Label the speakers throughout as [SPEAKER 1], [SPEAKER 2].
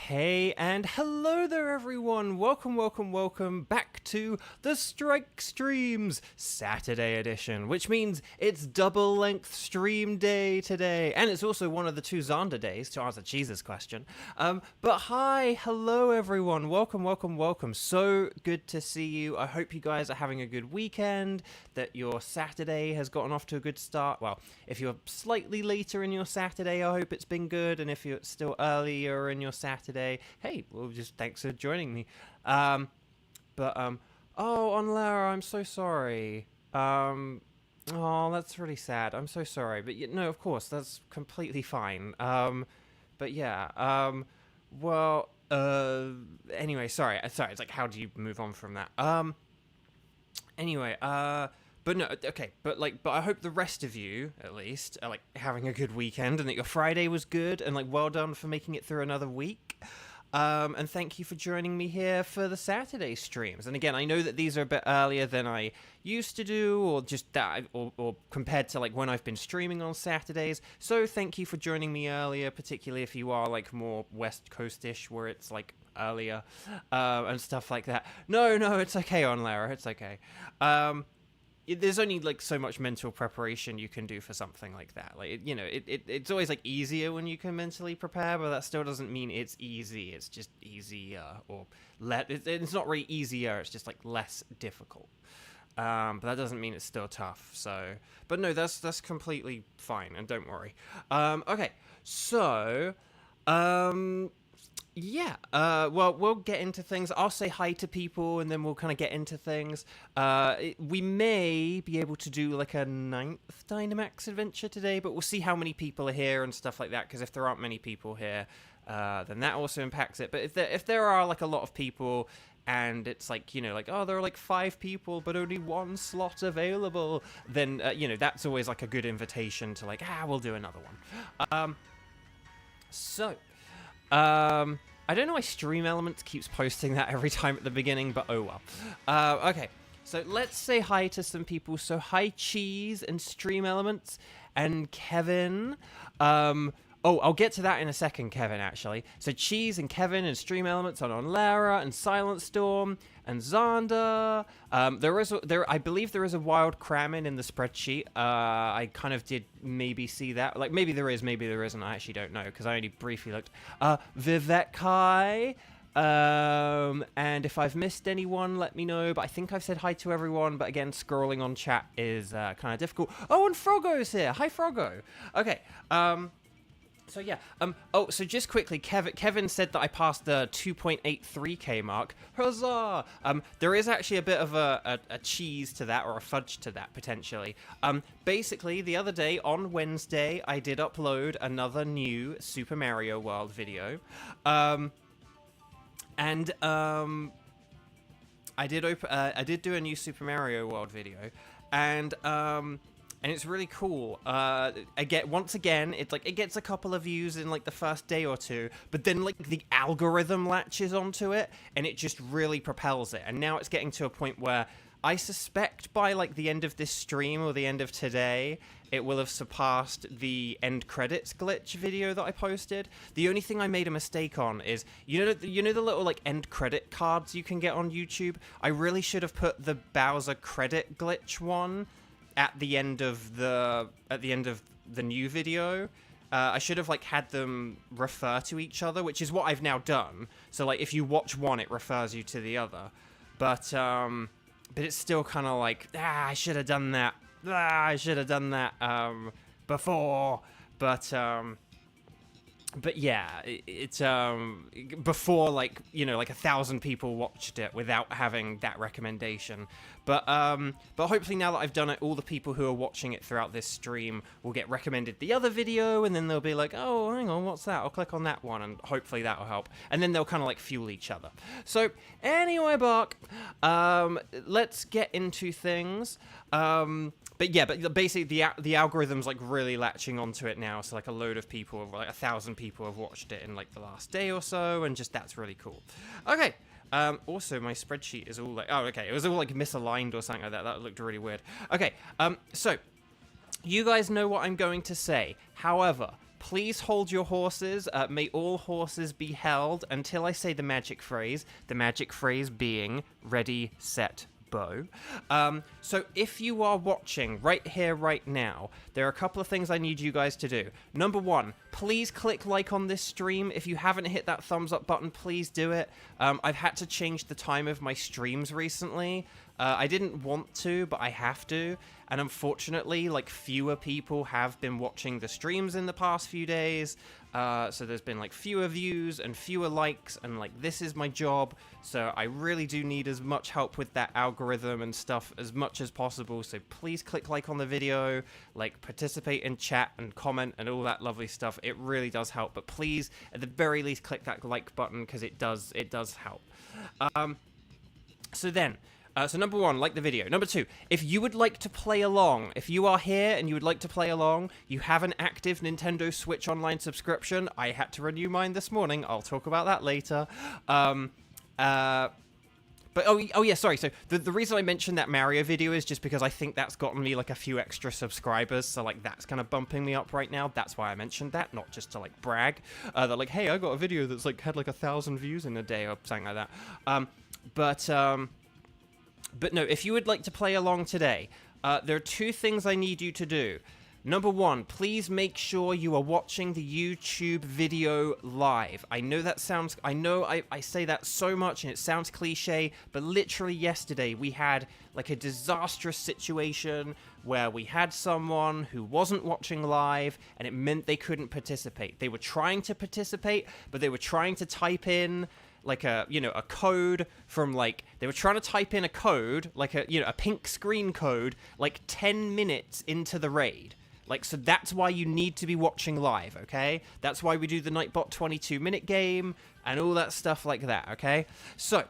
[SPEAKER 1] Hey and hello there everyone, welcome back to the Strike Streams Saturday edition, which means it's double length stream day today, and it's also one of the two Zonda days to answer Cheese's question. But hi, hello everyone, welcome, so good to see you. I hope you guys are having a good weekend, that your Saturday has gotten off to a good start. Well, if you're slightly later in your Saturday, I hope it's been good, and if you're still earlier in your Saturday, hey, well, just thanks for joining me. Oh, on Lara, I'm so sorry. Oh, that's really sad. I'm so sorry, but no, of course, that's completely fine. But yeah, well, anyway, sorry, it's like, how do you move on from that? Anyway, but no, okay, but I hope the rest of you, at least, are, like, having a good weekend, and that your Friday was good, and, like, well done for making it through another week. And thank you for joining me here for the Saturday streams. And again, I know that these are a bit earlier than I used to do, or just that, or compared to, like, when I've been streaming on Saturdays. So thank you for joining me earlier, particularly if you are, like, more West Coast-ish, where it's, like, earlier, and stuff like that. No, it's okay, on Lara, it's okay. There's only, like, so much mental preparation you can do for something like that. Like, you know, it's always, like, easier when you can mentally prepare, but that still doesn't mean it's easy. It's just easier, or it's not really easier. It's just, like, less difficult. But that doesn't mean it's still tough. So, but no, that's completely fine, and don't worry. Okay, so, yeah, well, we'll get into things. I'll say hi to people, and then we'll kind of get into things. We may be able to do, like, a 9th Dynamax adventure today, but we'll see how many people are here and stuff like that, because if there aren't many people here, then that also impacts it. But if there are, like, a lot of people, and it's like, you know, like, oh, there are, like, 5 people, but only 1 slot available, then, you know, that's always, like, a good invitation to, like, we'll do another one. I don't know why Stream Elements keeps posting that every time at the beginning, but oh well. Okay, so let's say hi to some people. So hi, Cheese and Stream Elements and Kevin. I'll get to that in a second, Kevin, actually. So Cheese and Kevin and Stream Elements are on Lara and Silent Storm and Zonda. I believe there is a wild Kramen in the spreadsheet. I kind of did maybe see that. Like, maybe there is, maybe there isn't. I actually don't know, because I only briefly looked. Vivek Kai. And if I've missed anyone, let me know. But I think I've said hi to everyone. But again, scrolling on chat is kind of difficult. Oh, and Froggo's here. Hi, Froggo. Okay. So yeah, so just quickly, Kevin said that I passed the 2.83k mark. Huzzah! There is actually a bit of a cheese to that, or a fudge to that, potentially. Basically, the other day, on Wednesday, I did upload another new Super Mario World video. I did do a new Super Mario World video, and it's really cool. Once again, it's like, it gets a couple of views in, like, the first day or two, but then, like, the algorithm latches onto it, and it just really propels it. And now it's getting to a point where I suspect by, like, the end of this stream, or the end of today, it will have surpassed the end credits glitch video that I posted. The only thing I made a mistake on is, you know the little, like, end credit cards you can get on YouTube? I really should have put the Bowser credit glitch one at the end of the new video. I should have, like, had them refer to each other, which is what I've now done. So, like, if you watch one, it refers you to the other. But it's still kind of like, I should have done that. I should have done that before. But yeah, it's before, like, you know, like 1,000 people watched it without having that recommendation. But hopefully now that I've done it, all the people who are watching it throughout this stream will get recommended the other video, and then they'll be like, oh, hang on, what's that? I'll click on that one, and hopefully that'll help. And then they'll kind of, like, fuel each other. So anyway, Bark, let's get into things. But yeah, but basically the algorithm's, like, really latching onto it now. So, like, a load of people, like 1,000 people have watched it in, like, the last day or so, and just that's really cool. Okay. Also, my spreadsheet is all like, oh, okay, it was all, like, misaligned or something like that. That looked really weird. Okay. So you guys know what I'm going to say. However, please hold your horses. May all horses be held until I say the magic phrase being ready, set, bow. So if you are watching right here, right now, there are a couple of things I need you guys to do. Number one, please click like on this stream. If you haven't hit that thumbs up button, please do it. I've had to change the time of my streams recently. I didn't want to, but I have to. And unfortunately, like, fewer people have been watching the streams in the past few days. So there's been, like, fewer views and fewer likes, and, like, this is my job. So I really do need as much help with that algorithm and stuff as much as possible. So please click like on the video, like, participate in chat and comment and all that lovely stuff. It really does help. But please, at the very least, click that like button, because it does help. So number one, like the video. Number two, if you would like to play along, if you are here and you would like to play along, you have an active Nintendo Switch Online subscription. I had to renew mine this morning. I'll talk about that later. But, oh yeah, sorry. So the reason I mentioned that Mario video is just because I think that's gotten me, like, a few extra subscribers. So, like, that's kind of bumping me up right now. That's why I mentioned that, not just to, like, brag. They're like, hey, I got a video that's, like, had, like, 1,000 views in a day or something like that. But no, if you would like to play along today, there are two things I need you to do. Number one, please make sure you are watching the YouTube video live. I know that sounds... I say that so much and it sounds cliche, but literally yesterday we had, like, a disastrous situation where we had someone who wasn't watching live, and it meant they couldn't participate. They were trying to participate, but they were trying to type in, like, a code from, like, they were trying to type in a code, like a pink screen code, like 10 minutes into the raid. Like, so that's why you need to be watching live, okay? That's why we do the Nightbot 22-minute game and all that stuff like that, okay? So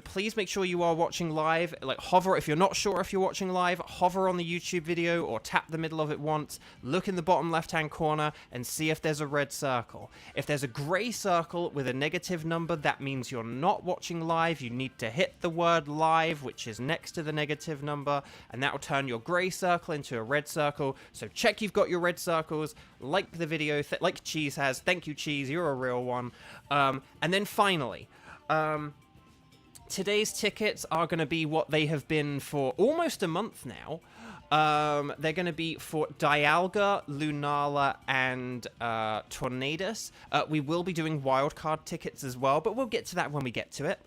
[SPEAKER 1] please make sure you are watching live. Like, hover, if you're not sure if you're watching live, hover on the YouTube video or tap the middle of it once, look in the bottom left-hand corner and see if there's a red circle. If there's a gray circle with a negative number, that means you're not watching live. You need to hit the word live, which is next to the negative number, and that will turn your gray circle into a red circle. So check you've got your red circles, like the video, like Cheese has. Thank you, Cheese, you're a real one. And then finally, today's tickets are going to be what they have been for almost a month now. They're going to be for Dialga, Lunala, and Tornadus. We will be doing wildcard tickets as well, but we'll get to that when we get to it.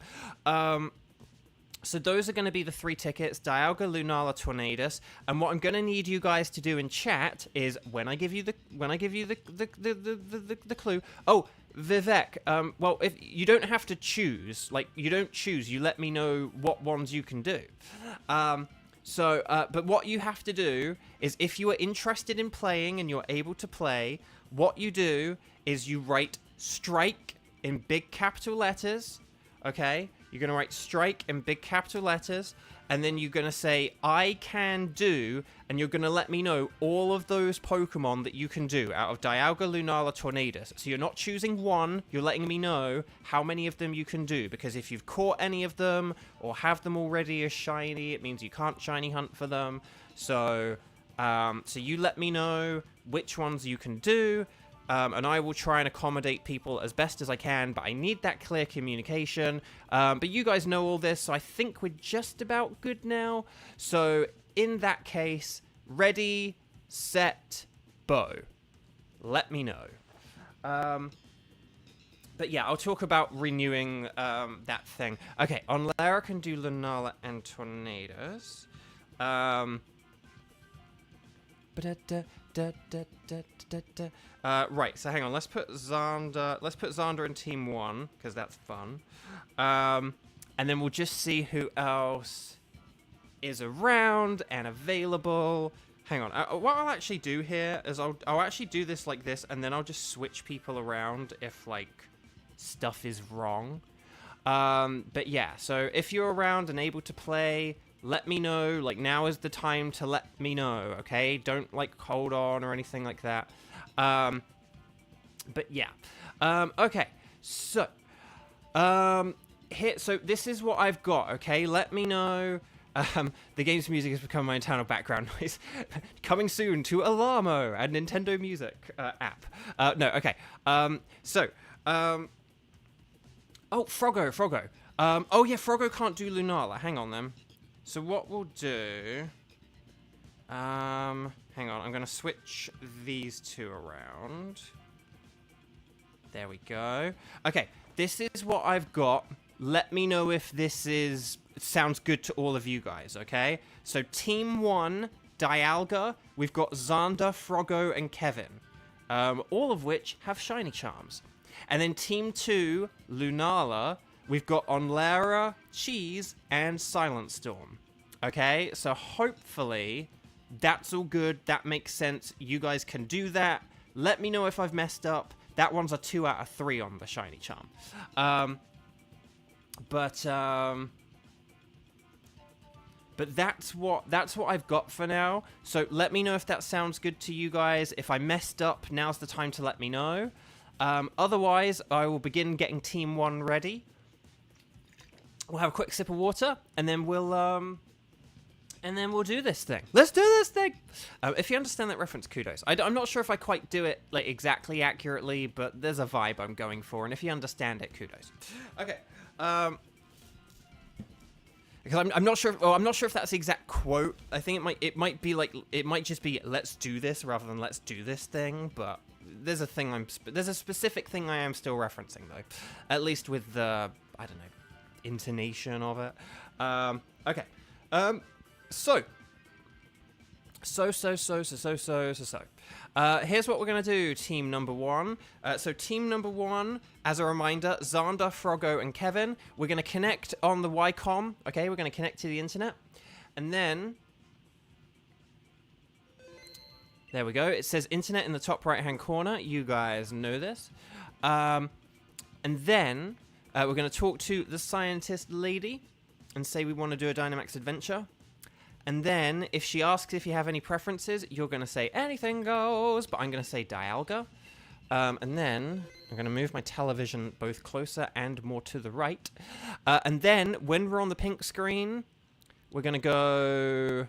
[SPEAKER 1] So those are going to be the three tickets: Dialga, Lunala, Tornadus. And what I'm going to need you guys to do in chat is when I give you the clue. Oh, Vivek, well, if you don't have to choose, like, you don't choose, you let me know what ones you can do. But what you have to do is, if you are interested in playing and you're able to play, what you do is you write strike in big capital letters, okay? You're going to write strike in big capital letters, and then you're going to say, I can do, and you're going to let me know all of those Pokemon that you can do out of Dialga, Lunala, Tornadus. So you're not choosing one, you're letting me know how many of them you can do, because if you've caught any of them, or have them already as shiny, it means you can't shiny hunt for them. So you let me know which ones you can do, and I will try and accommodate people as best as I can, but I need that clear communication. But you guys know all this, so I think we're just about good now. So in that case, ready, set, bow. Let me know. But yeah, I'll talk about renewing that thing. Okay, Onlara can do Lunala and Tornadus. Right, so hang on, let's put Xander in Team 1, because that's fun. And then we'll just see who else is around and available. Hang on, what I'll actually do here is I'll actually do this like this, and then I'll just switch people around if, like, stuff is wrong. But yeah, so if you're around and able to play, let me know. Like, now is the time to let me know, okay? Don't, like, hold on or anything like that. But yeah. Okay, so, so this is what I've got, okay? Let me know The game's music has become my internal background noise. Coming soon to Alarmo and Nintendo Music app. No, okay. Oh, Froggo. Oh yeah, Froggo can't do Lunala. Hang on then. So what we'll do... hang on, I'm going to switch these two around. There we go. Okay, this is what I've got. Let me know if this sounds good to all of you guys, okay? So Team 1, Dialga, we've got Xander, Froggo, and Kevin. All of which have shiny charms. And then Team 2, Lunala, we've got Onlara, Cheese, and Silent Storm. Okay, so hopefully that's all good. That makes sense. You guys can do that. Let me know if I've messed up. That one's a 2 out of 3 on the shiny charm. But that's what I've got for now. So let me know if that sounds good to you guys. If I messed up, now's the time to let me know. Otherwise, I will begin getting Team 1 ready. We'll have a quick sip of water, and then we'll do this thing. Let's do this thing! If you understand that reference, kudos. I'm not sure if I quite do it like exactly accurately, but there's a vibe I'm going for, and if you understand it, kudos. Okay. Because I'm not sure. I'm not sure if that's the exact quote. I think it might be like it might just be "let's do this" rather than "let's do this thing." But there's a thing there's a specific thing I am still referencing though, at least with the I don't know intonation of it. Okay. Here's what we're going to do, Team Number 1. So Team Number 1, as a reminder, Xander, Froggo, and Kevin. We're going to connect on the Wycom. Okay, we're going to connect to the internet. And then... there we go. It says internet in the top right-hand corner. You guys know this. And then we're going to talk to the scientist lady and say we want to do a Dynamax adventure. And then, if she asks if you have any preferences, you're going to say anything goes, but I'm going to say Dialga. And then, I'm going to move my television both closer and more to the right. And then, when we're on the pink screen, we're going to go...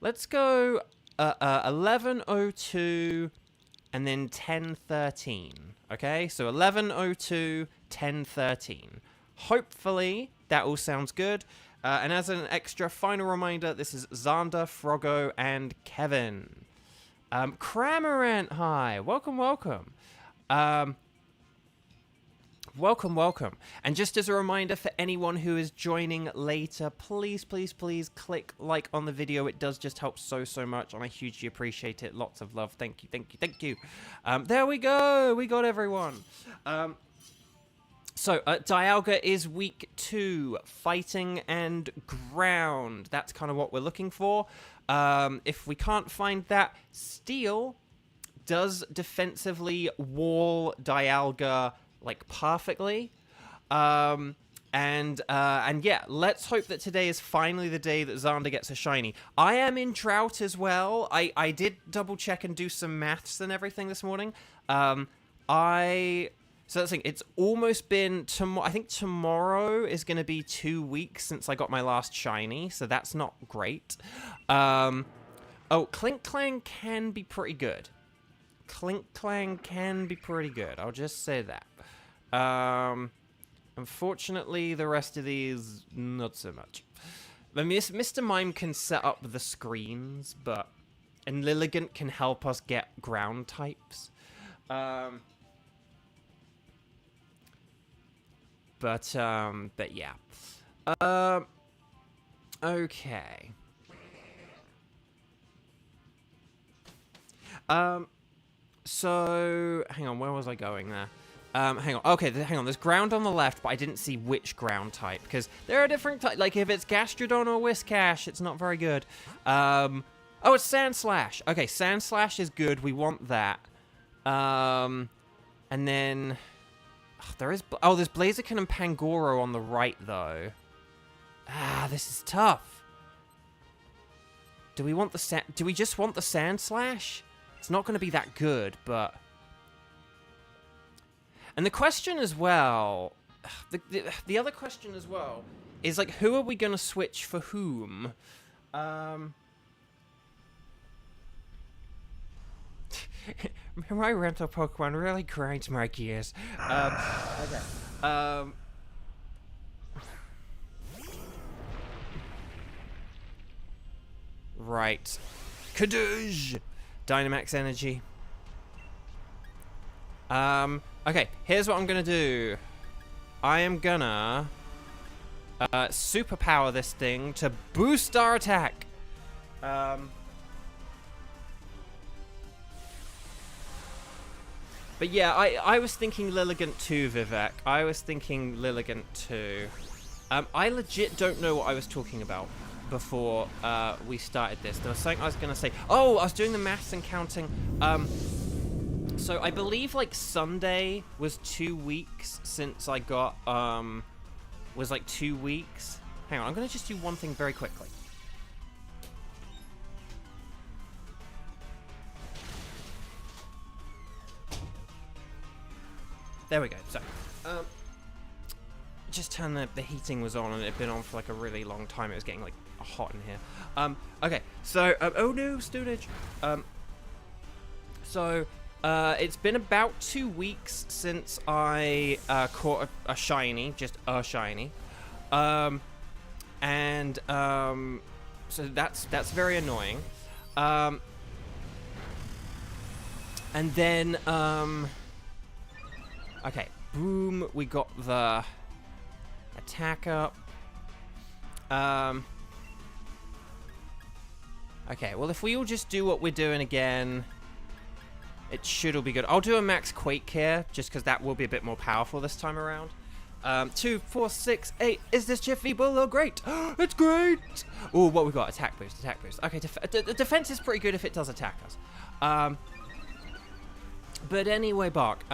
[SPEAKER 1] let's go 11:02 and then 10:13. Okay, so 11:02, 10:13. Hopefully, that all sounds good. And as an extra final reminder, this is Xander, Froggo, and Kevin. Cramorant, hi. Welcome, welcome. Welcome. And just as a reminder for anyone who is joining later, please click like on the video. It does just help so much, and I hugely appreciate it. Lots of love. Thank you. There we go. We got everyone. So, Dialga is week 2, fighting and ground. That's kind of what we're looking for. If we can't find that, Steel does defensively wall Dialga, like, perfectly. And yeah, let's hope that today is finally the day that Xander gets a shiny. I am in drought as well. I did double check and do some maths and everything this morning. So that's the thing, it's almost been, I think tomorrow is going to be 2 weeks since I got my last shiny, so that's not great. Oh, Clink Clang can be pretty good. I'll just say that. Unfortunately, the rest of these, not so much. I mean, Mr. Mime can set up the screens, and Lilligant can help us get ground types. But yeah. Okay. So, hang on, where was I going there? Hang on. Okay, hang on. There's ground on the left, but I didn't see which ground type, because there are different types. Like, if it's Gastrodon or Whiscash, it's not very good. Oh, it's Sandslash. Okay, Sandslash is good. We want that. And then... there's Blaziken and Pangoro on the right, though. This is tough. Do we just want the Sandslash? It's not going to be that good, but... and the question as well... The other question as well is like, who are we gonna switch for whom? My rental Pokemon really grinds my gears. Okay. Right. Kadoosh! Dynamax Energy. Okay, here's what I'm gonna do. I am gonna superpower this thing to boost our attack. But yeah, I was thinking Lilligant too, Vivek. I was thinking Lilligant too. I legit don't know what I was talking about before we started this. There was something I was gonna say. Oh, I was doing the maths and counting. So I believe like Sunday was 2 weeks since I got was like 2 weeks. Hang on, I'm gonna just do one thing very quickly. There we go. So, just turn the heating was on and it had been on for like a really long time. It was getting like hot in here. Okay. So, oh no, Stonage. So, it's been about 2 weeks since I caught a shiny, just a shiny. And so that's very annoying. And then okay, boom, we got the attack up. Okay, well, if we all just do what we're doing again, it should all be good. I'll do a max Quake here, just because that will be a bit more powerful this time around. 2, 4, 6, 8. Is this chip feeble? Oh, great. It's great. Oh, what we got? Attack boost, attack boost. Okay, defense is pretty good if it does attack us. But anyway, Bark.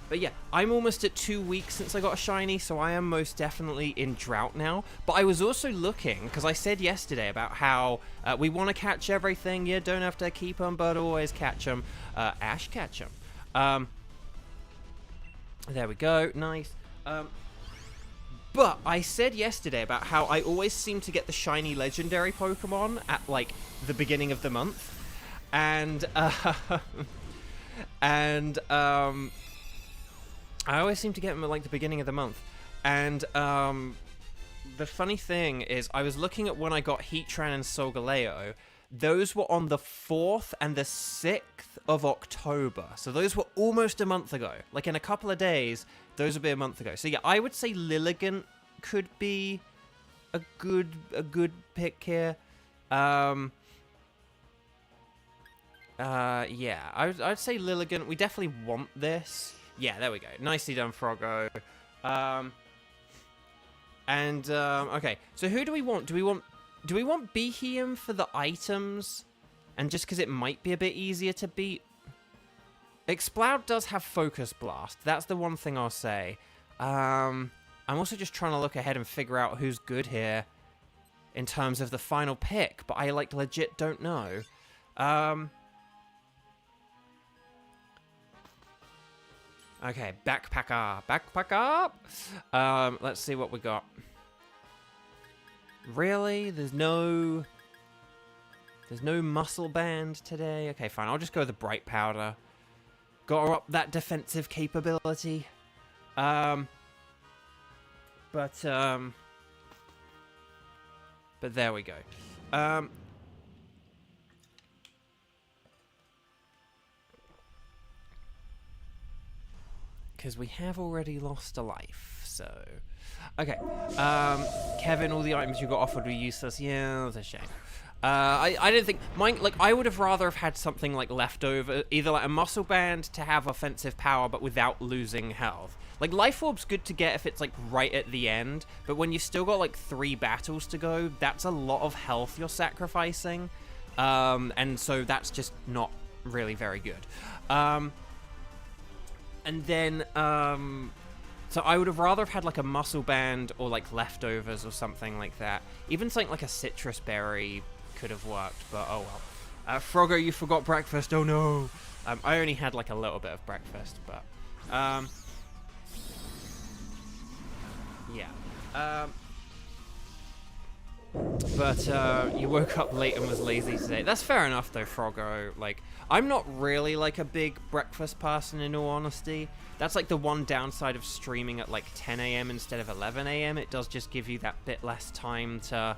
[SPEAKER 1] But yeah, I'm almost at 2 weeks since I got a shiny, so I am most definitely in drought now. But I was also looking, because I said yesterday about how we want to catch everything. You don't have to keep them, but always catch them. Ash catch them. There we go. Nice. But I said yesterday about how I always seem to get the shiny legendary Pokemon at, like, the beginning of the month. And, I always seem to get them at, like, the beginning of the month. And, the funny thing is, I was looking at when I got Heatran and Solgaleo. Those were on the 4th and the 6th of October. So those were almost a month ago. Like, in a couple of days, those would be a month ago. So yeah, I would say Lilligant could be a good pick here. Yeah, I'd say Lilligant. We definitely want this. Yeah, there we go. Nicely done, Froggo. Okay. So who do we want? Do we want Beheeyem for the items? And just because it might be a bit easier to beat? Exploud does have Focus Blast. That's the one thing I'll say. I'm also just trying to look ahead and figure out who's good here in terms of the final pick, but I, like, legit don't know. Okay, Backpacker. Let's see what we got. Really? There's no Muscle Band today? Okay, fine. I'll just go with the Bright Powder. Gotta up that defensive capability. But there we go. Because we have already lost a life, so... Okay, Kevin, all the items you got offered were useless. Yeah, that's a shame. I didn't think... Mine, like, I would have rather have had something, like, left over. Either, like, a Muscle Band to have offensive power, but without losing health. Like, Life Orb's good to get if it's, like, right at the end. But when you've still got, like, 3 battles to go, that's a lot of health you're sacrificing. And so that's just not really very good. And then, so I would have rather have had, like, a Muscle Band or, like, leftovers or something like that. Even something like a Citrus Berry could have worked, but oh well. Froggo, you forgot breakfast. Oh no. I only had, like, a little bit of breakfast, but, yeah. But you woke up late and was lazy today. That's fair enough, though, Froggo. Like, I'm not really, like, a big breakfast person, in all honesty. That's, like, the one downside of streaming at, like, 10 a.m. instead of 11 a.m. It does just give you that bit less time to,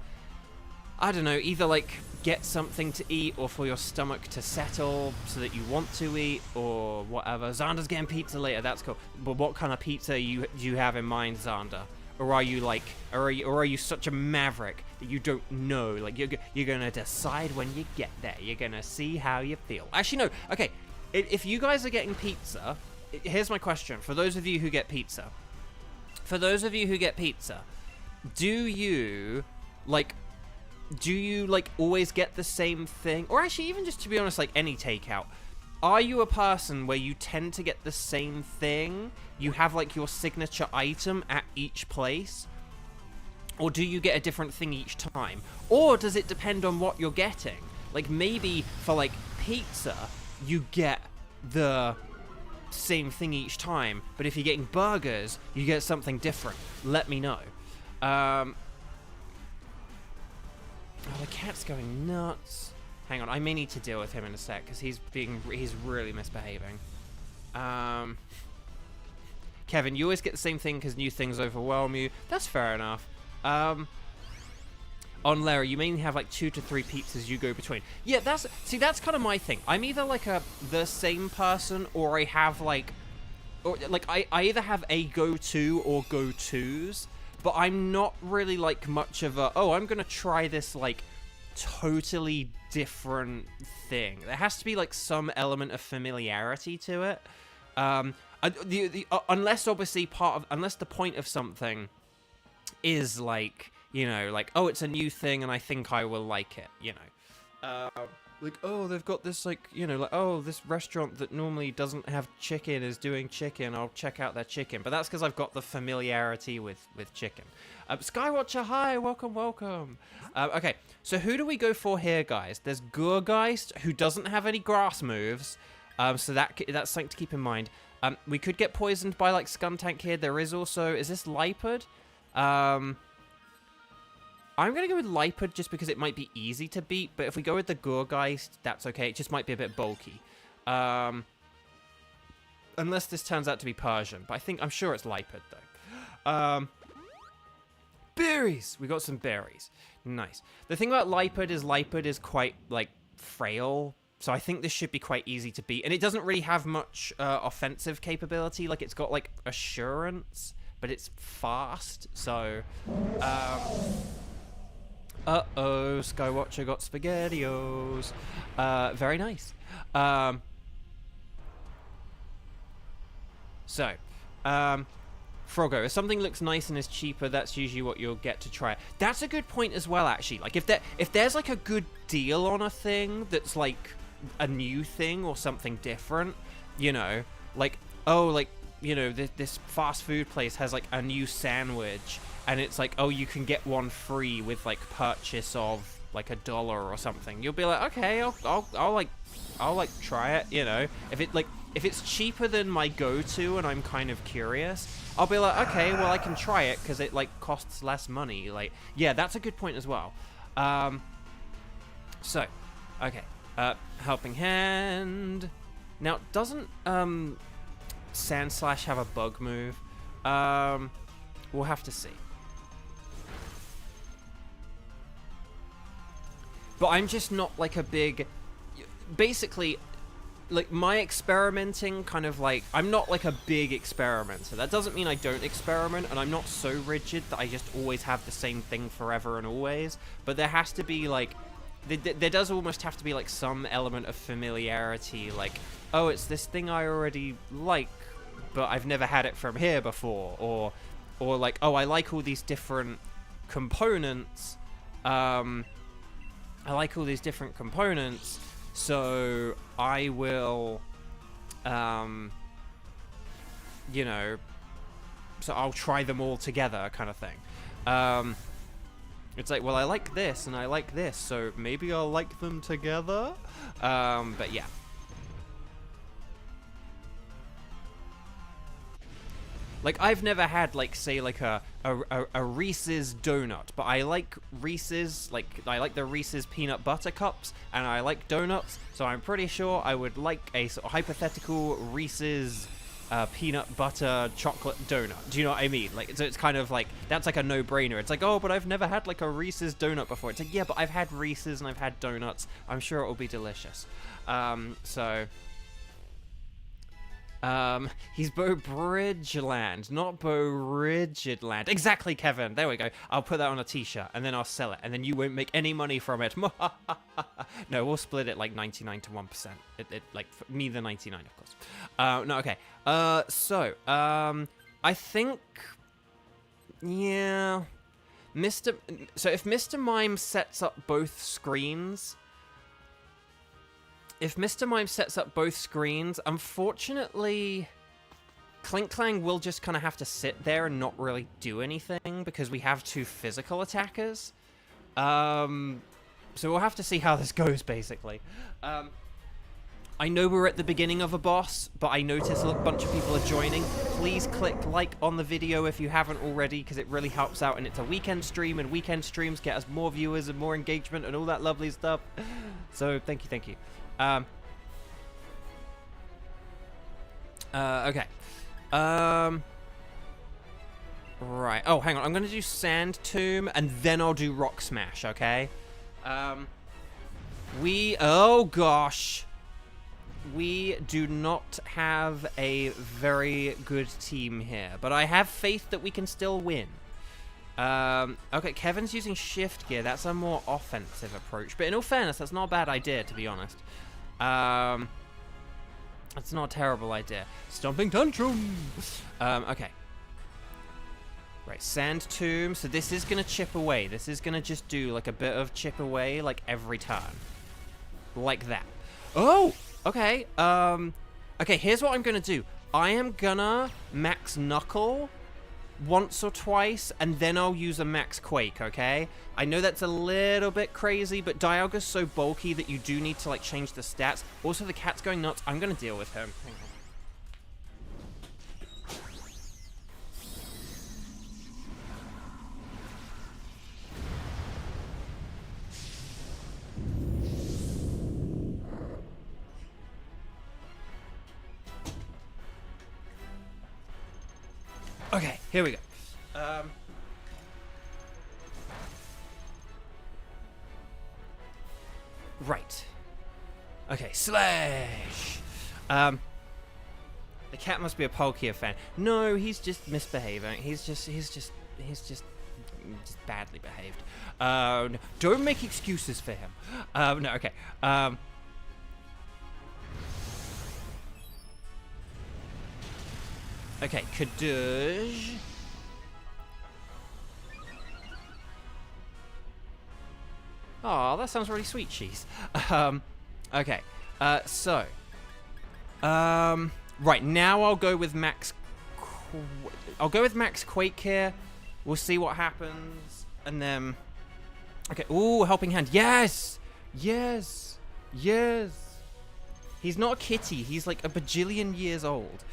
[SPEAKER 1] I don't know, either, like, get something to eat or for your stomach to settle so that you want to eat or whatever. Xander's getting pizza later. That's cool. But what kind of pizza do you have in mind, Xander? Or are you like, or are you such a maverick that you don't know? Like you're gonna decide when you get there. You're gonna see how you feel. Actually, no. Okay, if you guys are getting pizza, here's my question: for those of you who get pizza, do you like always get the same thing? Or actually, even just to be honest, like any takeout. Are you a person where you tend to get the same thing? You have, like, your signature item at each place? Or do you get a different thing each time? Or does it depend on what you're getting? Like, maybe for, like, pizza, you get the same thing each time. But if you're getting burgers, you get something different. Let me know. Oh, the cat's going nuts. Hang on, I may need to deal with him in a sec, because he's really misbehaving. Kevin, you always get the same thing because new things overwhelm you. That's fair enough. On Larry, you mainly have like 2 to 3 pizzas you go between. Yeah, that's kind of my thing. I'm either like the same person, or I have like, I either have a go-to or go-tos, but I'm not really like much of a, oh, I'm gonna try this like totally different thing. There has to be like some element of familiarity to it. Unless obviously unless the point of something is like, you know, like, oh, it's a new thing and I think I will like it, you know. Like, oh, they've got this, like, you know, like, oh, this restaurant that normally doesn't have chicken is doing chicken. I'll check out their chicken. But that's because I've got the familiarity with chicken. Skywatcher, hi, welcome. Okay, so who do we go for here, guys? There's Gurgeist, who doesn't have any grass moves. So that's something to keep in mind. We could get poisoned by, like, Skuntank here. There is also, is this Lipard? I'm going to go with Lipard just because it might be easy to beat, but if we go with the Gurgeist, that's okay. It just might be a bit bulky. Unless this turns out to be Persian, but I'm sure it's Lipard, though. Berries! We got some berries. Nice. The thing about Lipard is quite, like, frail, so I think this should be quite easy to beat. And it doesn't really have much offensive capability. Like, it's got, like, assurance, but it's fast, so... Uh-oh, Skywatcher got SpaghettiOs. Very nice. Froggo, if something looks nice and is cheaper, that's usually what you'll get to try. That's a good point as well, actually. Like, if there's, like, a good deal on a thing that's, like, a new thing or something different, you know, like, oh, like, you know, this fast food place has, like, a new sandwich, and it's like, oh, you can get one free with, like, purchase of, like, $1 or something. You'll be like, okay, I'll try it, you know. If it's cheaper than my go-to and I'm kind of curious, I'll be like, okay, well, I can try it because it, like, costs less money. Like, yeah, that's a good point as well. So, okay. Helping Hand. Now, doesn't, Sandslash have a bug move? We'll have to see. But I'm just not, like, a big... Basically, like, my experimenting kind of, like... I'm not, like, a big experimenter. That doesn't mean I don't experiment, and I'm not so rigid that I just always have the same thing forever and always. But there has to be, like... There does almost have to be, like, some element of familiarity. Like, oh, it's this thing I already like, but I've never had it from here before. Or like, oh, I like all these different components. I like all these different components, so I will, you know, so I'll try them all together, kind of thing. It's like, well, I like this and I like this, so maybe I'll like them together. But yeah. Like, I've never had, like, say, like a Reese's donut, but I like Reese's, like, I like the Reese's peanut butter cups, and I like donuts, so I'm pretty sure I would like a sort of hypothetical Reese's peanut butter chocolate donut. Do you know what I mean? Like, so it's kind of like, that's like a no-brainer. It's like, oh, but I've never had like a Reese's donut before. It's like, yeah, but I've had Reese's and I've had donuts. I'm sure it will be delicious. He's Bo Bridgeland, not Bo Rigidland. Exactly, Kevin. There we go. I'll put that on a t-shirt, and then I'll sell it, and then you won't make any money from it. No, we'll split it like 99 to 1%. Like, me the 99, of course. No, okay. I think, yeah, so if Mr. Mime sets up both screens, unfortunately, Clink Clang will just kind of have to sit there and not really do anything because we have two physical attackers. So we'll have to see how this goes, basically. I know we're at the beginning of a boss, but I notice a bunch of people are joining. Please click like on the video if you haven't already, because it really helps out, and it's a weekend stream, and weekend streams get us more viewers and more engagement and all that lovely stuff. So, thank you. Okay. Right. Oh, hang on. I'm going to do Sand Tomb, and then I'll do Rock Smash, okay? Oh, gosh. We do not have a very good team here, but I have faith that we can still win. Okay, Kevin's using shift gear. That's a more offensive approach, but in all fairness, that's not a bad idea, to be honest. That's not a terrible idea. Stomping Tantrum! Okay. Right, Sand Tomb. So this is going to chip away. This is going to just do, like, a bit of chip away, like, every turn. Like that. Oh! Okay, okay, here's what I'm going to do. I am going to max Knuckle once or twice, and then I'll use a max Quake, okay? I know that's a little bit crazy, but Dialga's so bulky that you do need to, like, change the stats. Also, the cat's going nuts. I'm going to deal with him. Hang on. Okay, here we go. Right. Okay, Slash! The cat must be a Palkia fan. No, he's just misbehaving. He's just badly behaved. No, don't make excuses for him. No, okay. Okay, Kadoosh. Oh, that sounds really sweet, cheese. Okay. Right, now I'll go with Max Quake here. We'll see what happens. And then... Okay, ooh, Helping Hand. Yes! Yes! Yes! He's not a kitty. He's like a bajillion years old.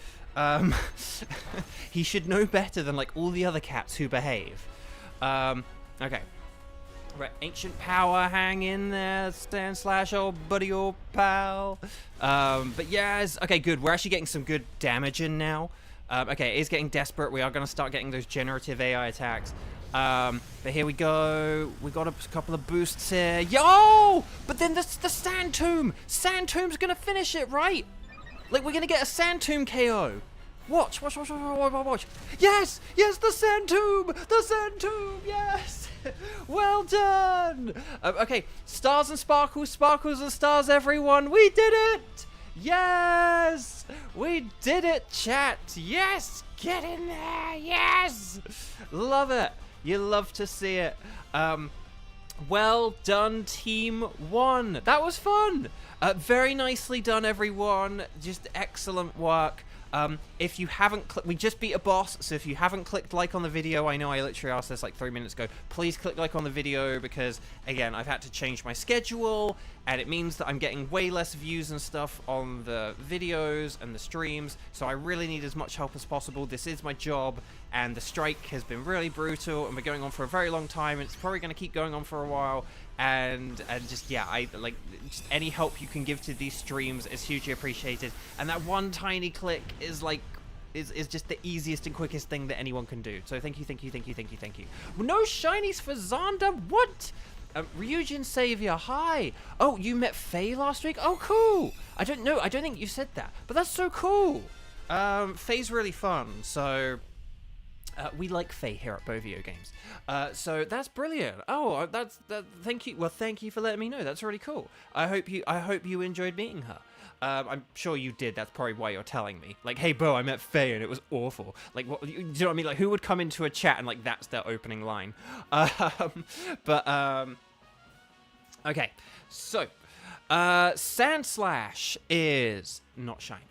[SPEAKER 1] He should know better than, like, all the other cats who behave. Okay. Right, Ancient Power, hang in there, Stand Slash, old buddy, old pal. But yes, okay, good. We're actually getting some good damage in now. Okay, it is getting desperate. We are going to start getting those generative AI attacks. But here we go. We got a couple of boosts here. Yo! But then the Sand Tomb. Sand Tomb's going to finish it, right? Like, we're going to get a Sand Tomb KO. Watch. Yes! Yes, the Sand Tomb! The Sand Tomb, yes! Well done! Okay, stars and sparkles, sparkles and stars, everyone. We did it! Yes! We did it, chat! Yes! Get in there! Yes! Love it. You love to see it. Well done, Team 1. That was fun. Very nicely done, everyone. Just excellent work. If you haven't we just beat a boss, so if you haven't clicked like on the video, I know I literally asked this like 3 minutes ago, please click like on the video, because again, I've had to change my schedule, and it means that I'm getting way less views and stuff on the videos and the streams, so I really need as much help as possible. This is my job, and the strike has been really brutal, and we're going on for a very long time, and it's probably going to keep going on for a while, and just, yeah, I like, just any help you can give to these streams is hugely appreciated, and that one tiny click is like, is just the easiest and quickest thing that anyone can do. So thank you, thank you, thank you, thank you, thank you. No shinies for Zonda? What? Ryujin Savior, hi. Oh, you met Faye last week? Oh, cool. I don't know. I don't think you said that, but that's so cool. Faye's really fun, so we like Faye here at Bovio Games. So that's brilliant. Oh, thank you. Well, thank you for letting me know. That's really cool. I hope you enjoyed meeting her. I'm sure you did. That's probably why you're telling me. Like, hey, Bo, I met Faye and it was awful. Like, what? Do you know what I mean? Like, who would come into a chat and like that's their opening line? Okay. So, Sandslash is not shiny.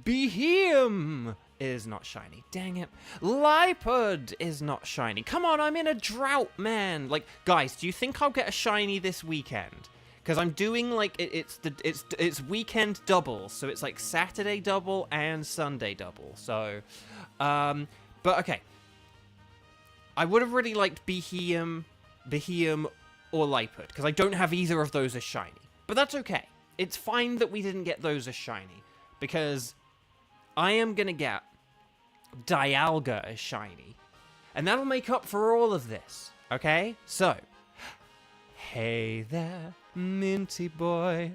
[SPEAKER 1] Behem is not shiny. Dang it. Lipud is not shiny. Come on, I'm in a drought, man. Like, guys, do you think I'll get a shiny this weekend? Because I'm doing like it's weekend double, so it's like Saturday double and Sunday double. So, but okay. I would have really liked Behem or Lipud, because I don't have either of those as shiny. But that's okay. It's fine that we didn't get those as shiny, because I am gonna get Dialga as shiny, and that'll make up for all of this. Okay, so hey there, Minty boy.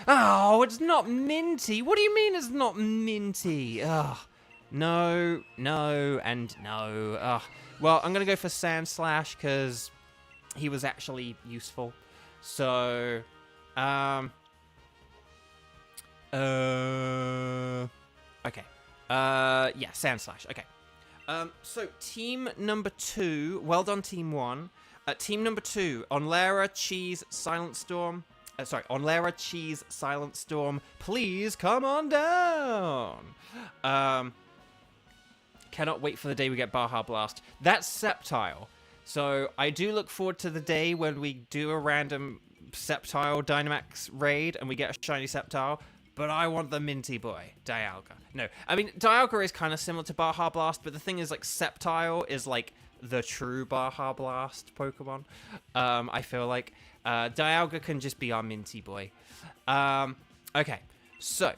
[SPEAKER 1] Oh, it's not Minty. What do you mean it's not Minty? Ugh. No, and no. Ugh. Well, I'm gonna go for Sandslash because he was actually useful. So, okay. Yeah, Sandslash. Okay. So team number 2. Well done, team 1. Team number 2, Onlera, Cheese, Silent Storm. Onlera, Cheese, Silent Storm. Please come on down. Cannot wait for the day we get Baja Blast. That's Sceptile. So I do look forward to the day when we do a random Sceptile Dynamax raid and we get a shiny Sceptile. But I want the Minty boy, Dialga. No, I mean, Dialga is kind of similar to Baja Blast, but the thing is, like, Sceptile is, like, the true Baja Blast Pokemon. I feel like Dialga can just be our Minty boy. Okay, so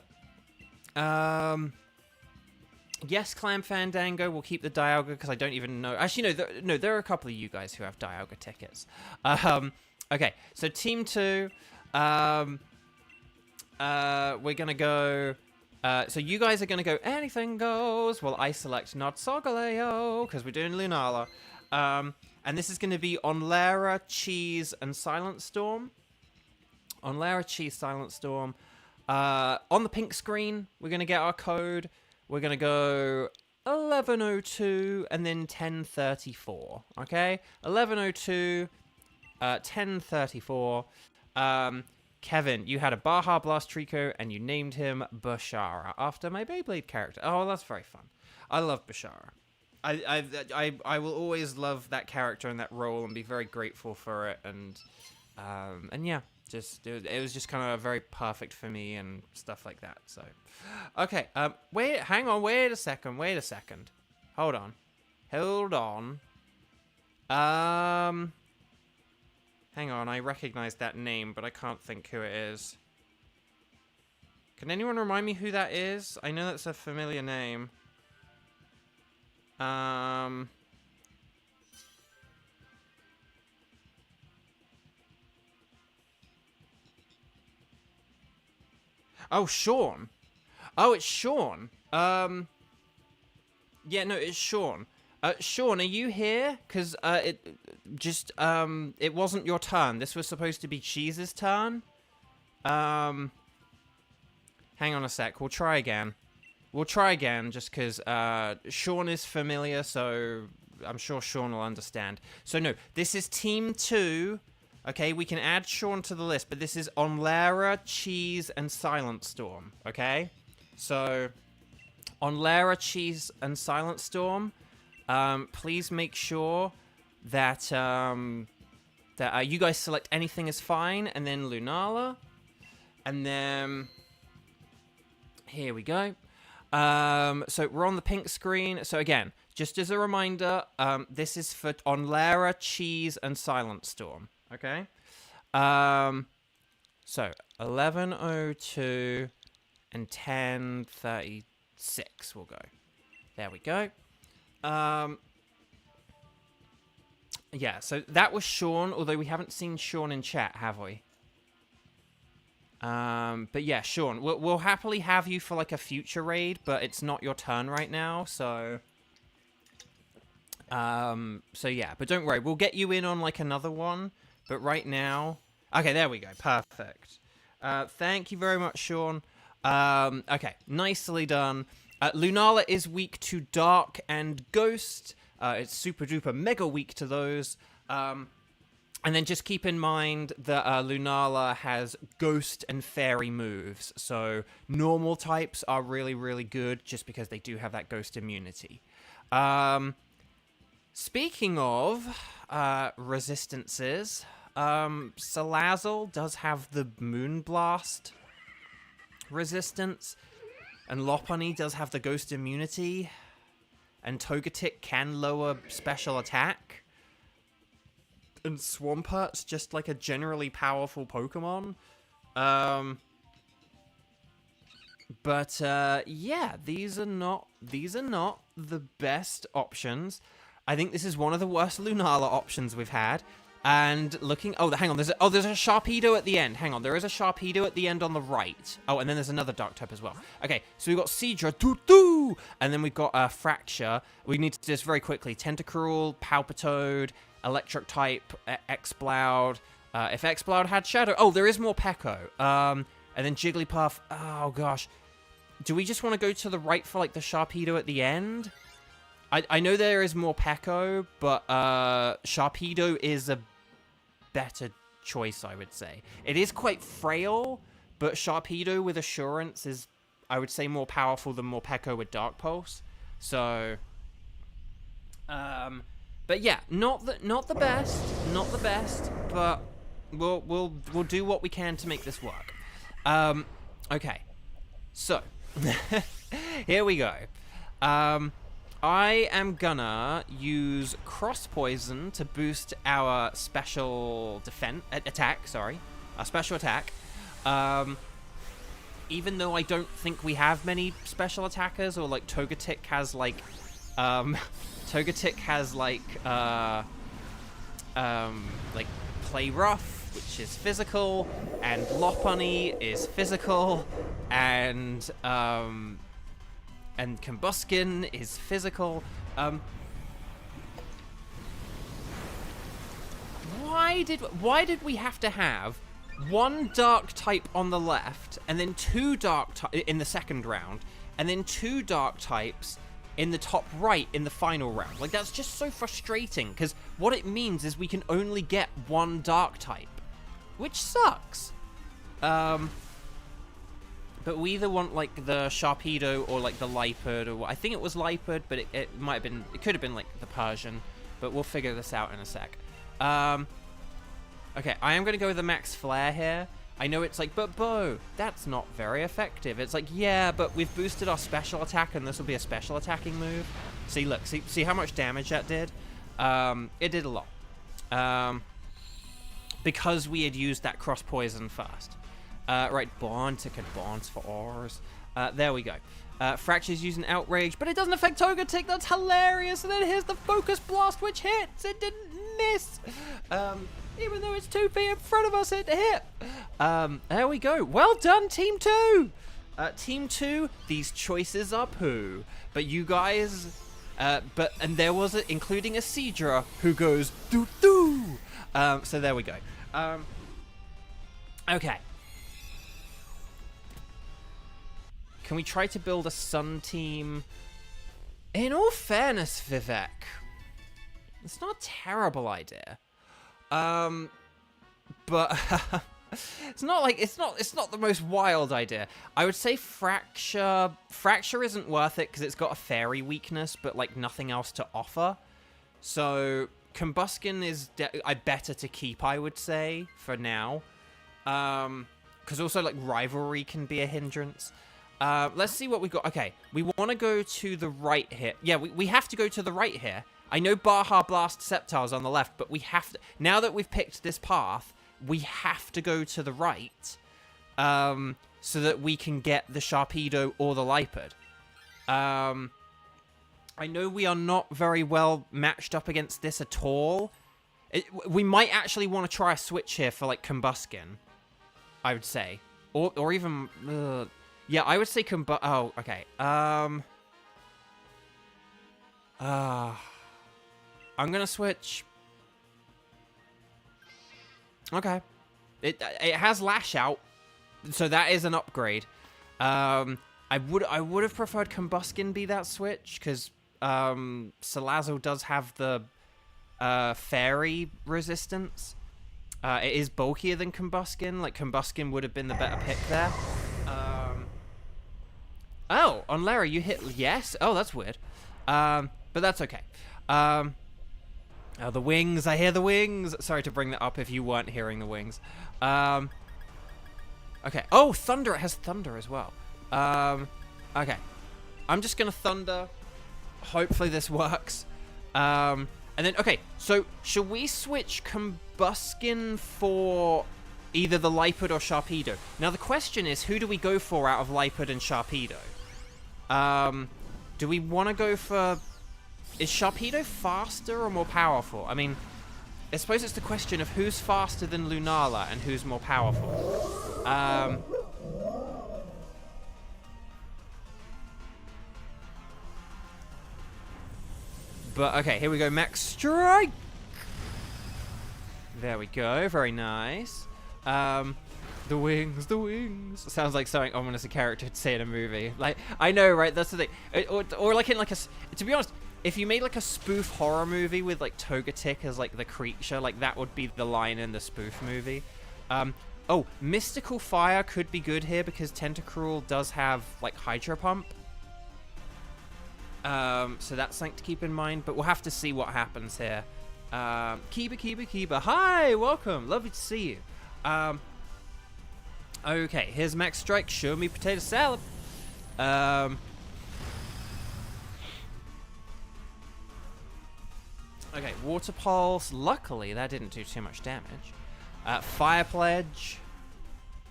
[SPEAKER 1] yes, Clam Fandango will keep the Dialga because I don't even know. Actually, no, there are a couple of you guys who have Dialga tickets. Okay, so Team 2. We're gonna go. So you guys are gonna go anything goes. Well, I select not Solgaleo because we're doing Lunala. And this is gonna be Onlera, Cheese, and Silent Storm. Onlera, Cheese, Silent Storm. On the pink screen, we're gonna get our code. We're gonna go 1102 and then 1034. Okay, 1102, 1034. Kevin, you had a Baja Blast Trico and you named him Bashara after my Beyblade character. Oh, that's very fun. I love Bashara. I will always love that character and that role and be very grateful for it. And yeah, just it was just kind of very perfect for me and stuff like that. So, okay. Hang on. Wait a second. Hold on. Hang on, I recognize that name, but I can't think who it is. Can anyone remind me who that is? I know that's a familiar name. Oh, Sean. Oh, it's Sean. Yeah, no, it's Sean. Sean, are you here? Because it wasn't your turn. This was supposed to be Cheese's turn. Hang on a sec. We'll try again. Just because Sean is familiar, so I'm sure Sean will understand. So no, this is Team 2. Okay, we can add Sean to the list, but this is Onlera, Cheese, and Silent Storm. Okay? So, on Lara, Cheese, and Silent Storm, please make sure that you guys select anything is fine, and then Lunala, and then here we go. So we're on the pink screen. So again, just as a reminder, this is for on Lara, Cheese, and Silent Storm. Okay. So 11:02 and 10:36 will go. There we go. Yeah, so that was Sean, although we haven't seen Sean in chat, have we? But yeah, Sean, we'll happily have you for like a future raid, but it's not your turn right now, so yeah, but don't worry, we'll get you in on like another one, but right now, okay, there we go, perfect. Thank you very much, Sean. Okay, nicely done. Lunala is weak to Dark and Ghost. It's super duper mega weak to those. And then just keep in mind that Lunala has Ghost and Fairy moves. So normal types are really, really good just because they do have that Ghost immunity. Speaking of resistances, Salazzle does have the Moonblast resistance. And Lopunny does have the Ghost immunity. And Togetic can lower special attack. And Swampert's just like a generally powerful Pokemon. But yeah, these are not the best options. I think this is one of the worst Lunala options we've had. And looking... Oh, hang on. There's a Sharpedo at the end. Hang on. There is a Sharpedo at the end on the right. Oh, and then there's another Dark type as well. Okay, so we've got Seadra. Doo-doo! And then we've got Fracture. We need to do this very quickly. Tentacruel, Palpitoad, Electric type, Exploud. If Exploud had Shadow... Oh, there is more Peko. And then Jigglypuff. Oh, gosh. Do we just want to go to the right for, like, the Sharpedo at the end? I know there is more Peko, but Sharpedo is a better choice, I would say. It is quite frail, but Sharpedo with Assurance is, I would say, more powerful than Morpeko with Dark Pulse. So, but yeah, not the best, but we'll do what we can to make this work. Okay, so here we go. I am gonna use Cross Poison to boost our special attack. Our special attack. Even though I don't think we have many special attackers, or like Togetic has like Play Rough, which is physical, and Lopunny is physical, and Combuskin is physical. Why did we have to have one Dark type on the left, and then two Dark in the second round, and then two Dark types in the top right in the final round? Like, that's just so frustrating, because what it means is we can only get one Dark type, which sucks. But we either want, like, the Sharpedo or, like, the Liepard, or I think it was Liepard, but it might have been, it could have been, like, the Persian, but we'll figure this out in a sec. Okay, I am going to go with the Max Flare here. I know it's like, but Bo, that's not very effective. It's like, yeah, but we've boosted our special attack, and this will be a special attacking move. See, look, see how much damage that did? It did a lot. Because we had used that Cross Poison first. Right, Bonds, it could Bonds for Ors. There we go. Fracture's using Outrage, but it doesn't affect Togetic. That's hilarious. And then here's the Focus Blast, which hits. It didn't miss. Even though it's 2 feet in front of us, it hit. There we go. Well done, Team 2. Team 2, these choices are poo. But you guys... and there was, including a Seadra, who goes, doo-doo. So there we go. Okay. Can we try to build a Sun team? In all fairness, Vivek, it's not a terrible idea. But It's not the most wild idea. I would say Fracture isn't worth it because it's got a fairy weakness, but like nothing else to offer. So Combuskin is better to keep, I would say, for now. Because also like Rivalry can be a hindrance. Let's see what we got. Okay, we want to go to the right here. Yeah, we have to go to the right here. I know Baja Blast Sceptile's on the left, but we have to... Now that we've picked this path, we have to go to the right so that we can get the Sharpedo or the Lipard. I know we are not very well matched up against this at all. We might actually want to try a switch here for, like, Combuskin, I would say. Or even... yeah, I would say Oh, okay. I'm gonna switch. Okay. It has Lash Out, so that is an upgrade. I would have preferred Combuskin be that switch, because Salazzle does have the Fairy resistance. It is bulkier than Combuskin. Like, Combuskin would have been the better pick there. Oh, on Larry, you hit yes? Oh, that's weird. But that's okay. Oh, the wings. I hear the wings. Sorry to bring that up if you weren't hearing the wings. Okay. Oh, Thunder. It has Thunder as well. Okay. I'm just going to Thunder. Hopefully this works. And then, okay. So, should we switch Combuskin for either the Lipard or Sharpedo? Now, the question is, who do we go for out of Lipard and Sharpedo? Do we want to go for... Is Sharpedo faster or more powerful? I mean, I suppose it's the question of who's faster than Lunala and who's more powerful. But, okay, here we go. Max Strike! There we go. Very nice. The wings, the wings. Sounds like something ominous a character would say in a movie. Like, I know, right? That's the thing. Or like in like a... To be honest... If you made, like, a spoof horror movie with, like, Togetic as, like, the creature, like, that would be the line in the spoof movie. Oh, Mystical Fire could be good here because Tentacruel does have, like, Hydro Pump. So that's something to keep in mind, but we'll have to see what happens here. Kiba. Hi, welcome. Lovely to see you. Okay, here's Max Strike. Show me potato salad. Okay, Water Pulse. Luckily, that didn't do too much damage. Fire Pledge.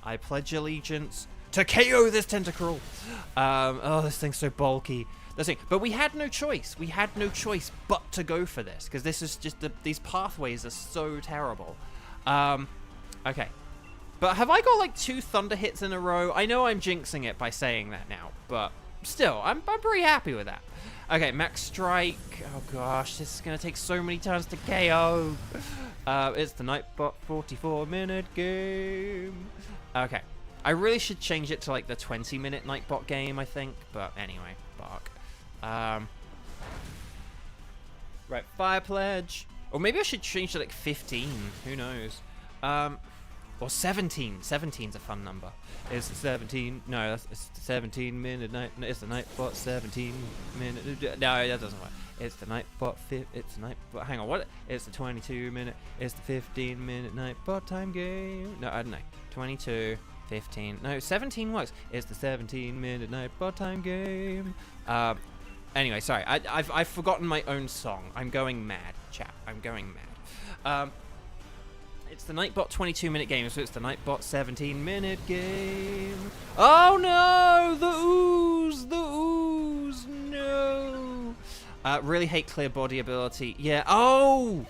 [SPEAKER 1] I pledge allegiance to KO this Tentacruel. Oh, this thing's so bulky. But we had no choice. We had no choice but to go for this, because this is just these pathways are so terrible. Okay. But have I got like 2 Thunder hits in a row? I know I'm jinxing it by saying that now, but still, I'm pretty happy with that. Okay, Max Strike. Oh gosh, this is going to take so many turns to KO. It's the Nightbot 44-minute game. Okay. I really should change it to like the 20-minute Nightbot game, I think. But anyway, bark. Right, Fire Pledge. Or maybe I should change to like 15. Who knows? Or 17. 17's a fun number. It's 17. No, it's the 17-minute night. No, it's the Nightbot 17-minute. No, that doesn't work. It's the Nightbot. It's the Nightbot. Hang on, what? It's the 22-minute. It's the 15-minute Nightbot time game. No, I don't know. 22, 15. No, 17 works. It's the 17-minute Nightbot time game. Anyway, sorry. I've forgotten my own song. I'm going mad, chat. I'm going mad. It's the Nightbot 22-minute game, so it's the Nightbot 17-minute game. Oh no! The ooze! The ooze! No! Really hate clear body ability. Yeah. Oh!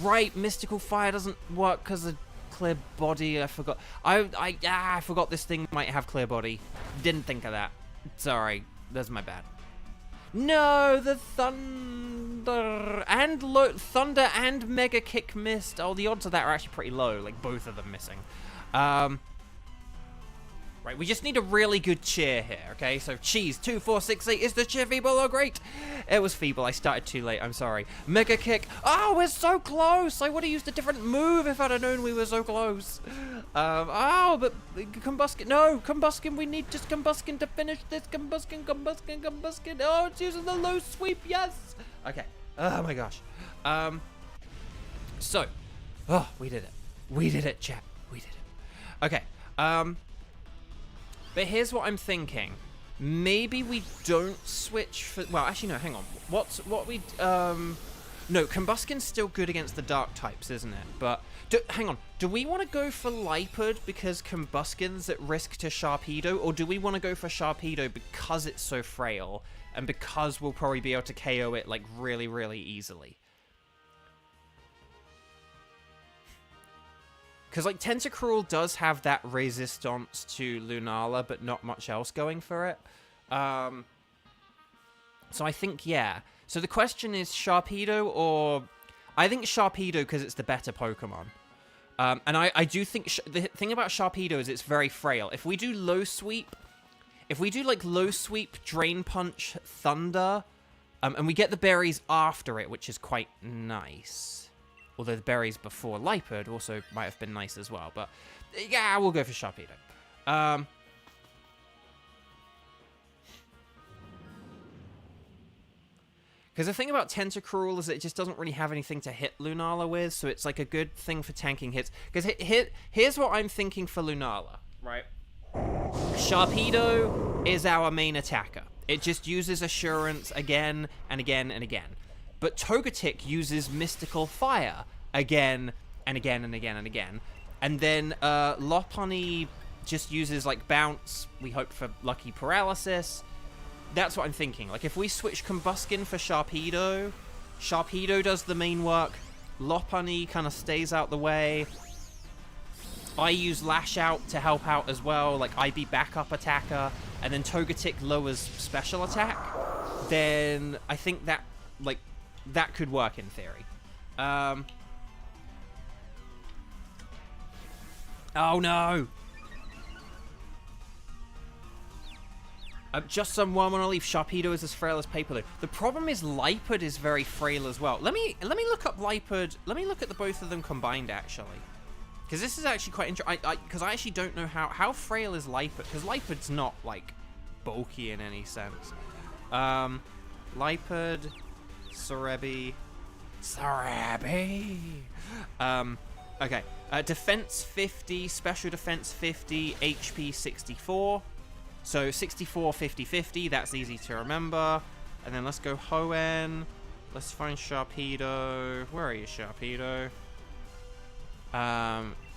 [SPEAKER 1] Right, Mystical Fire doesn't work because of clear body. I forgot. I forgot this thing might have clear body. Didn't think of that. Sorry. That's my bad. No, the Thunder and Thunder and Mega Kick missed. Oh, the odds of that are actually pretty low. Like both of them missing. Right, we just need a really good cheer here, okay? So, cheese, 2, 4, 6, 8. Is the cheer feeble? Oh, great. It was feeble. I started too late. I'm sorry. Mega kick. Oh, we're so close. I would have used a different move if I'd have known we were so close. Oh, but Combuskin. No, Combuskin. We need just Combuskin to finish this. Combuskin. Oh, it's using the low sweep. Yes. Okay. Oh, my gosh. So. Oh, we did it. We did it, chat. We did it. Okay. But here's what I'm thinking. Maybe we don't switch for... Well, actually, no, hang on. No, Combuskin's still good against the dark types, isn't it? But, hang on. Do we want to go for Lipard because Combuskin's at risk to Sharpedo? Or do we want to go for Sharpedo because it's so frail? And because we'll probably be able to KO it, like, really, really easily? Because, like, Tentacruel does have that resistance to Lunala, but not much else going for it. So I think, yeah. So the question is Sharpedo or... I think Sharpedo because it's the better Pokemon. And I do think... the thing about Sharpedo is it's very frail. If we do Low Sweep... If we do, like, Low Sweep, Drain Punch, Thunder... and we get the berries after it, which is quite nice... Although the berries before Lipard also might have been nice as well. But, yeah, we'll go for Sharpedo. Because the thing about Tentacruel is it just doesn't really have anything to hit Lunala with. So it's like a good thing for tanking hits. Because here's what I'm thinking for Lunala, right? Sharpedo is our main attacker. It just uses Assurance again and again and again. But Togetic uses Mystical Fire again and again and again and again. And then Lopunny just uses, like, Bounce. We hope for Lucky Paralysis. That's what I'm thinking. Like, if we switch Combuskin for Sharpedo, Sharpedo does the main work. Lopunny kind of stays out the way. I use Lash Out to help out as well. Like, I be backup attacker. And then Togetic lowers special attack. Then I think that, like... That could work in theory. Oh no! Just some worm on a leaf. Sharpedo is as frail as Paperloo. The problem is Lipard is very frail as well. Let me look up Lipard. Let me look at the both of them combined actually, because this is actually quite interesting. Because I actually don't know how frail is Lipard, because Lipard's not like bulky in any sense. Lipard. Cerebi. Okay. Defense 50, special defense 50, HP 64. So 64, 50, 50. That's easy to remember. And then let's go Hoenn. Let's find Sharpedo. Where are you, Sharpedo?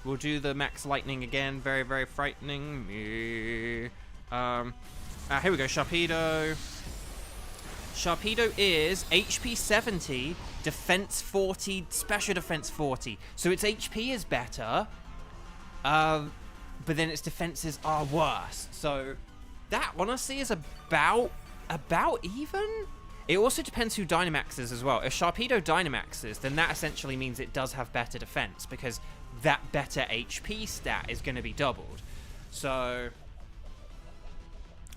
[SPEAKER 1] We'll do the Max Lightning again. Very, very frightening. Here we go, Sharpedo. Sharpedo is HP 70, defense 40, special defense 40. So its HP is better, but then its defenses are worse. So that honestly is about even. It also depends who Dynamaxes as well. If Sharpedo Dynamaxes, then that essentially means it does have better defense because that better HP stat is going to be doubled. So,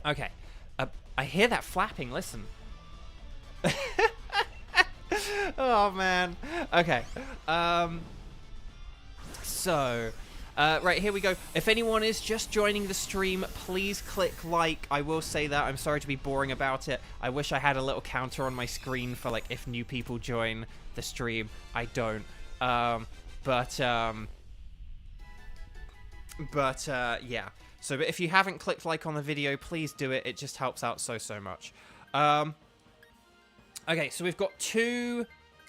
[SPEAKER 1] okay. I hear that flapping, listen. Oh man. Okay. Right, here we go. If anyone is just joining the stream, please click like. I will say that. I'm sorry to be boring about it. I wish I had a little counter on my screen for, like, if new people join the stream. I don't. Yeah. So, but if you haven't clicked like on the video, please do it. It just helps out so much. Okay, so we've got two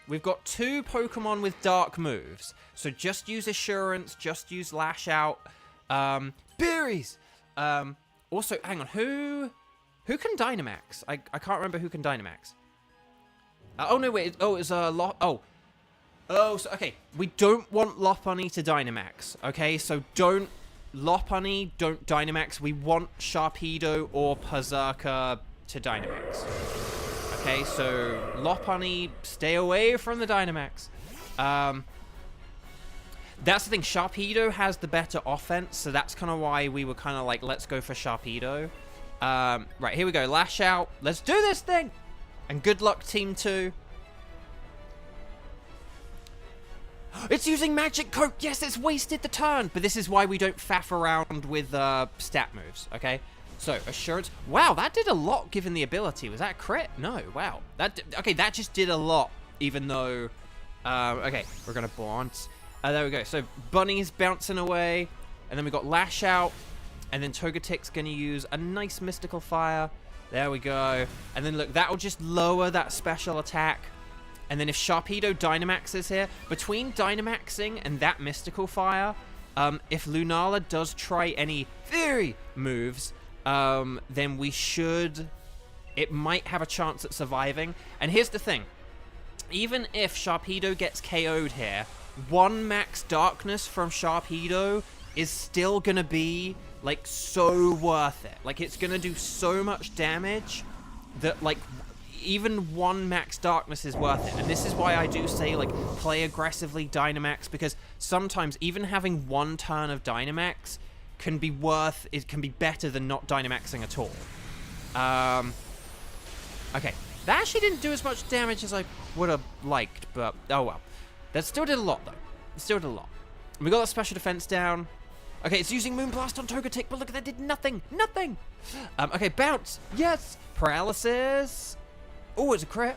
[SPEAKER 1] Pokemon with dark moves. So just use Assurance, just use Lash Out. Berries! Also, hang on, who can Dynamax? I can't remember who can Dynamax. Oh, no, wait. Oh, it's so, okay. We don't want Lopunny to Dynamax, okay? So don't Lopunny, don't Dynamax. We want Sharpedo or Berserker to Dynamax. Okay, so Lopunny, stay away from the Dynamax. That's the thing. Sharpedo has the better offense, so that's kind of why we were kind of like, let's go for Sharpedo. Right, here we go. Lash out. Let's do this thing. And good luck, Team 2. It's using Magic Coat. Yes, it's wasted the turn. But this is why we don't faff around with stat moves, okay? So, Assurance. Wow, that did a lot given the ability. Was that a crit? No, wow. Okay, that just did a lot, even though... okay, we're going to bounce. There we go. So, Bunny's bouncing away. And then we got Lash Out. And then Togetic's going to use a nice Mystical Fire. There we go. And then, look, that'll just lower that special attack. And then if Sharpedo Dynamaxes here, between Dynamaxing and that Mystical Fire, if Lunala does try any Fury moves, then we should... It might have a chance at surviving. And here's the thing. Even if Sharpedo gets KO'd here, 1 Max Darkness from Sharpedo is still going to be, like, so worth it. Like, it's going to do so much damage that, like... Even 1 Max Darkness is worth it. And this is why I do say, like, play aggressively Dynamax, because sometimes even having 1 turn of Dynamax can be better than not Dynamaxing at all. Okay. That actually didn't do as much damage as I would have liked, but oh well. That still did a lot, though. It still did a lot. We got that special defense down. Okay, it's using Moonblast on Togetic, but look, that did nothing. Nothing! Okay, bounce. Yes! Paralysis. Oh, it's a crit.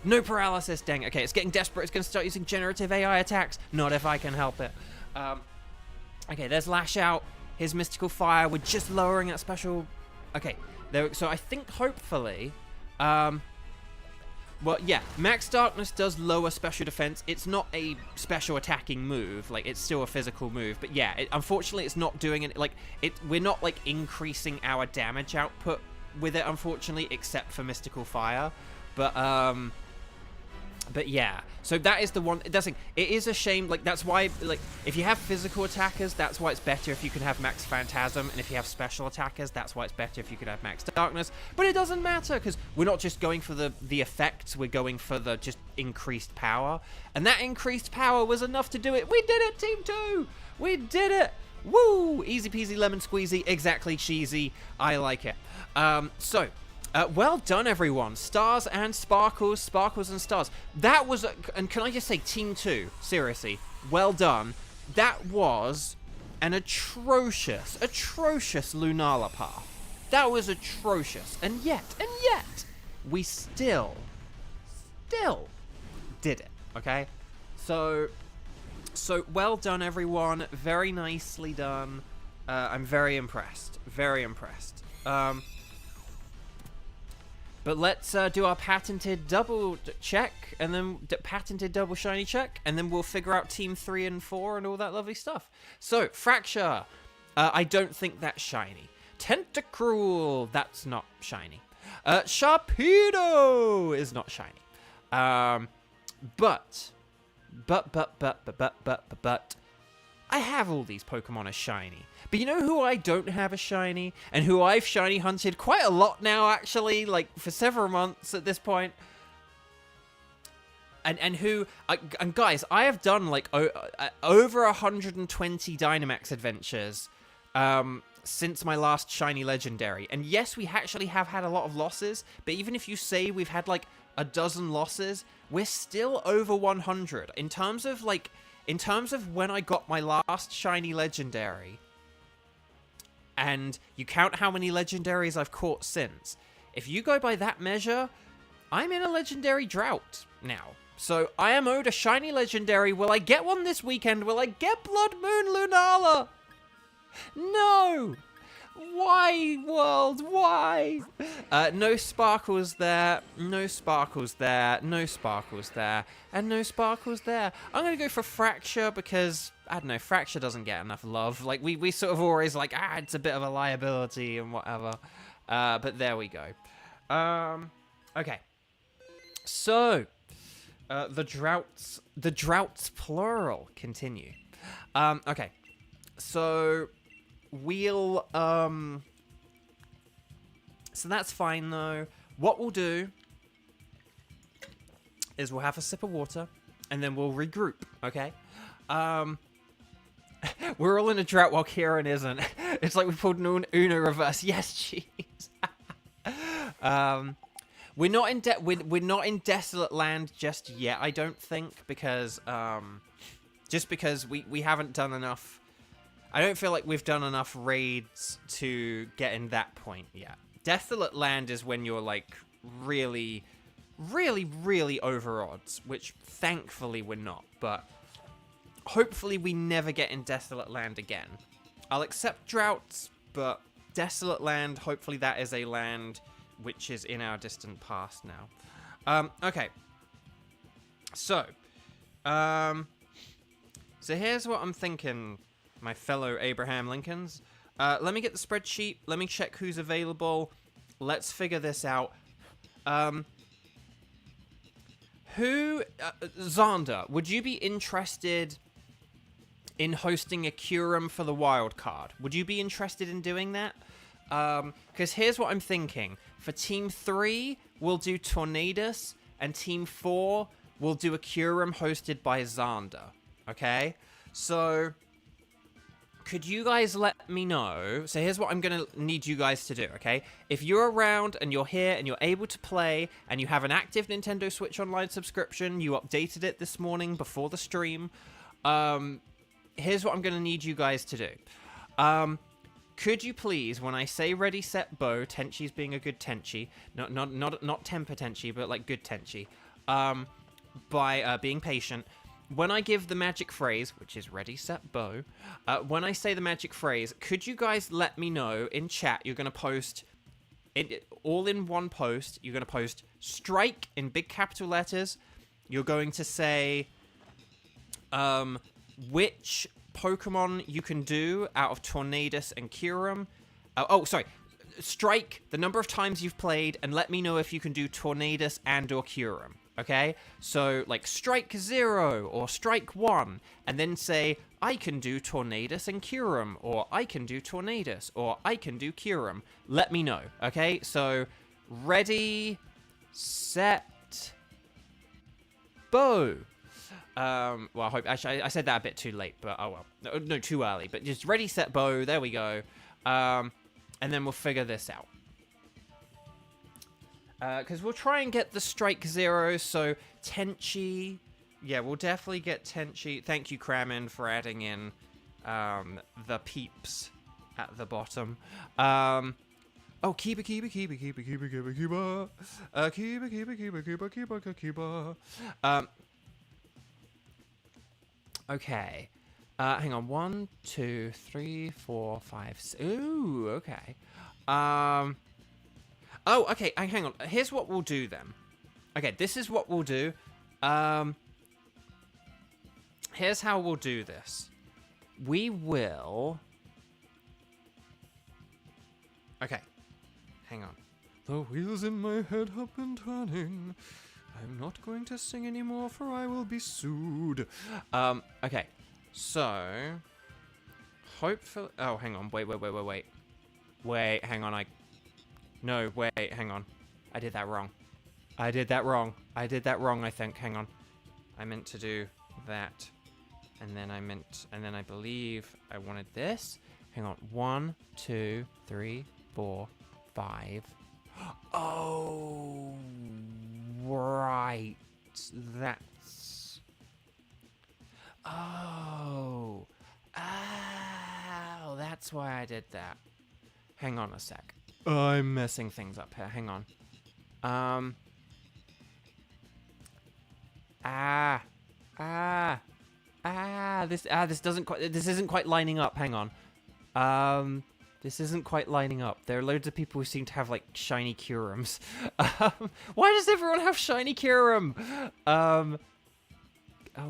[SPEAKER 1] No paralysis. Dang. Okay, it's getting desperate. It's going to start using generative AI attacks. Not if I can help it. Okay, there's Lash Out. Here's Mystical Fire. We're just lowering that special... Okay, there. So I think, hopefully... well, yeah. Max Darkness does lower special defense. It's not a special attacking move. Like, it's still a physical move. But yeah, unfortunately, it's not doing it... Like, we're not, like, increasing our damage output with it, unfortunately, except for Mystical Fire. But yeah, so that is the one. It is a shame. Like, that's why, like, if you have physical attackers, that's why it's better if you can have Max Phantasm, and if you have special attackers, that's why it's better if you can have Max Darkness. But it doesn't matter, because we're not just going for the effects, we're going for the just increased power, and that increased power was enough to do it. We did it, Team 2! We did it! Woo! Easy peasy lemon squeezy, exactly cheesy. I like it. Well done, everyone. Stars and sparkles, sparkles and stars. That was, and can I just say, Team 2, seriously, well done. That was an atrocious Lunala path. That was atrocious. And yet, we still did it, okay? So well done, everyone. Very nicely done. I'm very impressed. Very impressed. But let's do our patented double check, and then patented double shiny check, and then we'll figure out Team 3 and 4 and all that lovely stuff. So, Fracture. I don't think that's shiny. Tentacruel. That's not shiny. Sharpedo is not shiny. But I have all these Pokemon as shiny. But you know who I don't have as shiny? And who I've shiny hunted quite a lot now, actually, like for several months at this point. And who... and guys, I have done like over 120 Dynamax Adventures since my last shiny legendary. And yes, we actually have had a lot of losses. But even if you say we've had like a dozen losses, we're still over 100. In terms of when I got my last shiny legendary, and you count how many legendaries I've caught since, if you go by that measure, I'm in a legendary drought now. So I am owed a shiny legendary. Will I get one this weekend? Will I get Blood Moon Lunala? No! Why, world? Why? No sparkles there. No sparkles there. No sparkles there. And no sparkles there. I'm going to go for Fracture because, I don't know, Fracture doesn't get enough love. Like, we sort of always like, it's a bit of a liability and whatever. But there we go. Okay. So, the droughts plural continue. Okay. So... we'll, so that's fine, though. What we'll do is we'll have a sip of water, and then we'll regroup, okay? We're all in a drought while Kieran isn't. It's like we pulled an Uno reverse. Yes, jeez. We're not in we're not in Desolate Land just yet, I don't think, because just because we haven't done enough. I don't feel like we've done enough raids to get in that point yet. Desolate Land is when you're like really over odds, which thankfully we're not, but hopefully we never get in Desolate Land again. I'll accept droughts, but Desolate Land, hopefully that is a land which is in our distant past now. Okay. So here's what I'm thinking, my fellow Abraham Lincolns. Let me get the spreadsheet. Let me check who's available. Let's figure this out. Xander, would you be interested in hosting a Curum for the wild card? Would you be interested in doing that? Because here's what I'm thinking. For Team 3, we'll do Tornadus, and Team 4, we'll do a Curum hosted by Xander. Okay? So, could you guys let me know? So here's what I'm going to need you guys to do, okay? If you're around and you're here and you're able to play and you have an active Nintendo Switch Online subscription, you updated it this morning before the stream, here's what I'm going to need you guys to do. Could you please, when I say ready, set, bow, Tenchi's being a good Tenchi, not temper Tenchi, but like good Tenchi, by being patient, when I give the magic phrase, which is ready, set, bow, when I say the magic phrase, could you guys let me know in chat? You're going to post, all in one post, you're going to post strike in big capital letters. You're going to say which Pokemon you can do out of Tornadus and Curum. Strike the number of times you've played and let me know if you can do Tornadus and or Curum. Okay, so like strike 0 or strike 1, and then say, I can do Tornadus and Curum, or I can do Tornadus, or I can do Curum. Let me know, okay? So, ready, set, bow. Well, I hope, actually, I said that a bit too late, but oh well. No, too early, but just ready, set, bow, there we go. And then we'll figure this out. Because we'll try and get the strike 0, so Tenchi, yeah, we'll definitely get Tenchi. Thank you, Kramen, for adding in the peeps at the bottom. Oh, Kiba. Okay. Hang on. 1, 2, 3, 4, 5, 6. Ooh, okay. Oh, okay, hang on. Here's what we'll do, then. Okay, this is what we'll do. Here's how we'll do this. We will... Okay, hang on. The wheels in my head have been turning. I'm not going to sing anymore, for I will be sued. Okay, so... Hopefully... Oh, hang on. Wait. Wait, hang on, No, wait, hang on. I did that wrong, I think. Hang on. I meant to do that. And then I believe I wanted this. Hang on. 1, 2, 3, 4, 5. Oh, right. That's... Oh. Oh, that's why I did that. Hang on a sec. I'm messing things up here. Hang on. This isn't quite lining up. Hang on. This isn't quite lining up. There are loads of people who seem to have like shiny Curums. Why does everyone have shiny Curum? Oh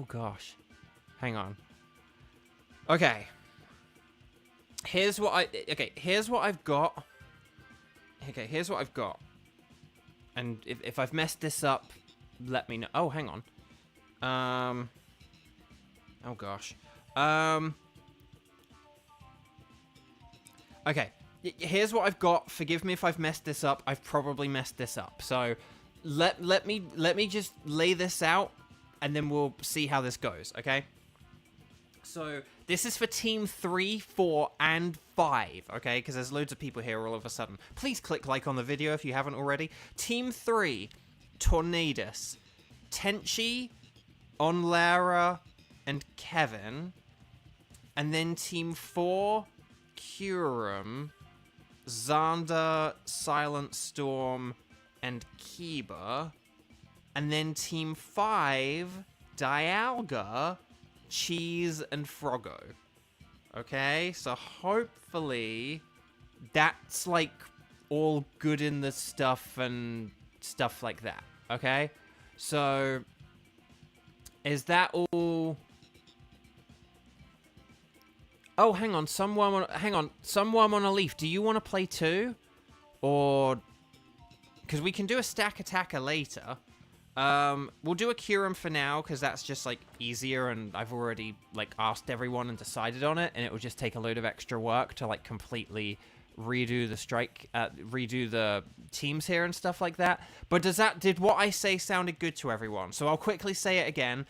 [SPEAKER 1] gosh. Hang on. Okay. Here's what I've got. Okay, here's what I've got. And if I've messed this up, let me know. Oh, hang on. Oh gosh. Okay. Here's what I've got. Forgive me if I've messed this up. I've probably messed this up. So let me just lay this out and then we'll see how this goes, okay? So this is for Team 3, 4, and 5, okay? Because there's loads of people here all of a sudden. Please click like on the video if you haven't already. Team 3, Tornadus, Tenchi, Onlara, and Kevin. And then Team 4, Kyurem, Xander, Silent Storm, and Kiba. And then Team 5, Dialga, Cheese, and Froggo. Okay, so hopefully that's like all good in the stuff and stuff like that. Okay, so is that all? Oh, hang on, someone on a leaf. Do you want to play too, or because we can do a stack attacker later? We'll do a Kyurem for now, because that's just, like, easier, and I've already, like, asked everyone and decided on it, and it will just take a load of extra work to, like, completely redo the teams here and stuff like that. But did what I say sounded good to everyone? So I'll quickly say it again.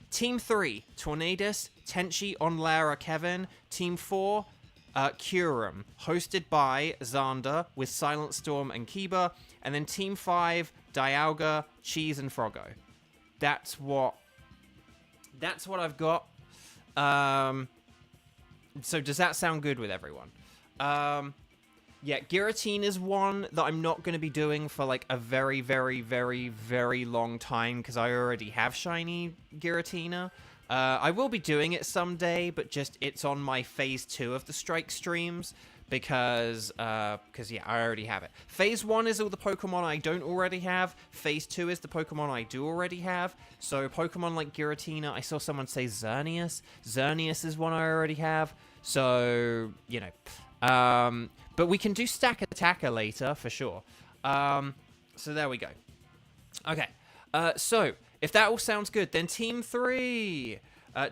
[SPEAKER 1] Team 3, Tornadus, Tenchi, Onlara, Kevin. Team 4, Kyurem, hosted by Xander, with Silent Storm and Kiba. And then Team 5, Dialga, Cheese, and Froggo. That's what I've got. So does that sound good with everyone? Yeah, Giratina is one that I'm not going to be doing for like a very, very, very, very long time, because I already have shiny Giratina. I will be doing it someday, but just it's on my phase 2 of the Strike streams, because yeah, I already have it. Phase 1 is all the Pokemon I don't already have. Phase 2 is the Pokemon I do already have. So Pokemon like Giratina, I saw someone say Xerneas. Xerneas is one I already have. So, you know. But we can do Stack Attacker later, for sure. So there we go. Okay. So, if that all sounds good, then Team 3.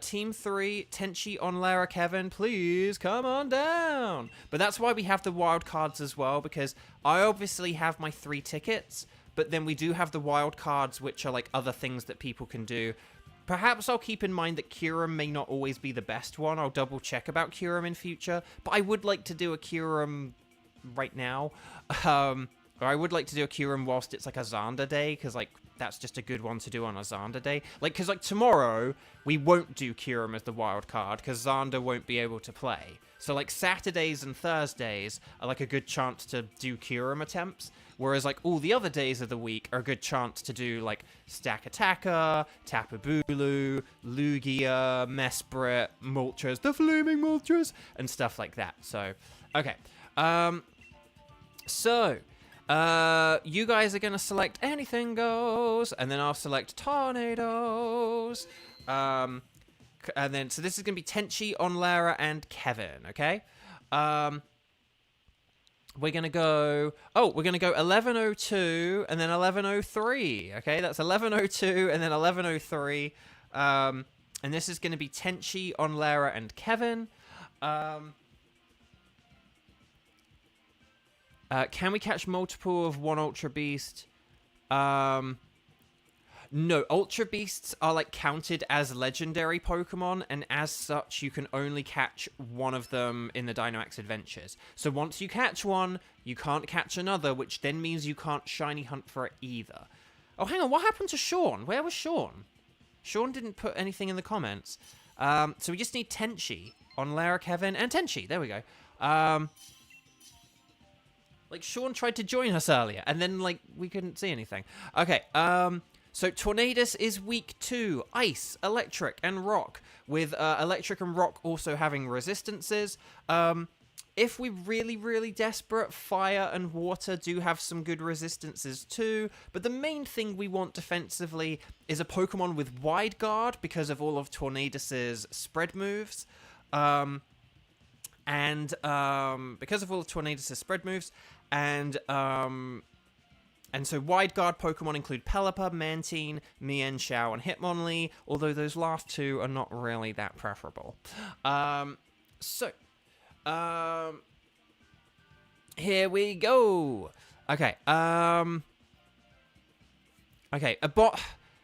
[SPEAKER 1] Team 3, Tenchi, Onlara, Kevin, please come on down. But that's why we have the wild cards as well, because I obviously have my 3 tickets, but then we do have the wild cards, which are like other things that people can do. Perhaps I'll keep in mind that Kyurem may not always be the best one. I'll double check about Kyurem in future, but I would like to do a Kyurem right now. Or I would like to do a Kyurem whilst it's like a Xander day, because like that's just a good one to do on a Xander day. Like, because like tomorrow we won't do Kyurem as the wild card because Xander won't be able to play. So like Saturdays and Thursdays are like a good chance to do Kyurem attempts, whereas like all the other days of the week are a good chance to do like Stack Attacker, Tapu Bulu, Lugia, Mesprit, Moltres, the Flaming Moltres, and stuff like that. So, okay. You guys are going to select Anything Goes, and then I'll select Tornadoes. And then, so this is going to be Tenchi, Onlara, and Kevin, okay? We're going to go, we're going to go 1102 and then 1103, okay? That's 1102 and then 1103. And this is going to be Tenchi, Onlara, and Kevin. Can we catch multiple of one Ultra Beast? No, Ultra Beasts are like counted as legendary Pokemon, and as such, you can only catch one of them in the Dynamax Adventures. So once you catch one, you can't catch another, which then means you can't shiny hunt for it either. Oh, hang on, what happened to Sean? Where was Sean? Sean didn't put anything in the comments. So we just need Tenchi, Onlara, Kevin, and Tenchi. There we go. Like, Sean tried to join us earlier, and then, like, we couldn't see anything. Okay, so Tornadus is week 2. Ice, Electric, and Rock, with Electric and Rock also having resistances. If we're really, really desperate, Fire and Water do have some good resistances too, but the main thing we want defensively is a Pokemon with Wide Guard because of all of Tornadus's spread moves. Because of all of Tornadus's spread moves, and so Wide Guard Pokemon include Pelipper, Mantine, Mienshao, and Hitmonlee, although those last two are not really that preferable. Here we go. Okay, okay,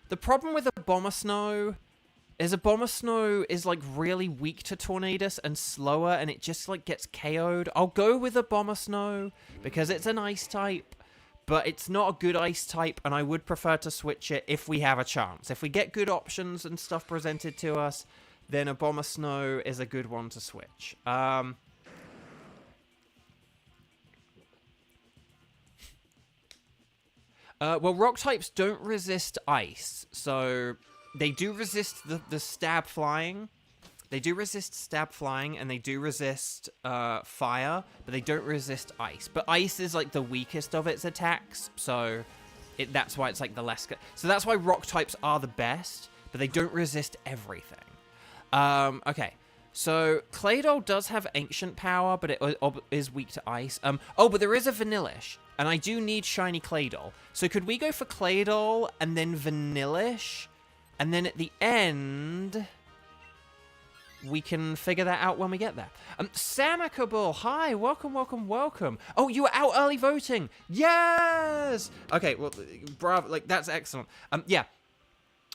[SPEAKER 1] the problem with Abomasnow is Abomasnow is like really weak to Tornadus and slower, and it just like gets KO'd. I'll go with Abomasnow because it's an ice type, but it's not a good ice type, and I would prefer to switch it if we have a chance. If we get good options and stuff presented to us, then Abomasnow is a good one to switch. Well, rock types don't resist ice, so they do resist the stab flying. They do resist stab flying, and they do resist fire, but they don't resist ice. But ice is like the weakest of its attacks, so that's why it's like the less... So that's why rock types are the best, but they don't resist everything. Okay, so Claydol does have ancient power, but it is weak to ice. Oh, but there is a Vanillish. And I do need shiny Claydol. So could we go for Claydol and then Vanillish? And then at the end, we can figure that out when we get there. Samicable, hi, welcome, welcome, welcome. Oh, you were out early voting. Yes! Okay, well, bravo, like, that's excellent. Yeah.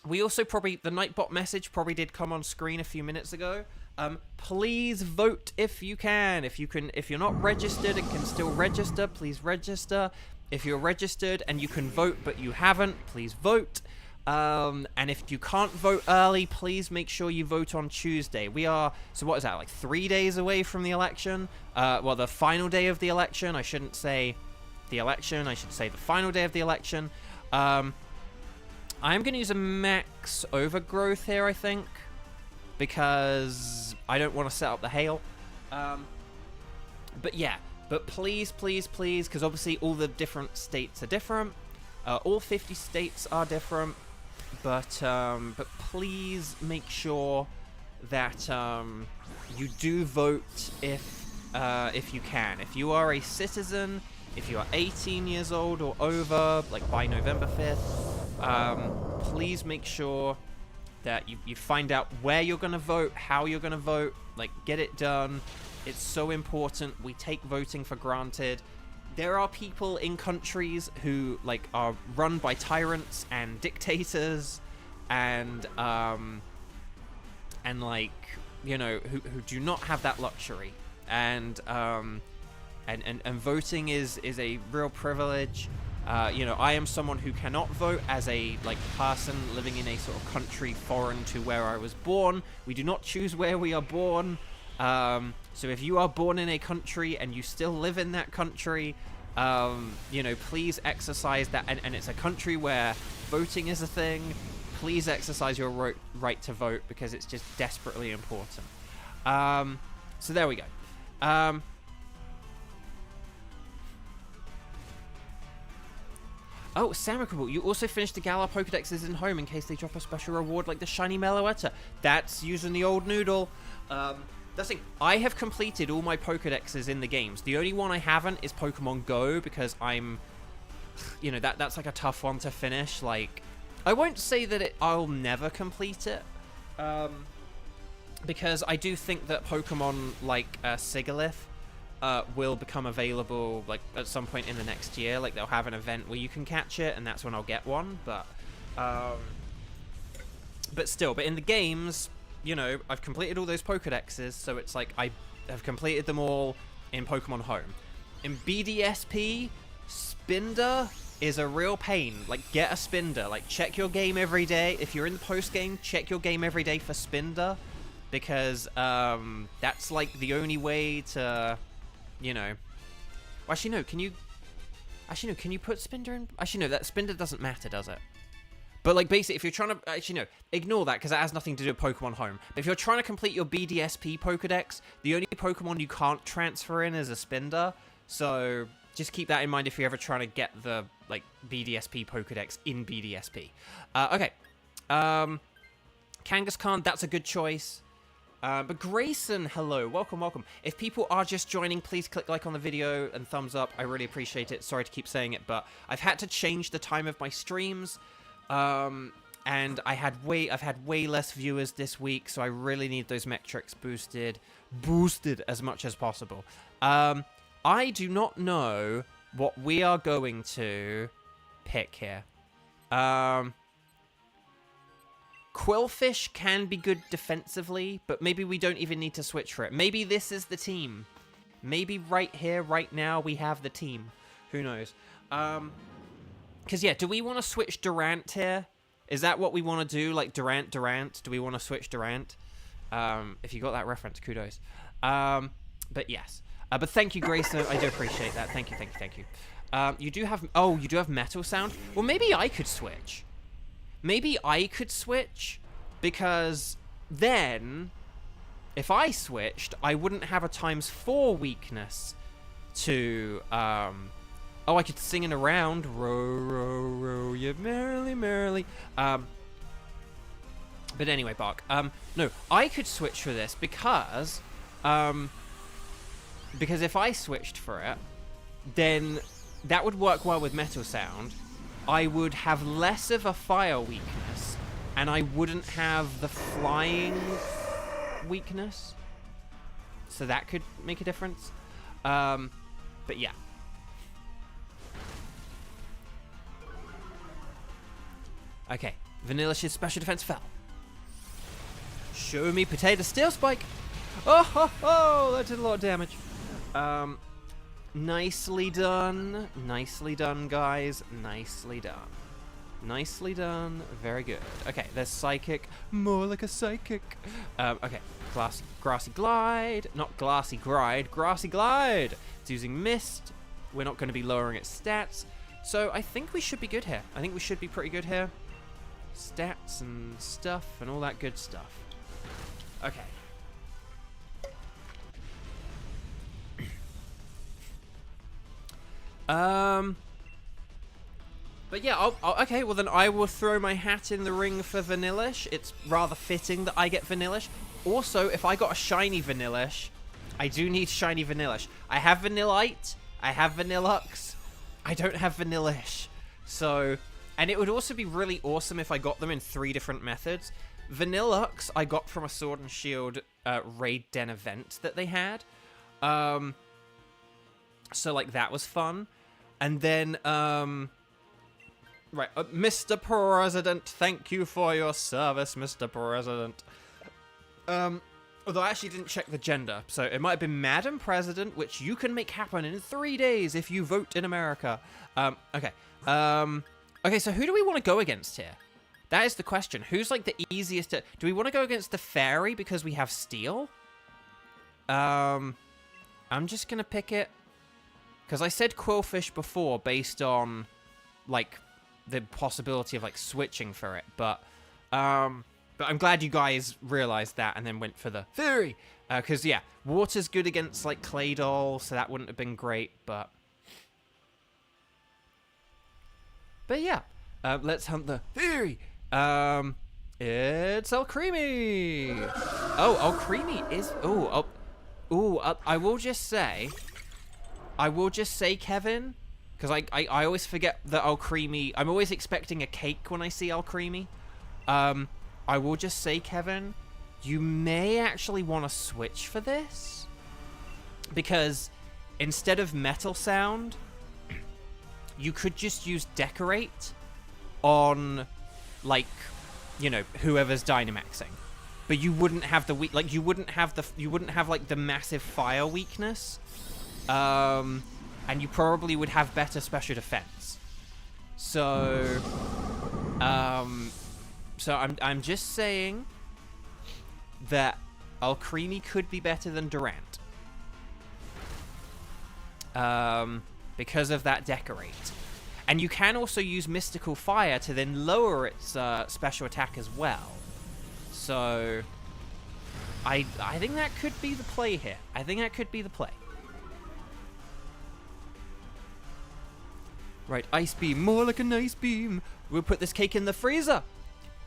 [SPEAKER 1] We also probably, the Nightbot message probably did come on screen a few minutes ago. Please vote if you can. If you're not registered and can still register, please register. If you're registered and you can vote but you haven't, please vote. And if you can't vote early, please make sure you vote on Tuesday. We are, so what is that, like 3 days away from the election? Well, the final day of the election. I shouldn't say the election, I should say the final day of the election. I'm going to use a max overgrowth here, I think, because I don't want to set up the hail. But yeah, but please, please, please, because obviously all the different states are different. All 50 states are different, but please make sure that you do vote if you can. If you are a citizen, if you are 18 years old or over, like by November 5th, please make sure that you find out where you're going to vote, how you're going to vote, like, get it done. It's so important. We take voting for granted. There are people in countries who, like, are run by tyrants and dictators and like, you know, who do not have that luxury. And voting is a real privilege. You know, I am someone who cannot vote as a, like, person living in a sort of country foreign to where I was born. We do not choose where we are born. So if you are born in a country and you still live in that country, you know, please exercise that. And it's a country where voting is a thing. Please exercise your right to vote because it's just desperately important. So there we go. Oh, Samicable, you also finished the Galar Pokedexes in home in case they drop a special reward like the Shiny Meloetta. That's using the old noodle. That's the thing. I have completed all my Pokedexes in the games. The only one I haven't is Pokemon Go because I'm... You know, that's like a tough one to finish. Like, I won't say that I'll never complete it. Because I do think that Pokemon like Sigilyph will become available like at some point in the next year. Like they'll have an event where you can catch it, and that's when I'll get one. But still, but in the games, you know, I've completed all those Pokedexes, so it's like I have completed them all in Pokemon Home. In BDSP, Spinder is a real pain. Like, get a Spinder. Like, check your game every day. If you're in the post game, check your game every day for Spinder, because that's like the only way to, you know. Well, actually, no. Can you put Spinder in? Actually, no. That Spinder doesn't matter, does it? But like, basically, if you're trying to actually no, ignore that because that has nothing to do with Pokemon Home. But if you're trying to complete your BDSP Pokedex, the only Pokemon you can't transfer in is a Spinder. So just keep that in mind if you're ever trying to get the like BDSP Pokedex in BDSP. Okay, Kangaskhan, that's a good choice. But Grayson, hello, welcome, welcome. If people are just joining, please click like on the video and thumbs up. I really appreciate it. Sorry to keep saying it, but I've had to change the time of my streams. And I've had way less viewers this week, so I really need those metrics boosted as much as possible. I do not know what we are going to pick here. Quillfish can be good defensively, but maybe we don't even need to switch for it. Maybe this is the team. Maybe right here, right now, we have the team. Who knows? Because, yeah, do we want to switch Durant here? Is that what we want to do? Like, Durant? Do we want to switch Durant? If you got that reference, kudos. But, yes. But thank you, Grayson. I do appreciate that. Thank you. You do have... Oh, you do have Metal Sound? Well, maybe I could switch. Because then... If I switched, I wouldn't have a ×4 weakness to, Oh, I could sing it around. Row, row, row, you merrily, merrily. But anyway, Bark. No, I could switch for this because if I switched for it, then that would work well with Metal Sound. I would have less of a fire weakness, and I wouldn't have the flying weakness, so that could make a difference. But yeah. Okay, Vanillish's special defense fell. Show me potato steel spike. Oh ho ho, that did a lot of damage. Nicely done, guys. Nicely done. Very good. Okay, there's Psychic. More like a Psychic. Okay, Grassy Glide. Not Glassy Glide. Grassy Glide. It's using Mist. We're not going to be lowering its stats. So I think we should be good here. I think we should be pretty good here. Stats and stuff and all that good stuff. Okay. But yeah, okay, well then I will throw my hat in the ring for Vanillish. It's rather fitting that I get Vanillish. Also, if I got a shiny Vanillish, I do need shiny Vanillish. I have Vanillite, I have Vanillux, I don't have Vanillish. So, and it would also be really awesome if I got them in 3 different methods. Vanillux I got from a Sword and Shield Raid Den event that they had. So like that was fun. And then, right, Mr. President, thank you for your service, Mr. President. Although I actually didn't check the gender, so it might have been Madam President, which you can make happen in 3 days if you vote in America. Okay. Okay, so who do we want to go against here? That is the question. Who's like the easiest to... Do we want to go against the fairy because we have steel? I'm just going to pick it. Because I said Quillfish before based on, like, the possibility of, like, switching for it. But I'm glad you guys realized that and then went for the fairy. Because, yeah, water's good against, like, Claydol, so that wouldn't have been great, but... But, yeah. Let's hunt the fairy. It's Alcremie. Oh, Alcremie is... I will just say, Kevin, because I always forget that Alcremie... I'm always expecting a cake when I see Alcremie. I will just say, Kevin, you may actually want to switch for this. Because instead of Metal Sound, you could just use Decorate on, like, you know, whoever's Dynamaxing. But you wouldn't have the you wouldn't have like the massive fire weakness. And you probably would have better special defense. So I'm just saying that Alcremie could be better than Durant. Because of that Decorate. And you can also use Mystical Fire to then lower its special attack as well. So I think that could be the play here. Right, Ice Beam, more like an ice beam. We'll put this cake in the freezer.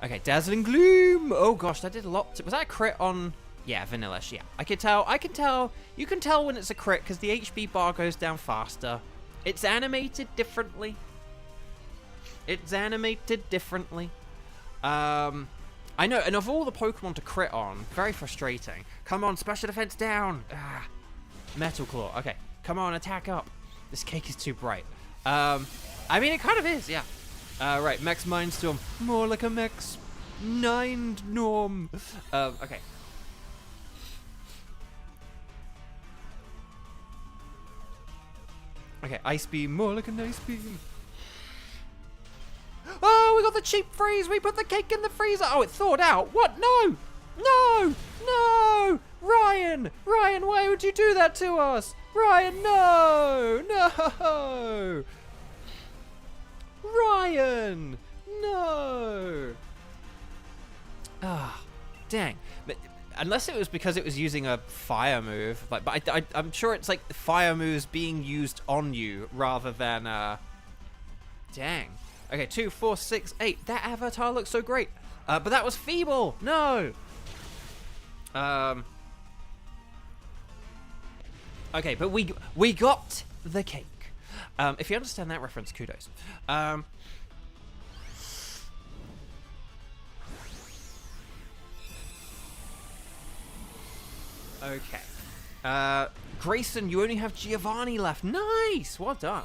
[SPEAKER 1] Okay, Dazzling Gloom. Oh gosh, that did a lot. Was that a crit on... Yeah, Vanillish, yeah. I can tell. You can tell when it's a crit because the HP bar goes down faster. It's animated differently. I know, and of all the Pokemon to crit on, very frustrating. Come on, special defense down. Ah, Metal Claw. Okay, come on, attack up. This cake is too bright. I mean, it kind of is, yeah. Right, Max Mindstorm. More like a Max. Nine Norm. Okay. Okay, Ice Beam, more like an Ice Beam. Oh, we got the cheap freeze. We put the cake in the freezer. Oh, it thawed out. What? No. No. No. Ryan. Ryan, why would you do that to us? Ryan, no. No. Ryan. No. Ah, dang. But unless it was because it was using a fire move. Like, but I'm sure it's like fire moves being used on you rather than, dang. Okay, 2, 4, 6, 8. That avatar looks so great. But that was feeble. No. Okay, but we got the cake. If you understand that reference, kudos. Okay. Grayson, you only have Giovanni left. Nice. Well done.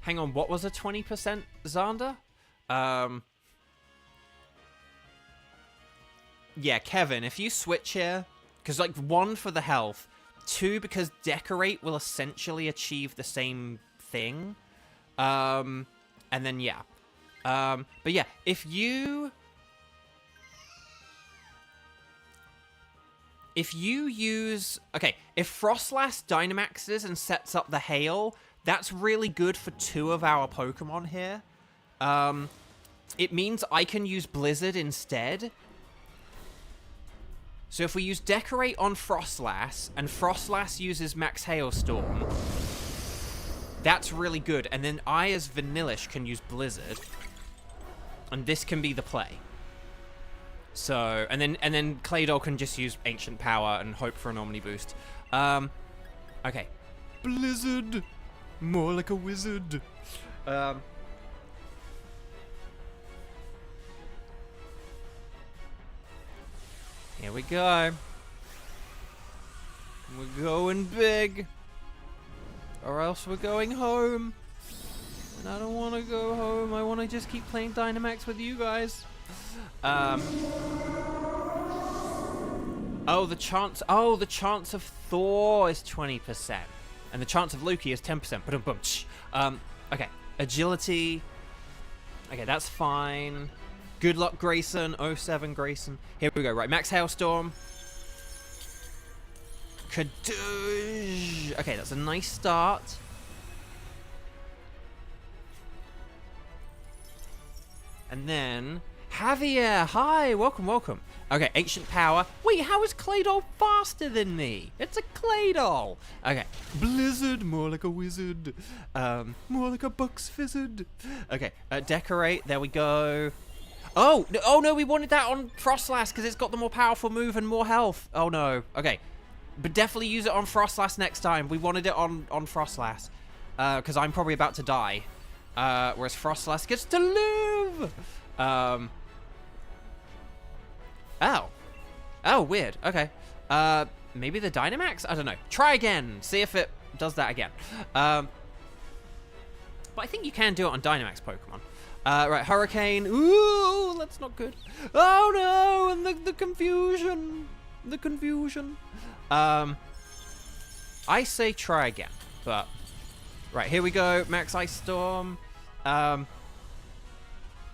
[SPEAKER 1] Hang on, what was a 20% Xander? Yeah, Kevin, if you switch here, because like 1 for the health, 2 because decorate will essentially achieve the same thing. And then yeah. But yeah, if you use, okay, if Frostlass Dynamaxes and sets up the hail, that's really good for 2 of our Pokemon here. It means I can use Blizzard instead. So if we use Decorate on Frostlass, and Frostlass uses Max Hailstorm, that's really good. And then I, as Vanillish, can use Blizzard. And this can be the play. So, and then Claydol can just use Ancient Power and hope for an Omni Boost. Okay. Blizzard! More like a wizard. Here we go. We're going big. Or else we're going home. And I don't want to go home. I want to just keep playing Dynamax with you guys. Oh, the chance of Thor is 20%. And the chance of Luki is 10%. Okay. Agility. Okay, that's fine. Good luck, Grayson. 07 Grayson. Here we go. Right, Max Hailstorm. Kadoosh. Okay, that's a nice start. And then Javier. Hi, welcome, welcome. Okay, Ancient Power. Wait, how is Claydol faster than me? It's a Claydol. Okay, Blizzard, more like a wizard. More like a Bucks Fizzard. Okay, Decorate. There we go. Oh no, we wanted that on Frostlass because it's got the more powerful move and more health. Oh no. Okay, but definitely use it on Frostlass next time. We wanted it on Frostlass because I'm probably about to die. Whereas Frostlass gets to live. Oh, weird. Okay. Maybe the Dynamax? I don't know. Try again. See if it does that again. But I think you can do it on Dynamax Pokemon. Right, Hurricane. Ooh, that's not good. Oh no, and the confusion. The confusion. I say try again, but right, here we go. Max Ice Storm.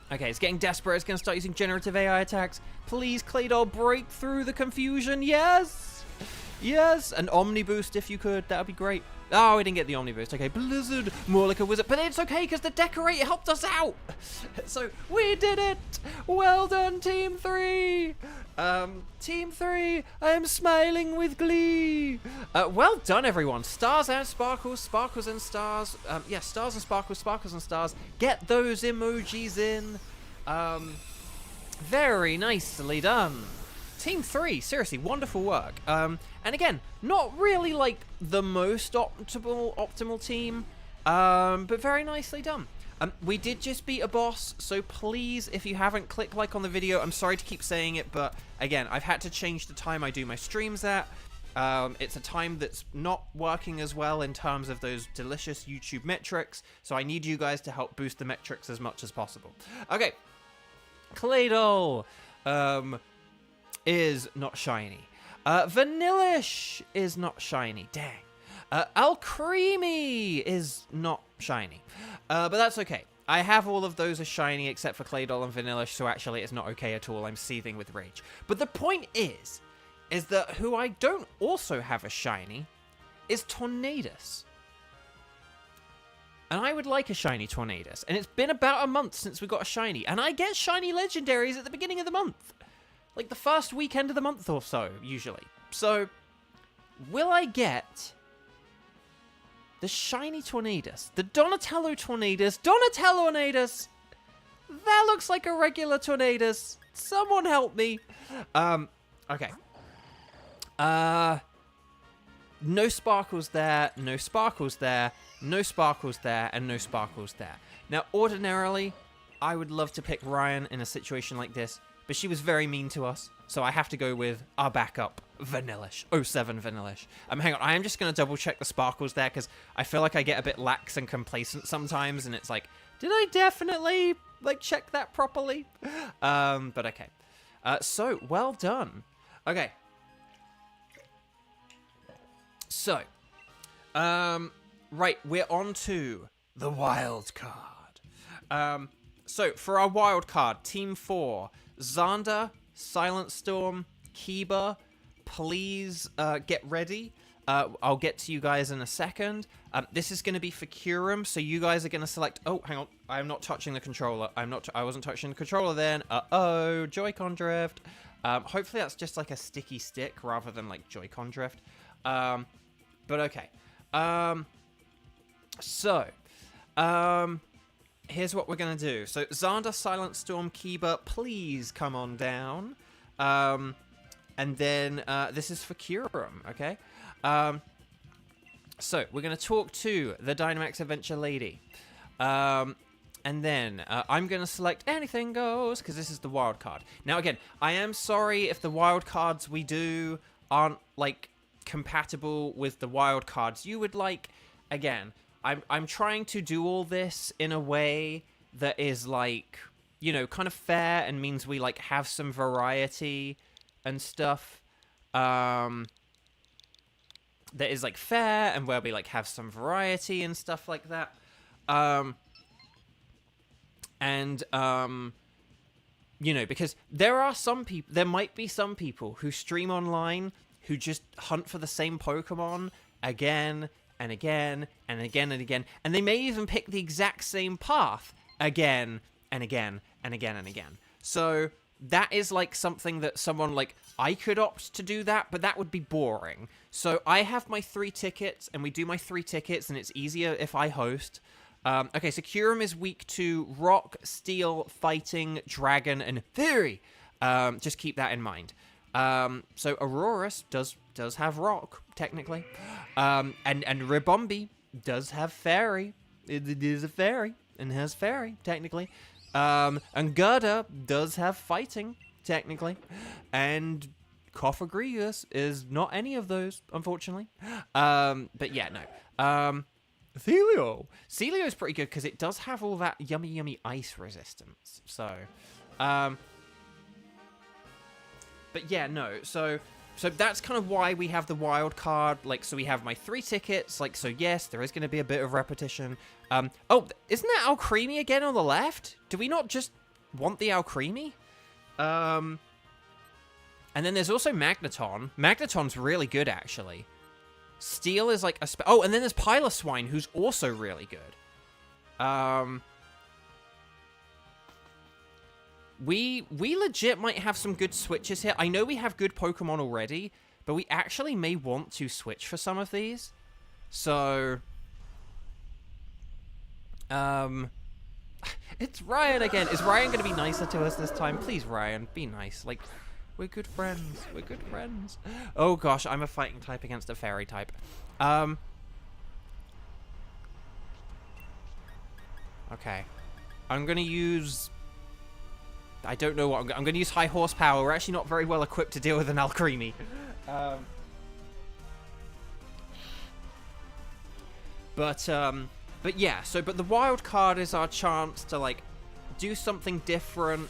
[SPEAKER 1] Okay, it's getting desperate. It's going to start using generative AI attacks. Please, Claydol, break through the confusion. Yes! Yes! An Omni Boost if you could. That would be great. Oh, we didn't get the Omni Boost. Okay, Blizzard. More like a wizard. But it's okay because the Decorate helped us out. So, we did it! Well done, Team 3! Team 3, I am smiling with glee. Well done, everyone. Stars and sparkles, sparkles and stars. Yeah, stars and sparkles, sparkles and stars. Get those emojis in. Very nicely done. Team 3, seriously, wonderful work. And again, not really like the most optimal team, but very nicely done. We did just beat a boss, so please, if you haven't, click like on the video. I'm sorry to keep saying it, but again, I've had to change the time I do my streams at. It's a time that's not working as well in terms of those delicious YouTube metrics, so I need you guys to help boost the metrics as much as possible. Okay, Claydol is not shiny. Vanillish is not shiny. Dang. Alcremie is not shiny. But that's okay. I have all of those as shiny except for Claydol and Vanillish, so actually it's not okay at all. I'm seething with rage. But the point is that who I don't also have as shiny is Tornadus. And I would like a shiny Tornadus. And it's been about a month since we got a shiny. And I get shiny legendaries at the beginning of the month. Like the first weekend of the month or so, usually. So, will I get the shiny Tornadus? The Donatello Tornadus? Donatello-Tornadus! That looks like a regular Tornadus. Someone help me. Okay. No sparkles there, no sparkles there, no sparkles there, and no sparkles there. Now, ordinarily, I would love to pick Ryan in a situation like this, but she was very mean to us, so I have to go with our backup, Vanillish. 07 Vanillish. Hang on, I am just going to double check the sparkles there, because I feel like I get a bit lax and complacent sometimes, and it's like, did I definitely, like, check that properly? But okay. So, well done. Okay. So, right, we're on to the wild card. So, for our wild card, Team 4, Xander, Silent Storm, Kiba, please get ready. I'll get to you guys in a second. This is going to be for Curum, so you guys are going to select... Oh, hang on. I'm not touching the controller. I wasn't touching the controller then. Uh-oh, Joy-Con drift. Hopefully that's just like a sticky stick rather than like Joy-Con drift. But okay. Here's what we're going to do. So, Xander, Silent Storm, Kiba, please come on down. And then, this is for Curum, okay? So, we're going to talk to the Dynamax Adventure lady. And then, I'm going to select Anything Goes, because this is the wild card. Now, again, I am sorry if the wild cards we do aren't, like, compatible with the wild cards you would like. Again, I'm trying to do all this in a way that is like, you know, kind of fair and means we like have some variety and stuff. That is like fair and where we like have some variety and stuff like that. You know, because there might be some people who stream online who just hunt for the same Pokemon again and again and again and again, and they may even pick the exact same path again and again and again and again. So that is like something that someone like I could opt to do that, but that would be boring. So I have my 3 tickets, and we do my 3 tickets, and it's easier if I host. Okay, so Curum is weak to Rock, Steel, Fighting, Dragon, and Fairy. Just keep that in mind. So Aurorus does have Rock, technically. And Ribombee does have Fairy. It is a Fairy, and has Fairy, technically. And Gerda does have Fighting, technically. And Cofagrigus is not any of those, unfortunately. But yeah, no. Celio is pretty good, because it does have all that yummy ice resistance. So, but yeah, no, so that's kind of why we have the wild card. Like, so we have my 3 tickets. Like, so yes, there is going to be a bit of repetition. Oh, isn't that Alcremie again on the left? Do we not just want the Alcremie? And then there's also Magneton. Magneton's really good, actually. Steel is like a... Oh, and then there's Piloswine, who's also really good. We legit might have some good switches here. I know we have good Pokemon already, but we actually may want to switch for some of these. So... It's Ryan again. Is Ryan going to be nicer to us this time? Please, Ryan, be nice. Like, we're good friends. We're good friends. Oh, gosh, I'm a fighting type against a fairy type. Okay. I'm going to use... I don't know what I'm going to use high horsepower. We're actually not very well equipped to deal with an Alcremie. But yeah, but the wild card is our chance to, like, do something different,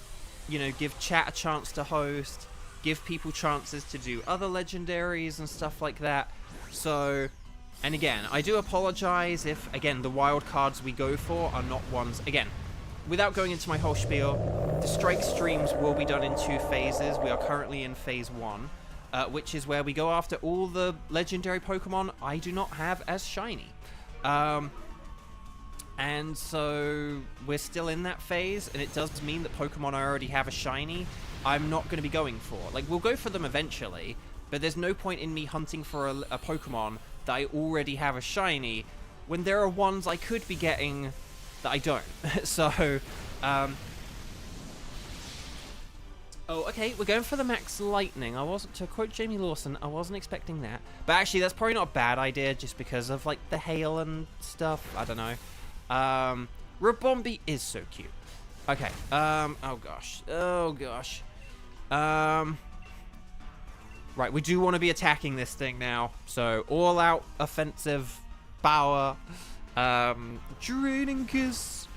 [SPEAKER 1] you know, give chat a chance to host, give people chances to do other legendaries and stuff like that. So, and again, I do apologize if, again, the wild cards we go for are not ones, again, without going into my whole spiel, the strike streams will be done in 2 phases. We are currently in phase 1, which is where we go after all the legendary Pokemon I do not have as shiny. And so we're still in that phase, and it does mean that Pokemon I already have a shiny, I'm not going to be going for. Like, we'll go for them eventually, but there's no point in me hunting for a Pokemon that I already have a shiny when there are ones I could be getting that I don't. So, oh, okay, we're going for the Max Lightning. To quote Jamie Lawson, I wasn't expecting that. But actually, that's probably not a bad idea just because of, like, the hail and stuff. I don't know. Rabombi is so cute. Okay, oh gosh. Right, we do want to be attacking this thing now. So, all out offensive power. Draining Kiss.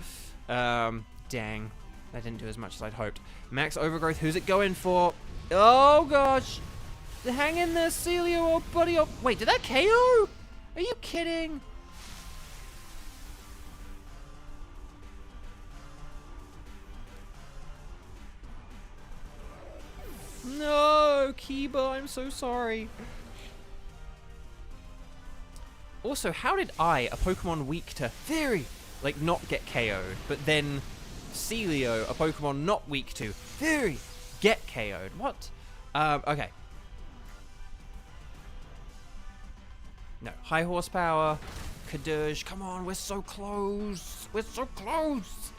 [SPEAKER 1] Dang. That didn't do as much as I'd hoped. Max Overgrowth, who's it going for? Oh gosh. Hang in there, Celio, oh buddy. Oh, wait, did that KO? Are you kidding? No, Kiba, I'm so sorry. Also, how did I, a Pokemon weak to Theory, like, not get KO'd, but then Celio, a Pokemon not weak to Theory, get KO'd? What? Okay. No, high horsepower, Kadoosh, come on, we're so close. We're so close.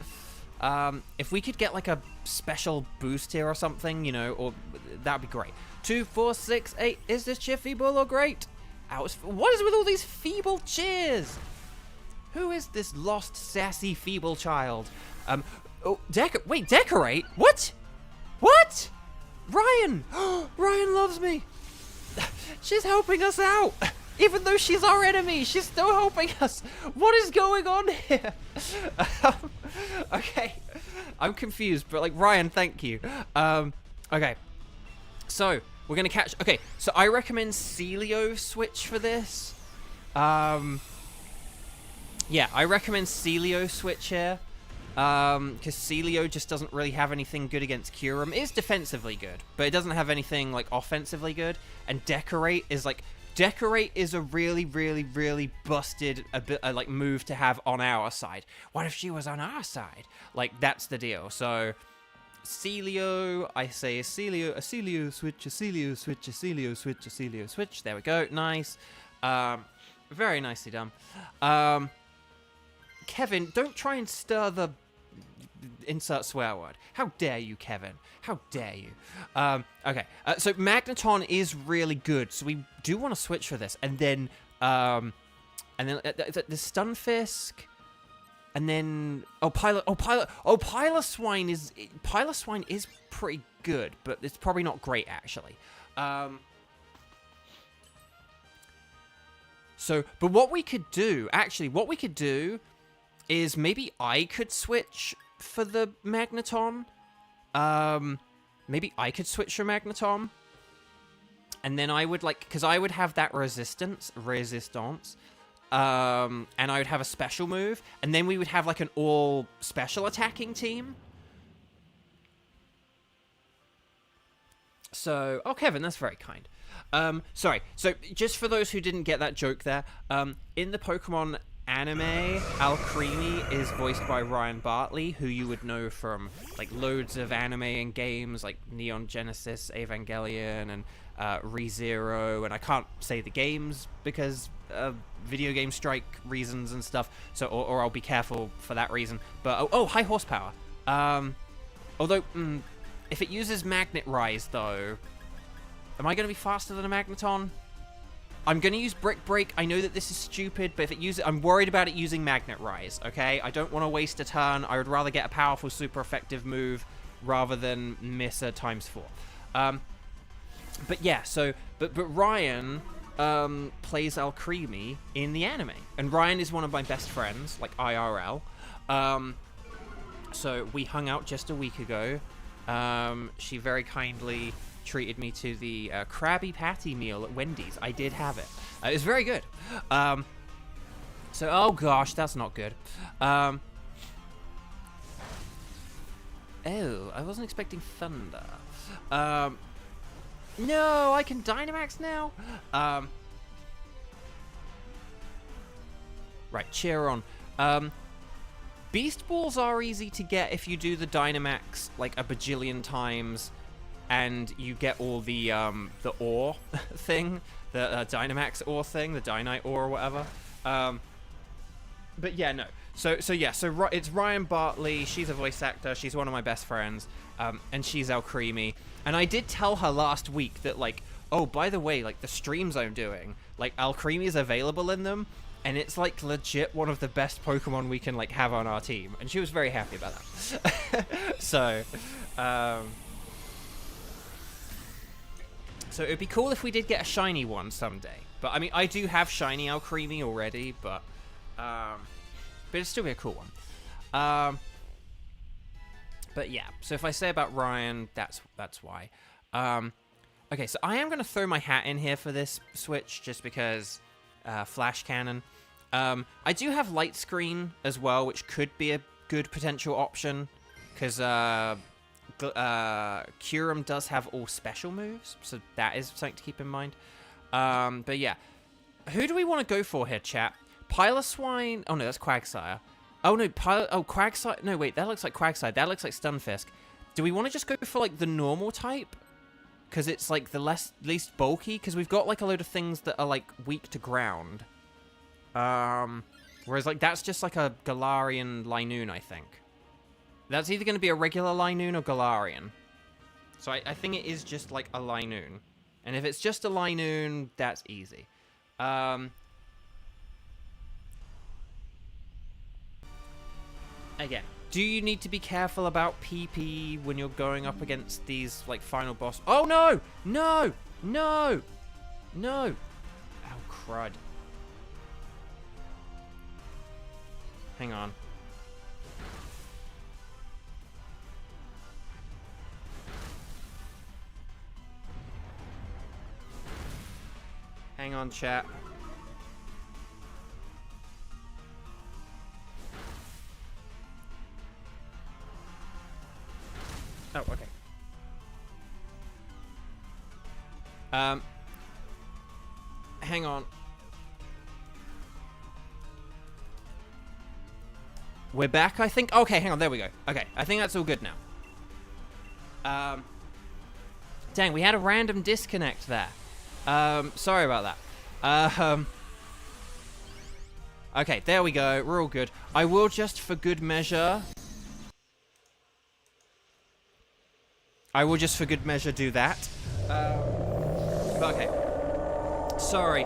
[SPEAKER 1] If we could get, like, a special boost here or something, you know, or that'd be great. 2, 4, 6, 8. Is this cheer feeble or great? What is with all these feeble cheers? Who is this lost, sassy, feeble child? Oh, wait, decorate? What? What? Ryan! Ryan loves me! She's helping us out! Even though she's our enemy, she's still helping us! What is going on here? Okay. I'm confused, but, like, Ryan, thank you. Okay. So, we're gonna catch... Okay, so I recommend Celio switch for this. Yeah, I recommend Celio switch here. Because Celio just doesn't really have anything good against Kyurem. It is defensively good, but it doesn't have anything, like, offensively good. And Decorate is, like... Decorate is a really, really, really busted like move to have on our side. What if she was on our side? Like, that's the deal. So, Celio, I say a Celio switch, a Celio switch, a Celio switch, a Celio switch. There we go. Nice. Very nicely done. Kevin, don't try and stir the... Insert swear word. How dare you, Kevin? How dare you? Okay. So Magneton is really good. So we do want to switch for this, and then the Stunfisk, and then Piloswine is pretty good, but it's probably not great actually. So, but what we could do is maybe I could switch for the Magneton. Maybe I could switch for Magneton. And then I would, like, because I would have that resistance. And I would have a special move. And then we would have, like, an all special attacking team. So, oh, Kevin, that's very kind. Sorry. So, just for those who didn't get that joke there, in the Pokemon anime, Alcremie is voiced by Ryan Bartley, who you would know from, like, loads of anime and games, like Neon Genesis Evangelion, and ReZero, and I can't say the games because of video game strike reasons and stuff, so, or I'll be careful for that reason, but, oh, high horsepower. Although, if it uses Magnet Rise, though, am I going to be faster than a Magneton? I'm going to use Brick Break. I know that this is stupid, but if it uses... I'm worried about it using Magnet Rise, okay? I don't want to waste a turn. I would rather get a powerful, super effective move rather than miss a ×4. But yeah, so... But Ryan plays Alcremie in the anime. And Ryan is one of my best friends, like IRL. So we hung out just a week ago. She very kindly treated me to the Krabby Patty meal at Wendy's. I did have it. It was very good. So, oh gosh, that's not good. Oh, I wasn't expecting thunder. No, I can Dynamax now? Right, cheer on. Beast Balls are easy to get if you do the Dynamax like a bajillion times and you get all the ore thing, the Dynamax ore thing, the Dynite ore or whatever. But yeah, no. So it's Ryan Bartley. She's a voice actor. She's one of my best friends. And she's Alcremie. And I did tell her last week that, like, oh, by the way, like, the streams I'm doing, like, Alcremie is available in them. And it's, like, legit one of the best Pokemon we can, like, have on our team. And she was very happy about that. So it would be cool if we did get a shiny one someday. But, I mean, I do have shiny Alcremie already, but it'd still be a cool one. But yeah, so if I say about Ryan, that's why. Okay, so I am going to throw my hat in here for this switch, just because Flash Cannon. I do have Light Screen as well, which could be a good potential option, because Kyurem does have all special moves, so that is something to keep in mind. But yeah, who do we want to go for here, chat? Piloswine. Oh no, that's Quagsire. Oh no, Quagsire. No, wait, that looks like Quagsire. That looks like Stunfisk. Do we want to just go for like the normal type? Because it's like the least bulky. Because we've got like a load of things that are like weak to ground. Whereas like that's just like a Galarian Linoon, I think. That's either going to be a regular Linoon or Galarian. So I think it is just like a Linoon. And if it's just a Linoon, that's easy. Again, do you need to be careful about PP when you're going up against these, like, final boss? Oh, no! No! No! No! Oh, crud. Hang on. Hang on, chat. Oh, okay. Hang on. We're back, I think. Okay, hang on. There we go. Okay, I think that's all good now. Dang, we had a random disconnect there. Sorry about that. Okay, there we go. We're all good. I will just, for good measure... do that. But okay. Sorry.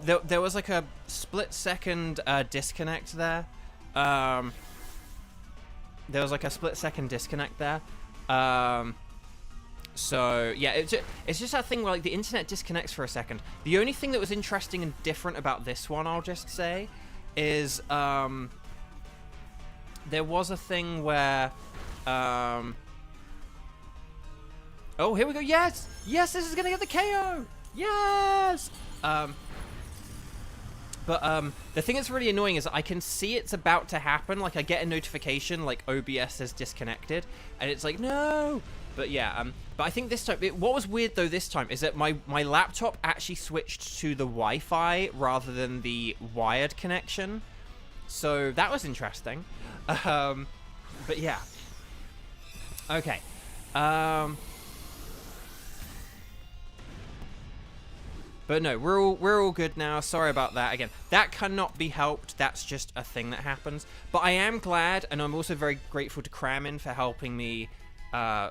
[SPEAKER 1] There was like a split-second disconnect there. There was like a split-second disconnect there. So, yeah, it's just that thing where like the internet disconnects for a second. The only thing that was interesting and different about this one, I'll just say, is there was a thing where... Oh, here we go. Yes! Yes, this is going to get the KO! Yes! But the thing that's really annoying is I can see it's about to happen. Like, I get a notification, like, OBS is disconnected. And it's like, no! But yeah, but I think this time... what was weird, though, this time is that my laptop actually switched to the Wi-Fi rather than the wired connection. So that was interesting. But yeah. Okay. But no, we're all good now. Sorry about that. Again, that cannot be helped. That's just a thing that happens. But I am glad, and I'm also very grateful to Kramin for helping me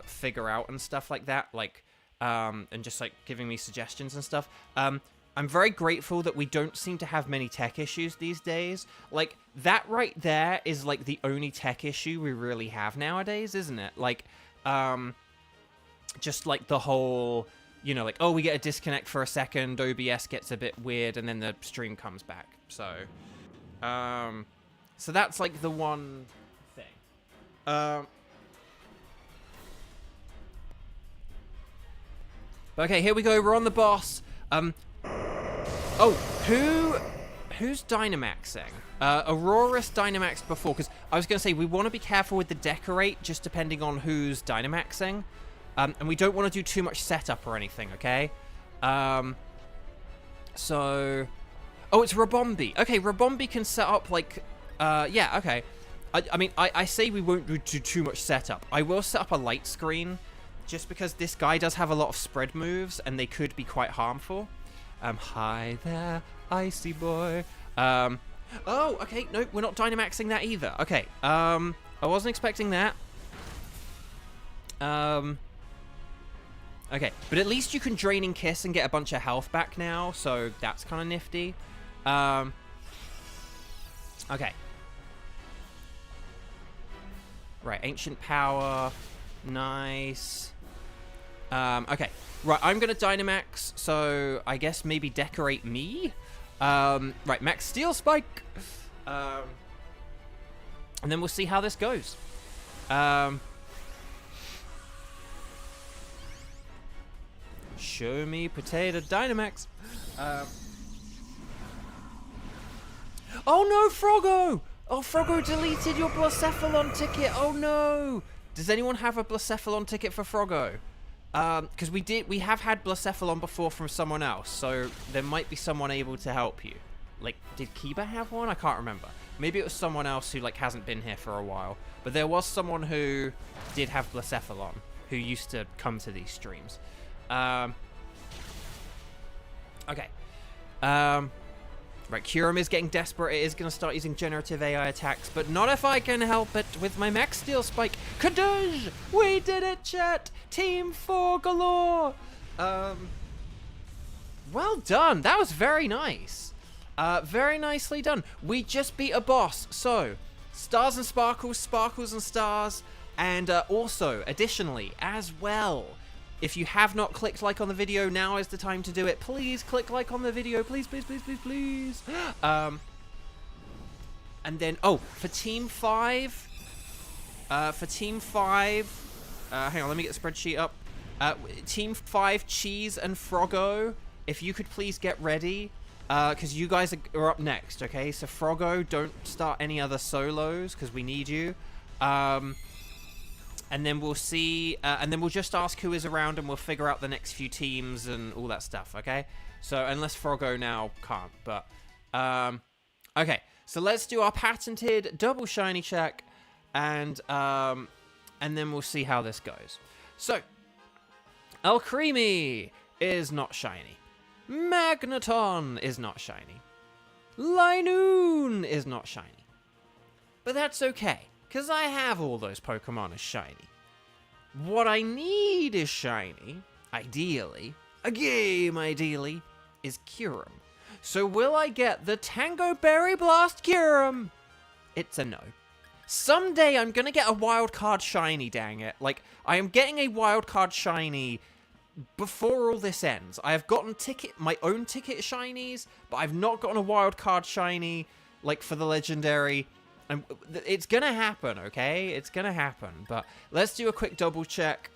[SPEAKER 1] figure out and stuff like that. Like, and just like giving me suggestions and stuff. I'm very grateful that we don't seem to have many tech issues these days. Like, that right there is like the only tech issue we really have nowadays, isn't it? Like, just like the whole... you know, like, oh, we get a disconnect for a second, OBS gets a bit weird, and then the stream comes back. So, so that's, like, the one thing. Okay, here we go. We're on the boss. Oh, who's Dynamaxing? Aurora's Dynamaxed before, because I was going to say, we want to be careful with the decorate, just depending on who's Dynamaxing. And we don't want to do too much setup or anything, okay? So... Oh, it's Rabombi. Okay, Rabombi can set up, like... yeah, okay. I mean, I say we won't do too much setup. I will set up a light screen, just because this guy does have a lot of spread moves, and they could be quite harmful. Hi there, Icy Boy. Oh, okay, no, we're not Dynamaxing that either. Okay, I wasn't expecting that. Okay, but at least you can Draining Kiss and get a bunch of health back now, so that's kind of nifty. Okay. Right, Ancient Power. Nice. Okay. Right, I'm gonna Dynamax, so I guess maybe decorate me? Right, Max Steel Spike! And then we'll see how this goes. Show me Potato Dynamax. Oh no, Froggo! Oh, Froggo deleted your Blacephalon ticket. Oh no! Does anyone have a Blacephalon ticket for Froggo? Because we have had Blacephalon before from someone else, so there might be someone able to help you. Like, did Kiba have one? I can't remember. Maybe it was someone else who, like, hasn't been here for a while. But there was someone who did have Blacephalon, who used to come to these streams. Okay. Right, Kyurem is getting desperate. It is going to start using generative AI attacks, but not if I can help it with my Max Steel Spike. Kadoosh! We did it, chat! Team 4 galore! Well done. That was very nice. Very nicely done. We just beat a boss. So, stars and sparkles, sparkles and stars, and also, additionally, as well, if you have not clicked like on the video, now is the time to do it. Please click like on the video. Please, please, please, please, please. And then, oh, for Team 5, hang on, let me get the spreadsheet up. Team 5, Cheese and Froggo, if you could please get ready, because you guys are up next, okay? So Froggo, don't start any other solos, because we need you. And then we'll see, and then we'll just ask who is around, and we'll figure out the next few teams and all that stuff, okay? So, unless Froggo now can't, but, okay. So let's do our patented double shiny check, and then we'll see how this goes. So, Alcremie is not shiny. Magneton is not shiny. Linoon is not shiny. But that's okay, because I have all those Pokemon as shiny. What I need is shiny, ideally, ideally, is Kyurem. So will I get the Tango Berry Blast Kyurem? It's a no. Someday I'm gonna get a wild card shiny, dang it. Like, I am getting a wild card shiny before all this ends. I have gotten my own ticket shinies, but I've not gotten a wild card shiny, like, for the legendary. And it's gonna happen, okay? It's gonna happen. But let's do a quick double check.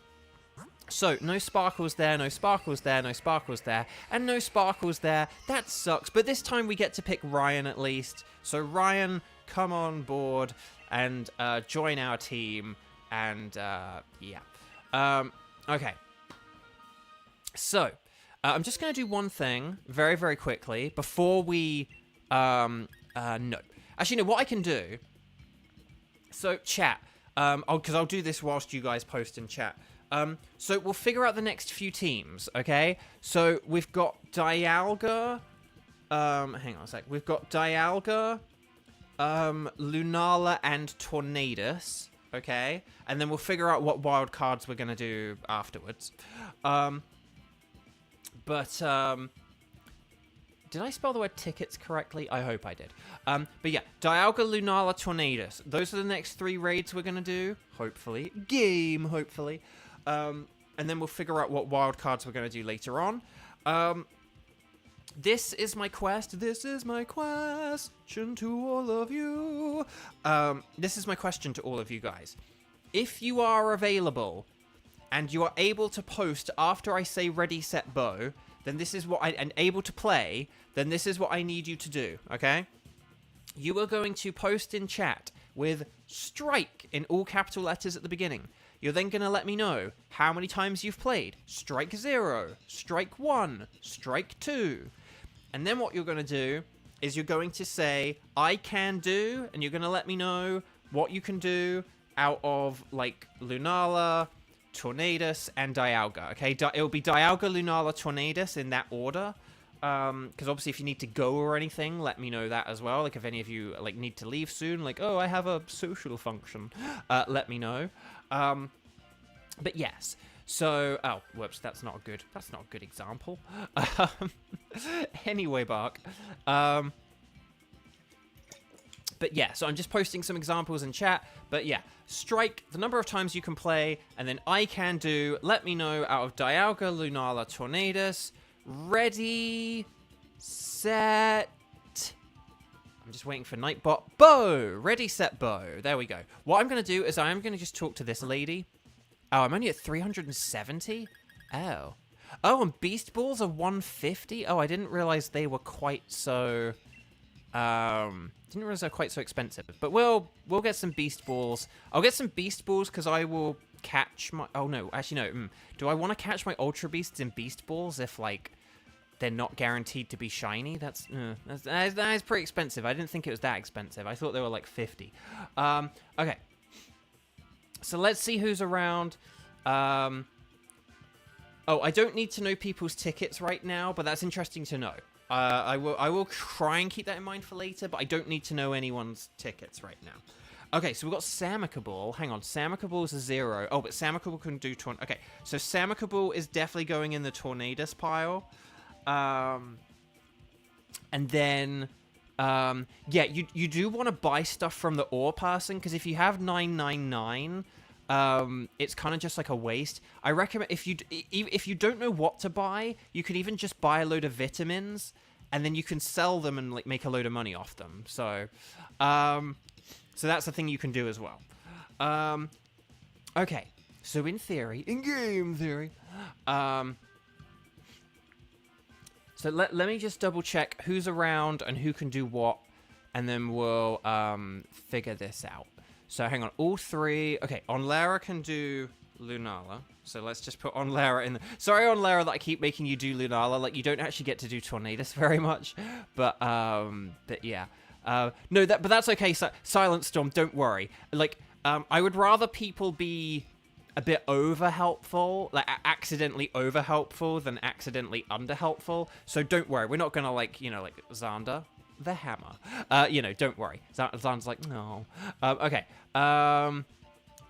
[SPEAKER 1] So, no sparkles there, no sparkles there, no sparkles there, and no sparkles there. That sucks. But this time we get to pick Ryan at least. So, Ryan, come on board and join our team. And, yeah. Okay. So, I'm just going to do one thing very, very quickly before we... no. Actually, no, what I can do... So, chat. Because I'll do this whilst you guys post in chat. So, we'll figure out the next few teams, okay? So, we've got Dialga... hang on a sec. We've got Dialga, Lunala, and Tornadus, okay? And then we'll figure out what wild cards we're going to do afterwards. Did I spell the word tickets correctly? I hope I did. But yeah, Dialga, Lunala, Tornadus. Those are the next 3 raids we're going to do, hopefully. Hopefully. And and then we'll figure out what wild cards we're going to do later on. This is my quest. This is my question to all of you. This is my question to all of you guys. If you are available and you are able to post after I say ready, set, bow, then this is what and able to play, then this is what I need you to do, okay? You are going to post in chat with strike in all capital letters at the beginning. You're then going to let me know how many times you've played. Strike 0, strike 1, strike 2. And then what you're going to do is you're going to say, I can do, and you're going to let me know what you can do out of, like, Lunala, Tornadus, and Dialga, okay? It'll be Dialga, Lunala, Tornadus in that order. Because obviously if you need to go or anything, let me know that as well. Like, if any of you, like, need to leave soon, like, oh, I have a social function, let me know. But yes. So, oh, whoops, that's not a good example. Anyway, Bark. But yeah, so I'm just posting some examples in chat. But yeah, strike, the number of times you can play, and then I can do, let me know out of Dialga, Lunala, Tornadus. Ready, set. I'm just waiting for Nightbot. Bow! Ready, set, bow. There we go. What I'm going to do is I am going to just talk to this lady. Oh, I'm only at 370? Oh. Oh, and Beast Balls are 150? Oh, I didn't realize they were quite so... didn't realize they're quite so expensive. But we'll get some Beast Balls. I'll get some Beast Balls because I will catch my... Oh, no. Actually, no. Do I want to catch my Ultra Beasts in Beast Balls if, like, they're not guaranteed to be shiny? That's pretty expensive. I didn't think it was that expensive. I thought they were, like, 50. Okay. So let's see who's around. Oh, I don't need to know people's tickets right now, but that's interesting to know. I will try and keep that in mind for later, but I don't need to know anyone's tickets right now. Okay, so we've got Samicable. Hang on, Samicable is a 0. Oh, but Samicable can do... Okay, so Samicable is definitely going in the Tornadus pile. And then... yeah, you do want to buy stuff from the ore person, because if you have 999... it's kind of just like a waste. I recommend if you don't know what to buy, you can even just buy a load of vitamins, and then you can sell them and like make a load of money off them. So, so that's the thing you can do as well. Okay, so in theory, in game theory, so let me just double check who's around and who can do what, and then we'll figure this out. So hang on, all three. Okay, Onlara can do Lunala. So let's just put Onlara in. Sorry, Onlara, that I keep making you do Lunala. Like, you don't actually get to do Tornadus very much. But yeah. No, but that's okay. Silent Storm, don't worry. Like, I would rather people be a bit over-helpful, like accidentally over-helpful than accidentally under-helpful. So don't worry. We're not gonna, like, you know, like Xander the hammer. You know, don't worry. Zan's like, no. Okay.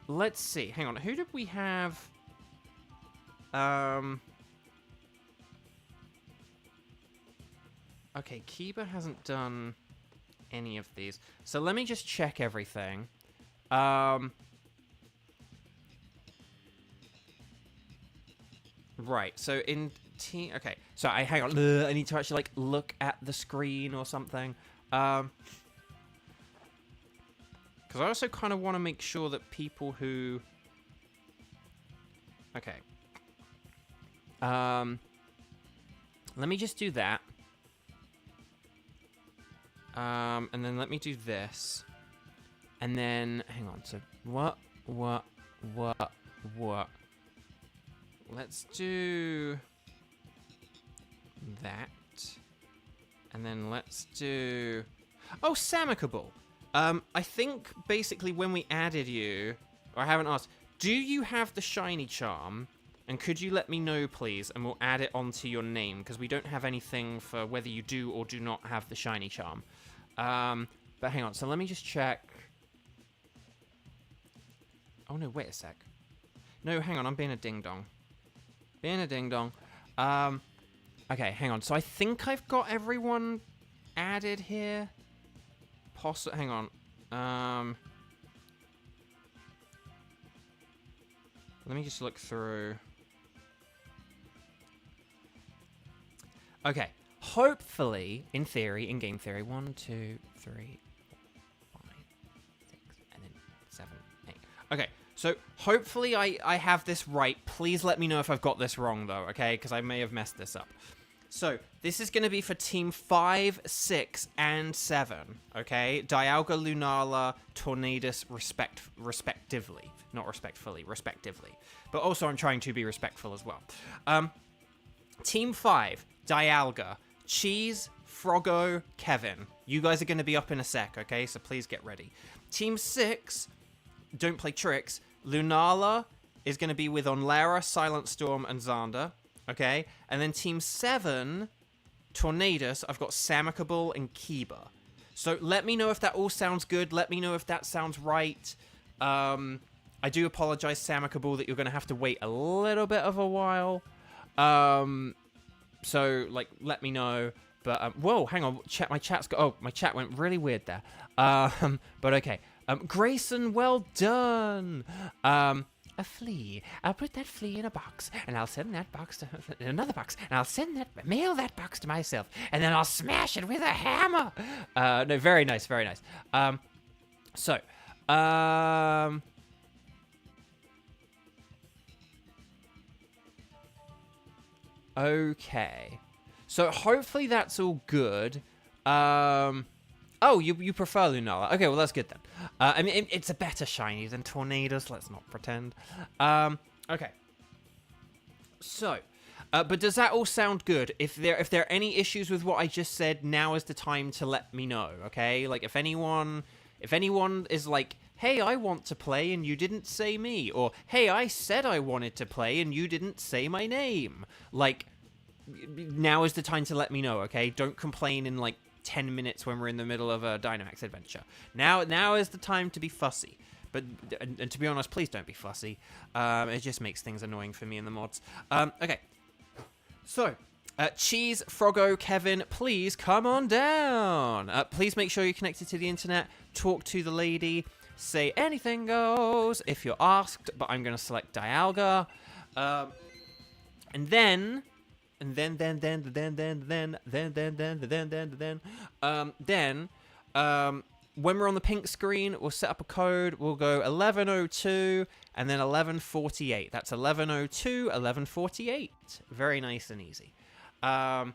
[SPEAKER 1] Let's see. Hang on. Who did we have? Okay, Kiba hasn't done any of these. So let me just check everything. Right. So in team... Okay. So hang on. I need to actually, like, look at the screen or something. Because I also kind of want to make sure that people who... Okay. Let me just do that. And then let me do this. And then... Hang on. So, what? Let's do... that. And then let's do... Oh, Samicable. I think basically when we added you, or I haven't asked, do you have the shiny charm? And could you let me know, please? And we'll add it onto your name, because we don't have anything for whether you do or do not have the shiny charm. But hang on, so let me just check. Oh no, wait a sec. No, hang on, I'm being a ding-dong. Being a ding-dong. Okay, hang on. So I think I've got everyone added here. Hang on. Let me just look through. Okay. Hopefully, in theory, in game theory, 1, 2, 3, 4, 5, 6, and then 7, 8. Okay, so hopefully I have this right. Please let me know if I've got this wrong, though, okay? Because I may have messed this up. So, this is going to be for Team 5, 6, and 7, okay? Dialga, Lunala, Tornadus, respectively. Not respectfully, respectively. But also, I'm trying to be respectful as well. Team 5, Dialga, Cheese, Froggo, Kevin. You guys are going to be up in a sec, okay? So please get ready. Team 6, don't play tricks. Lunala is going to be with Onlara, Silent Storm, and Xander, okay? And then Team 7, Tornadus, I've got Samicable and Kiba. So let me know if that all sounds good. Let me know if that sounds right. I do apologize, Samicable, that you're going to have to wait a little bit of a while. So, like, let me know. But, whoa, hang on. My chat's got... Oh, my chat went really weird there. But, okay. Grayson, well done. A flea. I'll put that flea in a box, and I'll send that box to another box, and I'll mail that box to myself, and then I'll smash it with a hammer. No, very nice, very nice. Okay. So hopefully that's all good. Oh, you prefer Lunala. Okay, well, that's good then. I mean, it's a better shiny than Tornadus. Let's not pretend. Okay. So, but does that all sound good? If there are any issues with what I just said, now is the time to let me know, okay? Like, if anyone is like, hey, I want to play and you didn't say me, or hey, I said I wanted to play and you didn't say my name, like, now is the time to let me know, okay? Don't complain in, like, 10 minutes when we're in the middle of a Dynamax adventure. Now is the time to be fussy. But, and to be honest, please don't be fussy. It just makes things annoying for me in the mods. Okay. So, Cheese, Froggo, Kevin, please come on down. Please make sure you're connected to the internet. Talk to the lady. Say anything goes if you're asked, but I'm going to select Dialga. And then when we're on the pink screen, we'll set up a code. We'll go 1102 and then 1148. That's 1102, 1148. Very nice and easy. And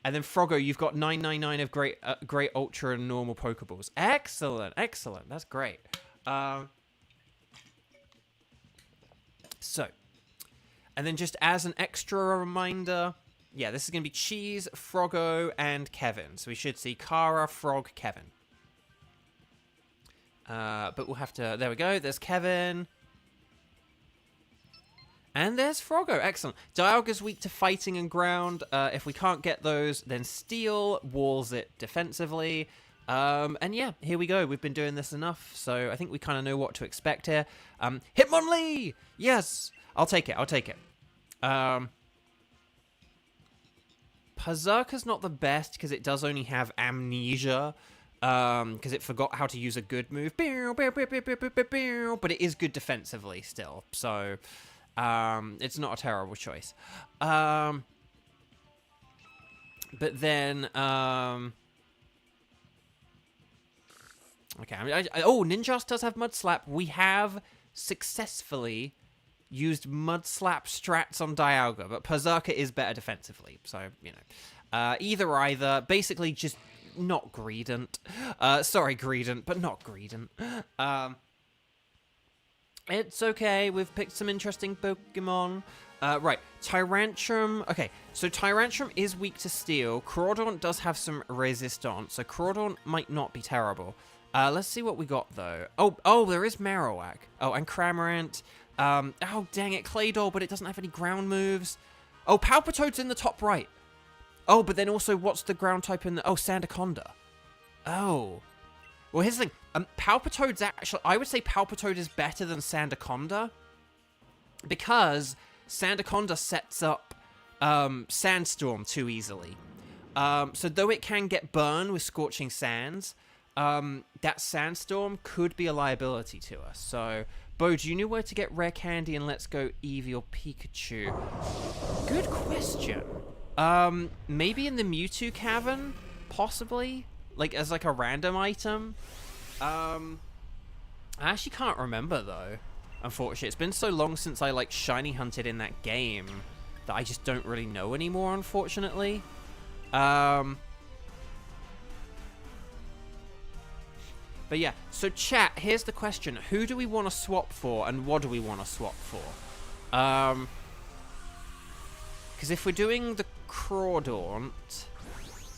[SPEAKER 1] then Froggo, you've got 999 of great ultra and normal Pokeballs. Excellent, excellent. That's great. So. And then just as an extra reminder, yeah, this is going to be Cheese, Froggo, and Kevin. So we should see Kara, Frog, Kevin. But we'll have to... There we go. There's Kevin. And there's Froggo. Excellent. Dialga's weak to fighting and ground. If we can't get those, then Steel walls it defensively. And yeah, here we go. We've been doing this enough, so I think we kind of know what to expect here. Hitmonlee! Yes! I'll take it. I'll take it. Berserker's not the best because it does only have amnesia. Because it forgot how to use a good move. But it is good defensively still. So, it's not a terrible choice. But then, okay. I mean, oh, Ninjas does have Mud Slap. We have successfully used Mud Slap strats on Dialga, but Berserker is better defensively. So, you know. Either. Basically, just not Greedent. Sorry, Greedent, but not Greedent. It's okay. We've picked some interesting Pokemon. Right. Tyrantrum. Okay, so Tyrantrum is weak to Steel. Crawdaunt does have some resistance, so Crawdaunt might not be terrible. Let's see what we got, though. Oh, there is Marowak. Oh, and Cramorant. Oh, dang it, Claydol, but it doesn't have any ground moves. Oh, Palpitoad's in the top right. Oh, but then also, what's the ground type in the... Oh, Sandaconda. Oh. Well, here's the thing. Palpitoad's actually... I would say Palpitoad is better than Sandaconda. Because Sandaconda sets up Sandstorm too easily. So though it can get burned with Scorching Sands, that Sandstorm could be a liability to us. So... Bo, do you know where to get rare candy and Let's Go Eevee or Pikachu? Good question. Maybe in the Mewtwo Cavern, possibly, like as like a random item. I actually can't remember though. Unfortunately, it's been so long since I like shiny hunted in that game that I just don't really know anymore. Unfortunately. But yeah, so chat, here's the question. Who do we want to swap for, and what do we want to swap for? Because if we're doing the Crawdaunt,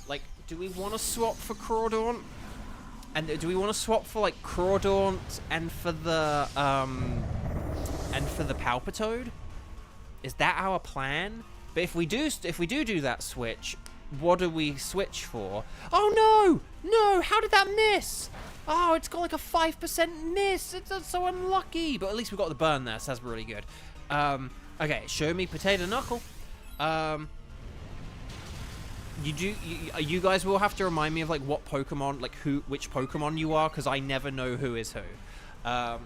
[SPEAKER 1] like, do we want to swap for Crawdaunt? And do we want to swap for, like, Crawdaunt and for the Palpitoad? Is that our plan? But if we do that switch, what do we switch for? Oh, no! No! How did that miss? Oh, it's got like a 5% miss. It's so unlucky. But at least we got the burn there, so that's really good. Okay, show me Potato Knuckle. You guys will have to remind me of like what Pokemon, like which Pokemon you are, because I never know who is who. I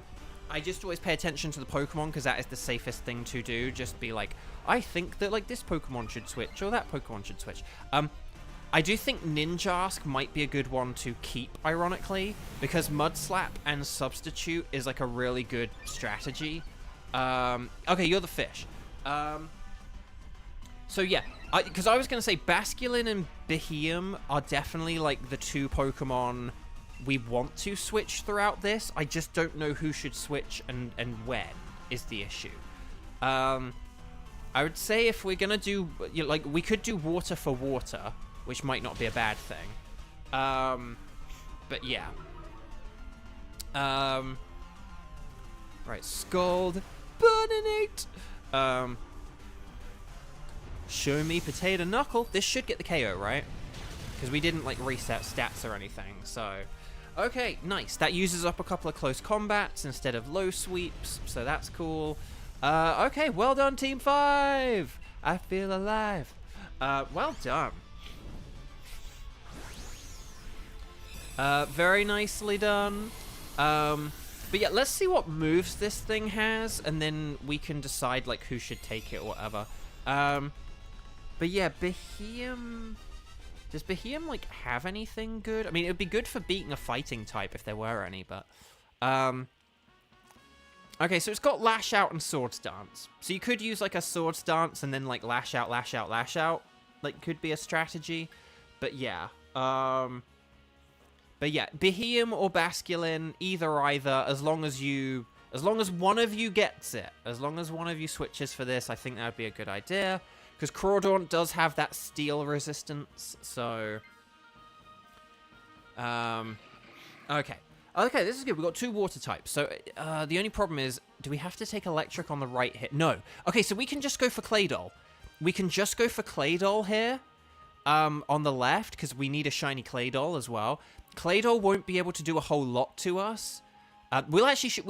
[SPEAKER 1] just always pay attention to the Pokemon because that is the safest thing to do. Just be like, I think that like this Pokemon should switch or that Pokemon should switch. I do think Ninjask might be a good one to keep, ironically, because Mudslap and Substitute is like a really good strategy. Okay, you're the fish. So yeah, because I was going to say Basculin and Beheeyem are definitely like the two Pokemon we want to switch throughout this. I just don't know who should switch and when is the issue. I would say if we're going to do, you know, like, we could do water for water, which might not be a bad thing. But yeah. Right, Scald, Burninate. Show me Potato Knuckle. This should get the KO, right? Because we didn't like reset stats or anything, so... Okay, nice. That uses up a couple of close combats instead of low sweeps, so that's cool. Okay, well done, Team 5! I feel alive. Well done. Very nicely done. But yeah, let's see what moves this thing has, and then we can decide like who should take it or whatever. But yeah, Beheeyem... Does Beheeyem, like, have anything good? I mean, it would be good for beating a fighting type if there were any, but... Okay, so it's got Lash Out and Swords Dance. So you could use, like, a Swords Dance and then, like, Lash Out, Lash Out, Lash Out. Like, could be a strategy. But yeah. But yeah, Beheeyem or Basculin, either, as long as one of you gets it. As long as one of you switches for this, I think that would be a good idea. Because Crawdaunt does have that steel resistance, so... Okay. Okay, this is good. We've got 2 water types. So, the only problem is, do we have to take electric on the right hit? No. Okay, so we can just go for Claydol. We can just go for Claydol here, on the left, because we need a shiny Claydol as well. Claydol won't be able to do a whole lot to us. We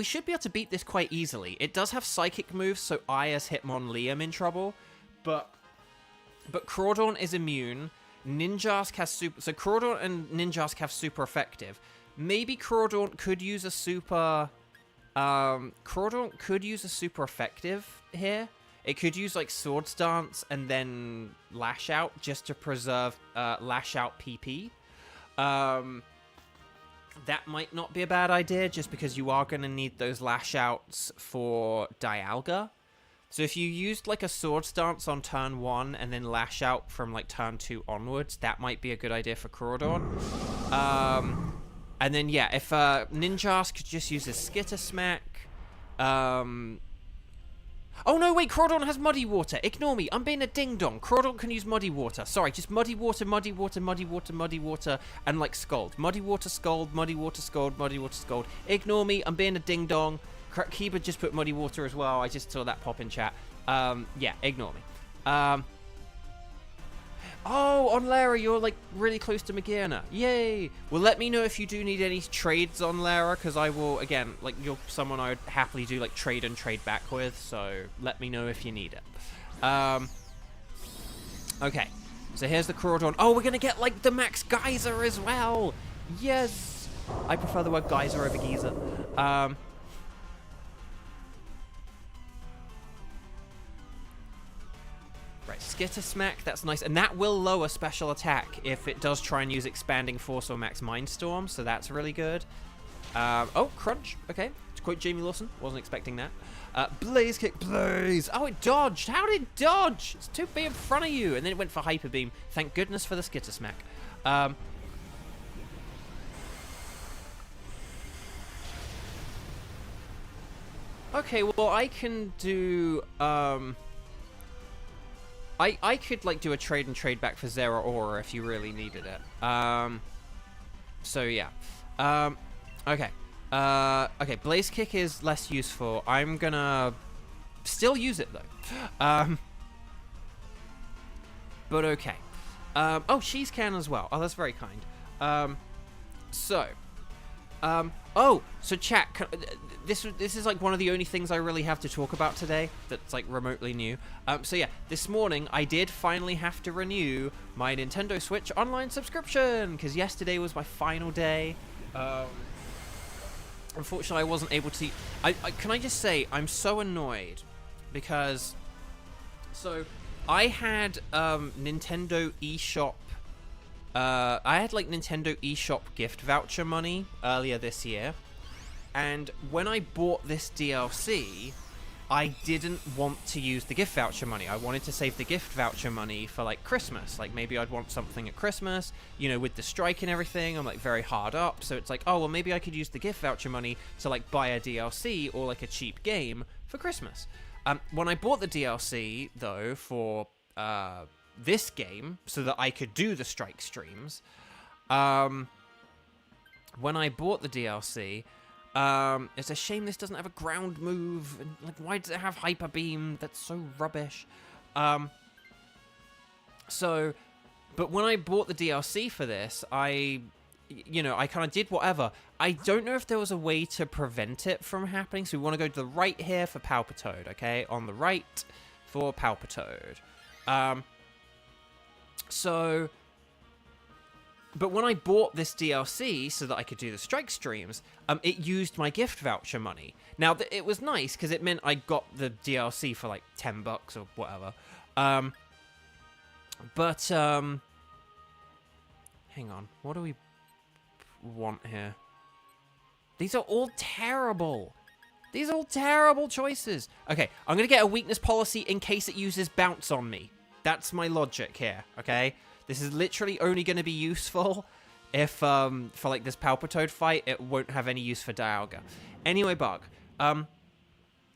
[SPEAKER 1] should be able to beat this quite easily. It does have psychic moves, so I, as Hitmonlee, am in trouble. But Crawdaunt is immune. Ninjask has super... So Crawdaunt and Ninjask have super effective. Maybe Crawdaunt could use a super... Crawdaunt could use a super effective here. It could use, like, Swords Dance and then Lash Out just to preserve Lash Out PP. That might not be a bad idea just because you are going to need those Lash Outs for Dialga. So if you used, like, a Swords Dance on turn 1 and then Lash Out from, like, turn 2 onwards, that might be a good idea for Crawdaunt. And then, yeah, if Ninjask could just use a Skitter Smack. Oh, no, wait, Crawdaunt has Muddy Water. Ignore me. I'm being a ding-dong. Crawdaunt can use Muddy Water. Sorry, just Muddy Water, Muddy Water, Muddy Water, Muddy Water, and, like, Scald. Muddy Water, Scald, Muddy Water, Scald, Muddy Water, Scald. Ignore me. I'm being a ding-dong. Kiba just put Muddy Water as well. I just saw that pop in chat. Yeah, ignore me. Oh, on Lara, you're, like, really close to Magearna. Yay! Well, let me know if you do need any trades on Lara, because I will, again, like, you're someone I would happily do, like, trade and trade back with, so let me know if you need it. Okay, so here's the Crawdaunt. Oh, we're gonna get, like, the Max Geyser as well! Yes! I prefer the word Geyser over Geyser. Right, right, Skitter Smack, that's nice. And that will lower special attack if it does try and use Expanding Force or Max Mindstorm, so that's really good. Oh, Crunch, okay. To quote Jamie Lawson, wasn't expecting that. Blaze Kick, Blaze! Oh, it dodged! How did it dodge? It's 2B in front of you! And then it went for Hyper Beam. Thank goodness for the Skitter Smack. Okay, well, I can do, I could, like, do a trade and trade back for Zera Aura if you really needed it. So, yeah. Okay. Okay, Blaze Kick is less useful. I'm gonna still use it, though. But okay. Oh, She's Can as well. Oh, that's very kind. Oh, so chat, this is like one of the only things I really have to talk about today that's like remotely new. So yeah, this morning I did finally have to renew my Nintendo Switch online subscription because yesterday was my final day. Unfortunately, I wasn't able to. Can I just say I'm so annoyed because so I had Nintendo eShop. I had like Nintendo eShop gift voucher money earlier this year, and when I bought this DLC, I didn't want to use the gift voucher money. I wanted to save the gift voucher money for like Christmas. Like maybe I'd want something at Christmas, you know, with the strike and everything. I'm like very hard up, so it's like, oh well, maybe I could use the gift voucher money to like buy a DLC or like a cheap game for Christmas. When I bought the DLC though for this game so that I could do the strike streams, when I bought the DLC, it's a shame this doesn't have a ground move, and like why does it have Hyper Beam? That's so rubbish. But when I bought the DLC for this, I kind of did whatever. I don't know if there was a way to prevent it from happening, so we want to go to the right here for Palpitoad, okay? On the right for Palpitoad. But when I bought this DLC so that I could do the strike streams, it used my gift voucher money. Now, it was nice because it meant I got the DLC for like $10 or whatever. Hang on, what do we want here? These are all terrible. These are all terrible choices. Okay, I'm going to get a weakness policy in case it uses bounce on me. That's my logic here, okay? This is literally only going to be useful if, for, like, this Palpitoad fight, it won't have any use for Dialga. Anyway, Bug.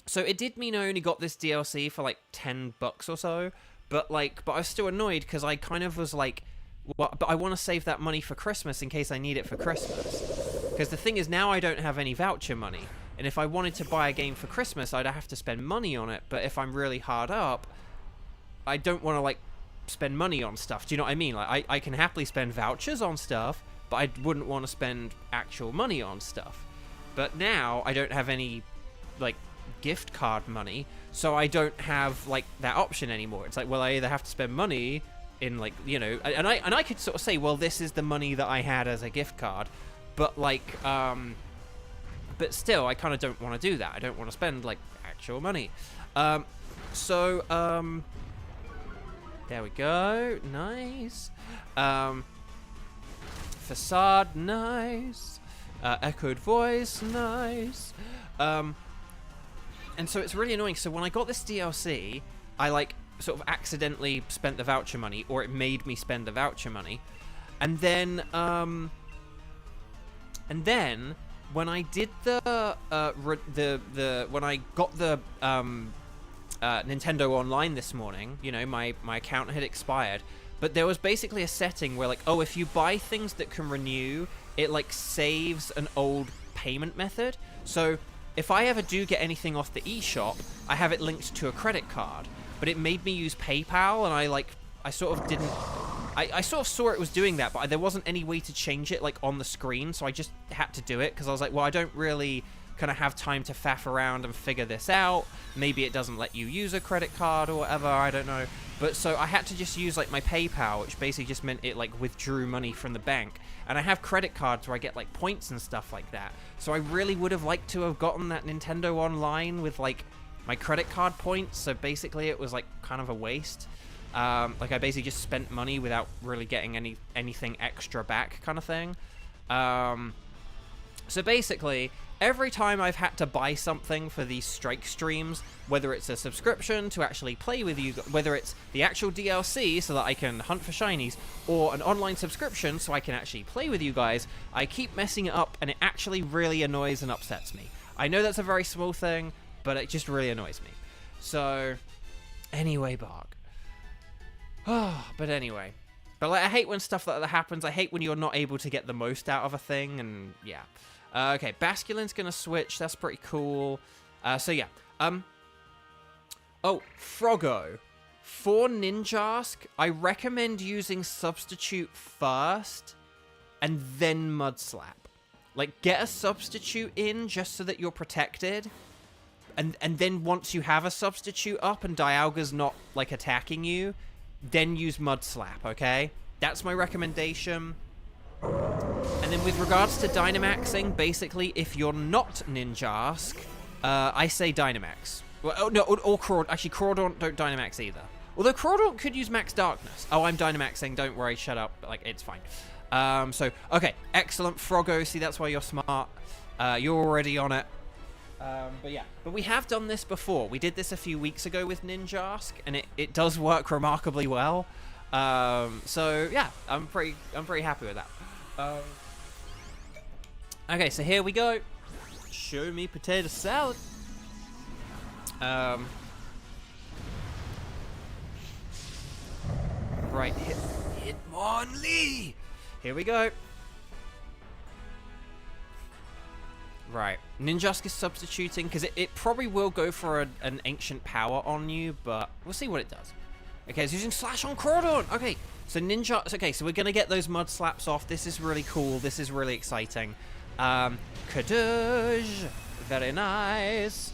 [SPEAKER 1] So it did mean I only got this DLC for, like, $10 or so, but I was still annoyed because I kind of was like, well, but I want to save that money for Christmas in case I need it for Christmas. Because the thing is, now I don't have any voucher money, and if I wanted to buy a game for Christmas, I'd have to spend money on it, but if I'm really hard up, I don't want to, like, spend money on stuff. Do you know what I mean? Like, I can happily spend vouchers on stuff, but I wouldn't want to spend actual money on stuff. But now, I don't have any, like, gift card money, so I don't have, like, that option anymore. It's like, well, I either have to spend money in, like, you know, and I could sort of say, well, this is the money that I had as a gift card, but, like, but still, I kind of don't want to do that. I don't want to spend, like, actual money. There we go. Nice. Facade. Nice. Echoed voice. Nice. And so it's really annoying. So when I got this DLC, I, like, sort of accidentally spent the voucher money, or it made me spend the voucher money. And then when I did when I got the, Nintendo Online this morning, you know, my account had expired, but there was basically a setting where, like, oh, if you buy things that can renew, it, like, saves an old payment method. So if I ever do get anything off the eShop, I have it linked to a credit card, but it made me use PayPal, and I sort of didn't, I sort of saw it was doing that, but there wasn't any way to change it, like, on the screen, so I just had to do it, because I was like, well, I don't really kind of have time to faff around and figure this out. Maybe it doesn't let you use a credit card or whatever, I don't know. But so I had to just use, like, my PayPal, which basically just meant it, like, withdrew money from the bank. And I have credit cards where I get, like, points and stuff like that. So I really would have liked to have gotten that Nintendo Online with, like, my credit card points. So basically it was, like, kind of a waste. Like I basically just spent money without really getting anything extra back, kind of thing. So basically, every time I've had to buy something for these strike streams, whether it's a subscription to actually play with you, whether it's the actual DLC so that I can hunt for shinies, or an online subscription so I can actually play with you guys, I keep messing it up, and it actually really annoys and upsets me. I know that's a very small thing, but it just really annoys me. So, anyway, Bark. But anyway. But like, I hate when stuff like that happens. I hate when you're not able to get the most out of a thing, and yeah. Okay, Basculin's gonna switch. That's pretty cool. So yeah. Oh, Froggo. For Ninjask, I recommend using Substitute first, and then Mudslap. Like, get a Substitute in just so that you're protected. And then once you have a Substitute up and Dialga's not, like, attacking you, then use Mudslap, okay? That's my recommendation. And then with regards to Dynamaxing, basically, if you're not Ninjask, I say Dynamax. Well, oh, no, or Crawdaunt. Actually, Crawdaunt don't Dynamax either. Although Crawdaunt could use Max Darkness. Oh, I'm Dynamaxing. Don't worry. Shut up. Like, it's fine. So, okay. Excellent, Froggo. See, that's why you're smart. You're already on it. But yeah. But we have done this before. We did this a few weeks ago with Ninjask, and it does work remarkably well. So, yeah. I'm pretty happy with that. Okay, so here we go. Show me potato salad. Right, Hitmonlee! Here we go. Right, Ninjask is substituting, because it probably will go for an ancient power on you, but we'll see what it does. Okay, it's using Slash on Crawdaunt! Okay, so okay, so we're gonna get those mud slaps off. This is really cool. This is really exciting. Kadoosh! Very nice.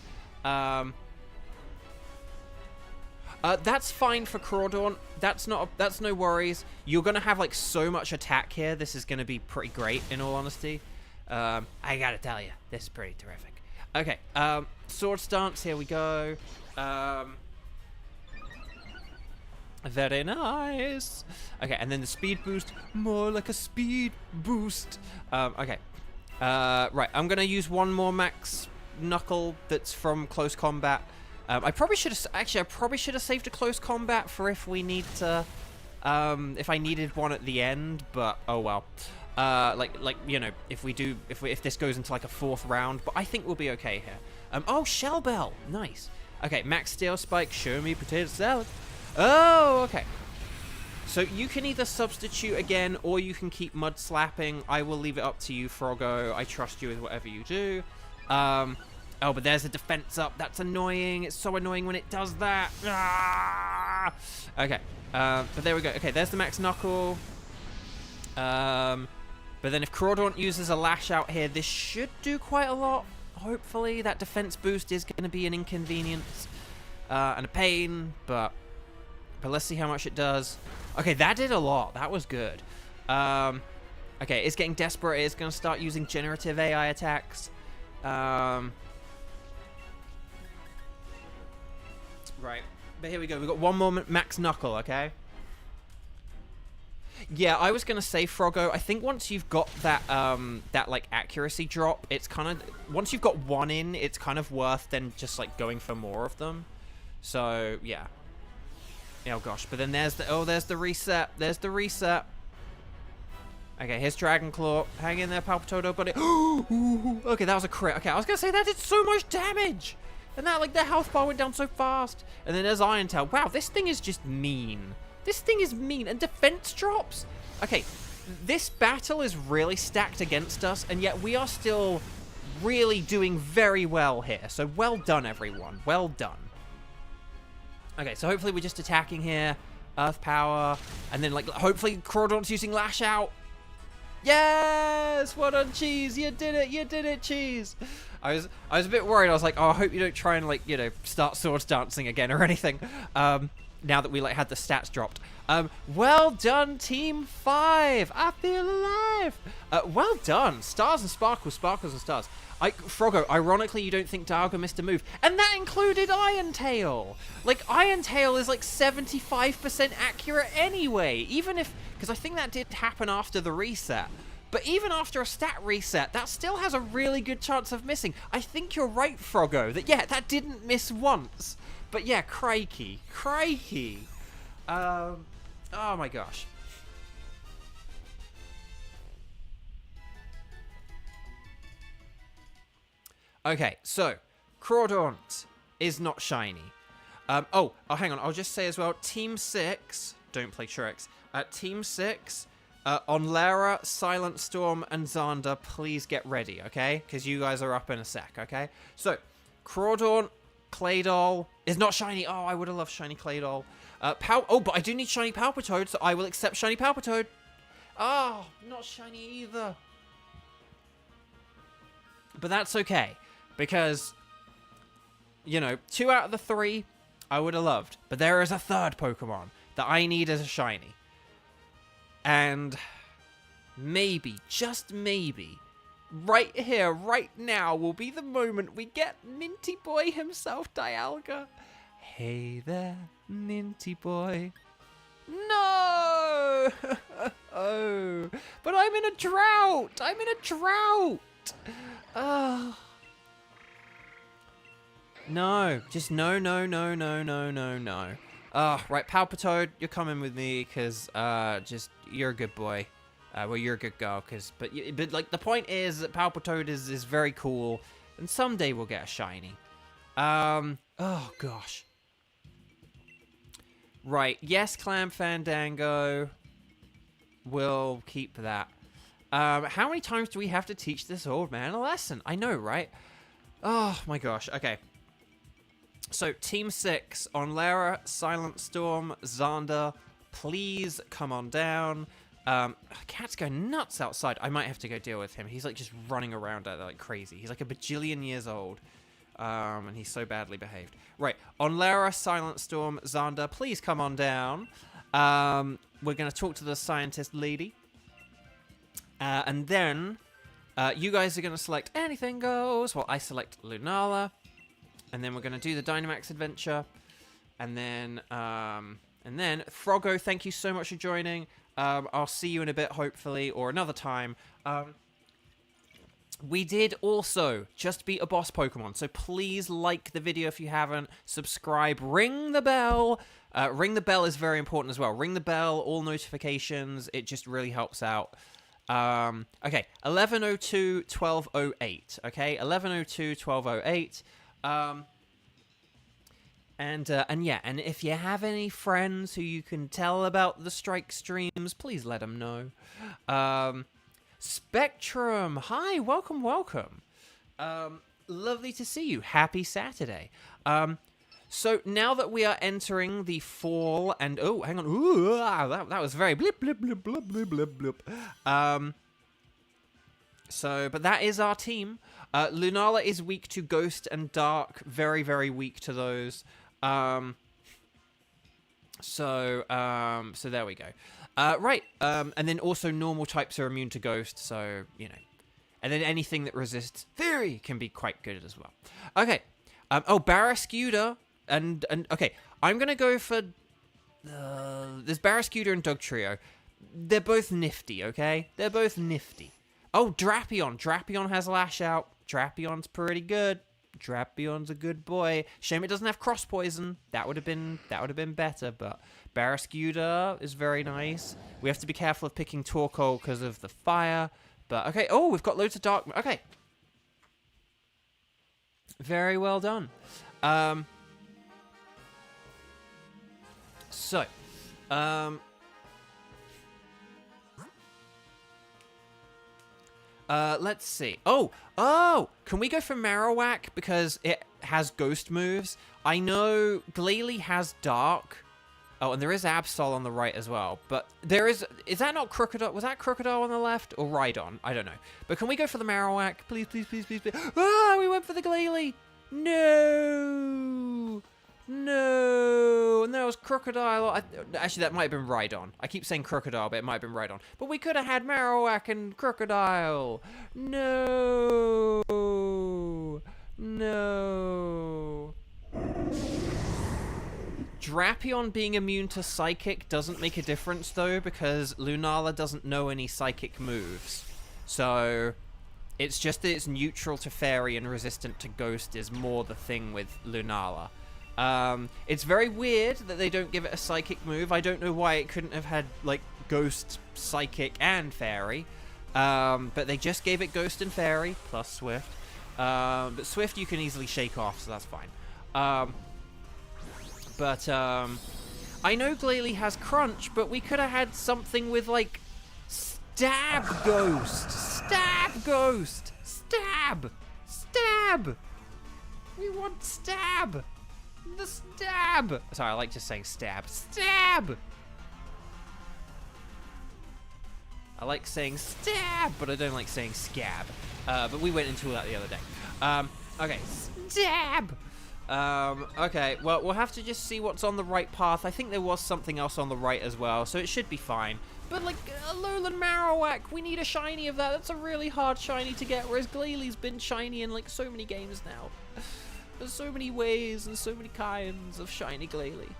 [SPEAKER 1] That's fine for Crawdaunt. That's no worries. You're gonna have like so much attack here. This is gonna be pretty great, in all honesty. I gotta tell you, this is pretty terrific. Okay, Sword Stance. Here we go. Very nice. Okay, and then the speed boost, more like a speed boost. Okay. Right, I'm gonna use one more Max Knuckle that's from Close Combat. I probably should have saved a Close Combat for if we need to, if I needed one at the end, but oh well. Like you know, if this goes into like a 4th round, but I think we'll be okay here. Oh, Shell Bell, nice. Okay, Max Steel Spike, show me potato salad. Oh, okay. So you can either substitute again, or you can keep mud slapping. I will leave it up to you, Froggo. I trust you with whatever you do. Oh, but there's a defense up. That's annoying. It's so annoying when it does that. Ah! Okay. But there we go. Okay, there's the Max Knuckle. But then if Crawdaunt uses a Lash Out here, this should do quite a lot. Hopefully, that defense boost is going to be an inconvenience and a pain, but let's see how much it does. Okay, that did a lot. That was good. Okay, it's getting desperate. It's going to start using generative AI attacks. Right, but here we go. We've got one more Max Knuckle, okay? Yeah, I was gonna say, Froggo, I think once you've got that, that, like, accuracy drop, it's kind of... Once you've got one in, it's kind of worth then just, like, going for more of them. So, yeah. Oh, gosh. But then there's the... Oh, there's the reset. There's the reset. Okay, here's Dragon Claw. Hang in there, Palpitoto, buddy. Okay, that was a crit. Okay, I was gonna say that did so much damage! And that, like, the health bar went down so fast. And then there's Iron Tail. Wow, this thing is just mean. This thing is mean. And defense drops? Okay, this battle is really stacked against us, and yet we are still really doing very well here. So well done, everyone. Well done. Okay, so hopefully we're just attacking here. Earth Power. And then, like, hopefully Crawdaunt's using Lash Out. Yes! Well done, Cheese. You did it. You did it, Cheese. I was a bit worried. I was like, oh, I hope you don't try and, like, you know, start Swords Dancing again or anything. Now that we, like, had the stats dropped. Well done, Team 5. I feel alive. Well done. Stars and sparkles, sparkles and stars. Froggo, ironically, you don't think Dialga missed a move. And that included Iron Tail. Like, Iron Tail is like 75% accurate anyway. Even if... Because I think that did happen after the reset. But even after a stat reset, that still has a really good chance of missing. I think you're right, Froggo, that, yeah, that didn't miss once. But yeah, crikey. Crikey. Oh my gosh. Okay, so, Crawdaunt is not shiny. Oh, hang on, I'll just say as well, Team 6, don't play tricks, Team 6, on Lara, Silent Storm, and Xander, please get ready, okay? Because you guys are up in a sec, okay? So, Crawdaunt, Claydol, is not shiny. Oh, I would have loved shiny Claydol. Oh, but I do need shiny Palpitoad, so I will accept shiny Palpitoad. Oh, not shiny either. But that's okay. Because, you know, 2 out of the 3, I would have loved. But there is a third Pokemon that I need as a shiny. And maybe, just maybe, right here, right now, will be the moment we get Minty Boy himself, Dialga. Hey there, Minty Boy. No! Oh, but I'm in a drought. I'm in a drought. Oh. No, just no. Right, Palpitoad, you're coming with me, because, just, you're a good boy. Well, you're a good girl, but like, the point is that Palpitoad is very cool, and someday we'll get a shiny. Oh, gosh. Right, yes, Clam Fandango. We'll keep that. How many times do we have to teach this old man a lesson? I know, right? Oh, my gosh, okay. So, Team 6, on Lara, Silent Storm, Xander, please come on down. Cat's going nuts outside. I might have to go deal with him. He's, like, just running around like crazy. He's, like, a bajillion years old. And he's so badly behaved. Right, on Lara, Silent Storm, Xander, please come on down. We're going to talk to the scientist lady. And then, you guys are going to select anything goes. Well, I select Lunala. And then we're going to do the Dynamax adventure. And then, Froggo, thank you so much for joining. I'll see you in a bit, hopefully, or another time. We did also just beat a boss Pokemon, so please like the video if you haven't. Subscribe, ring the bell. Ring the bell is very important as well. Ring the bell, all notifications. It just really helps out. Okay, 11:02, 12:08. Okay, 11:02, 12:08. And yeah, and if you have any friends who you can tell about the Strike streams, please let them know. Spectrum, hi, welcome. Lovely to see you. Happy Saturday. So now that we are entering the fall, and oh, hang on, ooh, that was very blip blip blip blip blip blip blip. So, but that is our team. Lunala is weak to Ghost and Dark, very, very weak to those. So there we go. Right, and then also normal types are immune to Ghost, so, you know. And then anything that resists Theory can be quite good as well. Okay, oh, Barrascuda, and okay, I'm gonna go for, there's Barrascuda and Dugtrio. They're both nifty, okay? They're both nifty. Oh, Drapion. Drapion has Lash Out. Drapion's pretty good. Drapion's a good boy. Shame it doesn't have Cross Poison. That would have been better, but Barrascuda is very nice. We have to be careful of picking Torkoal because of the fire. But okay, oh, we've got loads of dark. Okay. Very well done. Let's see. Oh, can we go for Marowak because it has ghost moves? I know Glalie has Dark. Oh, and there is Absol on the right as well. But there is that not Crocodile? Was that Crocodile on the left or Rhydon? I don't know. But can we go for the Marowak? Please. Ah, we went for the Glalie. No. No, and there was Crocodile. Actually, that might have been Rhydon. I keep saying Crocodile, but it might have been Rhydon. But we could have had Marowak and Crocodile. No. No. Drapion being immune to Psychic doesn't make a difference, though, because Lunala doesn't know any Psychic moves. So, it's just that it's neutral to Fairy and resistant to Ghost is more the thing with Lunala. It's very weird that they don't give it a Psychic move. I don't know why it couldn't have had, like, Ghost, Psychic, and Fairy. But they just gave it Ghost and Fairy, plus Swift. But Swift you can easily shake off, so that's fine. I know Glalie has Crunch, but we could have had something with, like, Stab Ghost! Stab Ghost! Stab! Stab! We want Stab! The Stab! Sorry, I like just saying Stab. Stab! I like saying Stab, but I don't like saying Scab. But we went into that the other day. Okay, Stab! Okay, well, we'll have to just see what's on the right path. I think there was something else on the right as well, so it should be fine. But, like, Alolan Marowak, we need a shiny of that. That's a really hard shiny to get, whereas Glalie's been shiny in, like, so many games now. There's so many ways and so many kinds of shiny Glalie.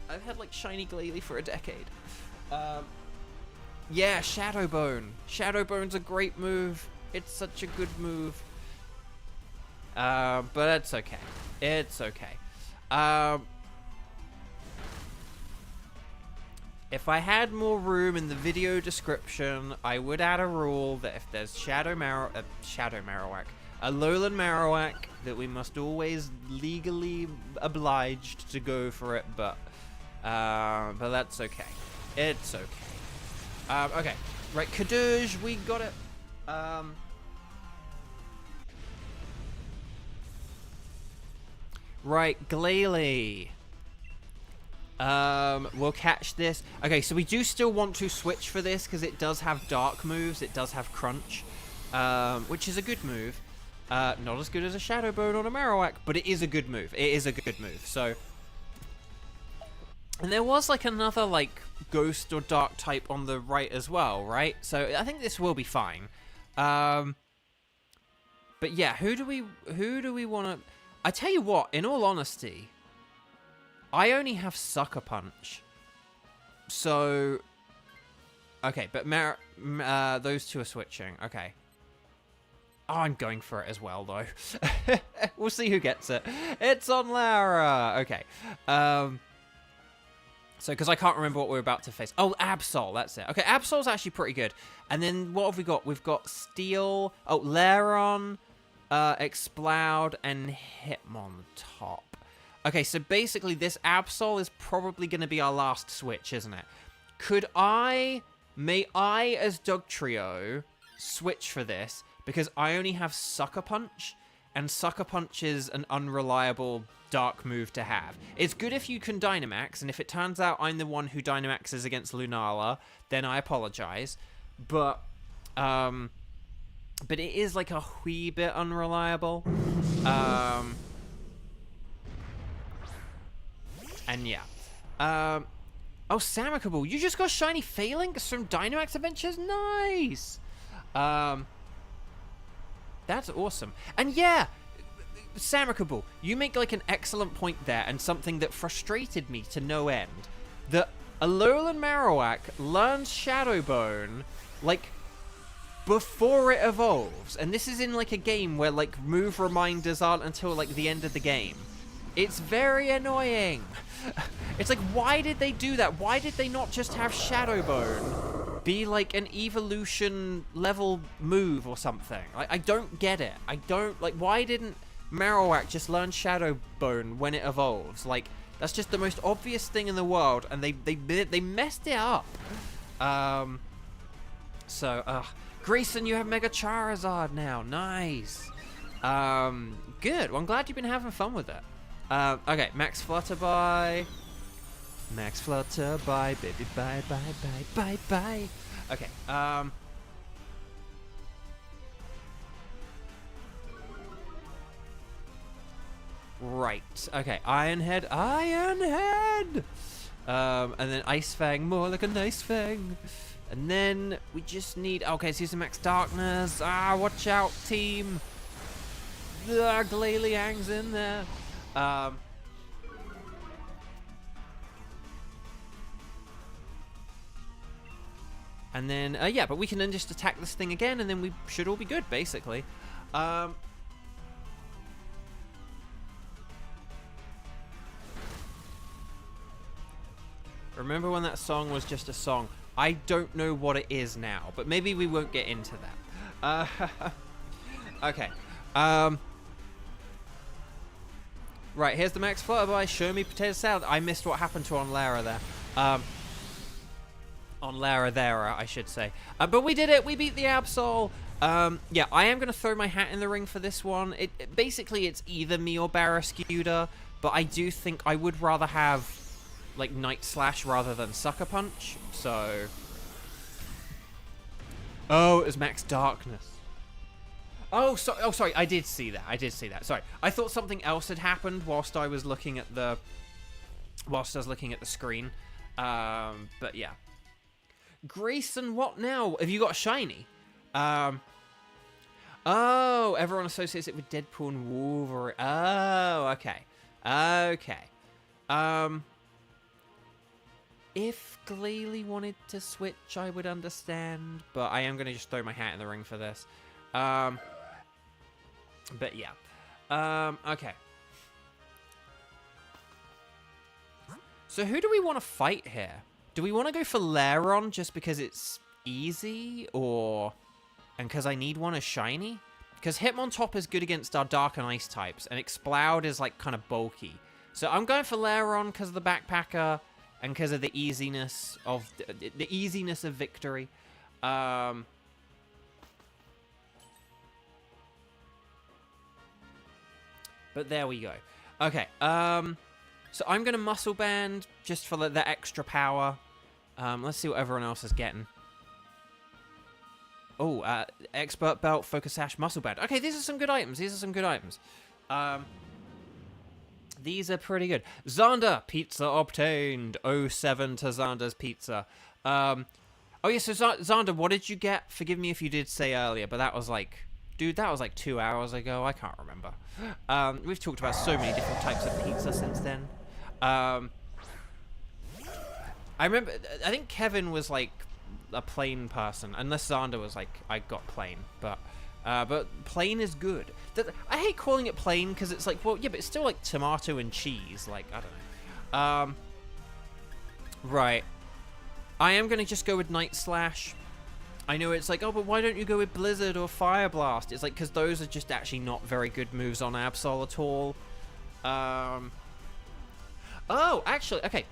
[SPEAKER 1] I've had, like, shiny Glalie for a decade. Yeah, Shadow Bone. Shadow Bone's a great move. It's such a good move. But it's okay. It's okay. If I had more room in the video description, I would add a rule that if there's Shadow Marowak, Alolan Marowak, that we must always legally obliged to go for it, but that's okay. It's okay. Okay. Right, Kadoosh, we got it. Right, Glalie. We'll catch this. Okay, so we do still want to switch for this because it does have dark moves. It does have Crunch, which is a good move. Not as good as a Shadow Bone on a Marowak, but it is a good move. It is a good move. So, and there was like another like Ghost or Dark type on the right as well, right? So I think this will be fine. But yeah, who do we want to? I tell you what, in all honesty, I only have Sucker Punch. So, okay, but those two are switching. Okay. Oh, I'm going for it as well, though. We'll see who gets it. It's on Lara. Okay. So, because I can't remember what we're about to face. Oh, Absol, that's it. Okay, Absol's actually pretty good. And then what have we got? We've got Steel. Oh, Lairon, Exploud, and Hitmontop. Okay, so basically this Absol is probably going to be our last switch, isn't it? May I, as Dugtrio, switch for this? Because I only have Sucker Punch, and Sucker Punch is an unreliable dark move to have. It's good if you can Dynamax, and if it turns out I'm the one who Dynamaxes against Lunala, then I apologize. But it is like a wee bit unreliable. And yeah. Oh, Samicable, you just got Shiny Phalanx from Dynamax Adventures? Nice! That's awesome. And yeah, Samicable, you make like an excellent point there, and something that frustrated me to no end. That Alolan Marowak learns Shadow Bone, like, before it evolves. And this is in like a game where like move reminders aren't until like the end of the game. It's very annoying. It's like, why did they do that? Why did they not just have Shadow Bone be like an evolution level move or something? I don't get it. I don't, like, why didn't Marowak just learn Shadow Bone when it evolves? Like, that's just the most obvious thing in the world, and they messed it up. Grayson, you have Mega Charizard now. Nice. Good. Well, I'm glad you've been having fun with it. Okay, Max Flutterby. Max Flutterby, baby, bye, bye, bye, bye, bye. Okay, Right. Okay. Iron Head. Iron Head. And then Ice Fang. More like a nice fang. And then we just need... Okay, let's use some Max Darkness. Ah, watch out, team. Glalie hangs in there. And then, yeah, but we can then just attack this thing again, and then we should all be good, basically. Remember when that song was just a song? I don't know what it is now, but maybe we won't get into that. Okay. Right, here's the Max Flutterby. Show me potato salad. I missed what happened to on Lara there. On Lara there, I should say. But we did it. We beat the Absol. Yeah, I am going to throw my hat in the ring for this one. Basically, it's either me or Barrascuda, but I do think I would rather have like Night Slash rather than Sucker Punch. So, oh, it was Max Darkness. Oh, sorry. I did see that. Sorry, I thought something else had happened whilst I was looking at the screen. But yeah. Grayson, what now? Have you got a shiny? Oh, everyone associates it with Deadpool and Wolverine. Oh, okay. If Glalie wanted to switch, I would understand, but I am going to just throw my hat in the ring for this. But yeah. Okay. So who do we want to fight here? Do we want to go for Lairon just because it's easy, and because I need one as shiny? Because Hitmontop is good against our Dark and Ice types, and Exploud is like kind of bulky. So I'm going for Lairon because of the Backpacker and because of the easiness of victory. But there we go. Okay. So I'm going to Muscle Band just for the extra power. Let's see what everyone else is getting. Oh, Expert Belt, Focus Sash, Muscle Band. Okay, these are some good items. These are pretty good. Xander, pizza obtained. 07 to Xander's pizza. Oh yeah, so Xander, what did you get? Forgive me if you did say earlier, but that was like... Dude, that was like 2 hours ago. I can't remember. We've talked about so many different types of pizza since then. I remember... I think Kevin was like a plain person. Unless Xander was like, I got plain. But plain is good. I hate calling it plain because it's like, well, yeah, but it's still like tomato and cheese. Like, I don't know. Right. I am going to just go with Night Slash. I know it's like, oh, but why don't you go with Blizzard or Fire Blast? It's like, because those are just actually not very good moves on Absol at all. Oh, actually, okay.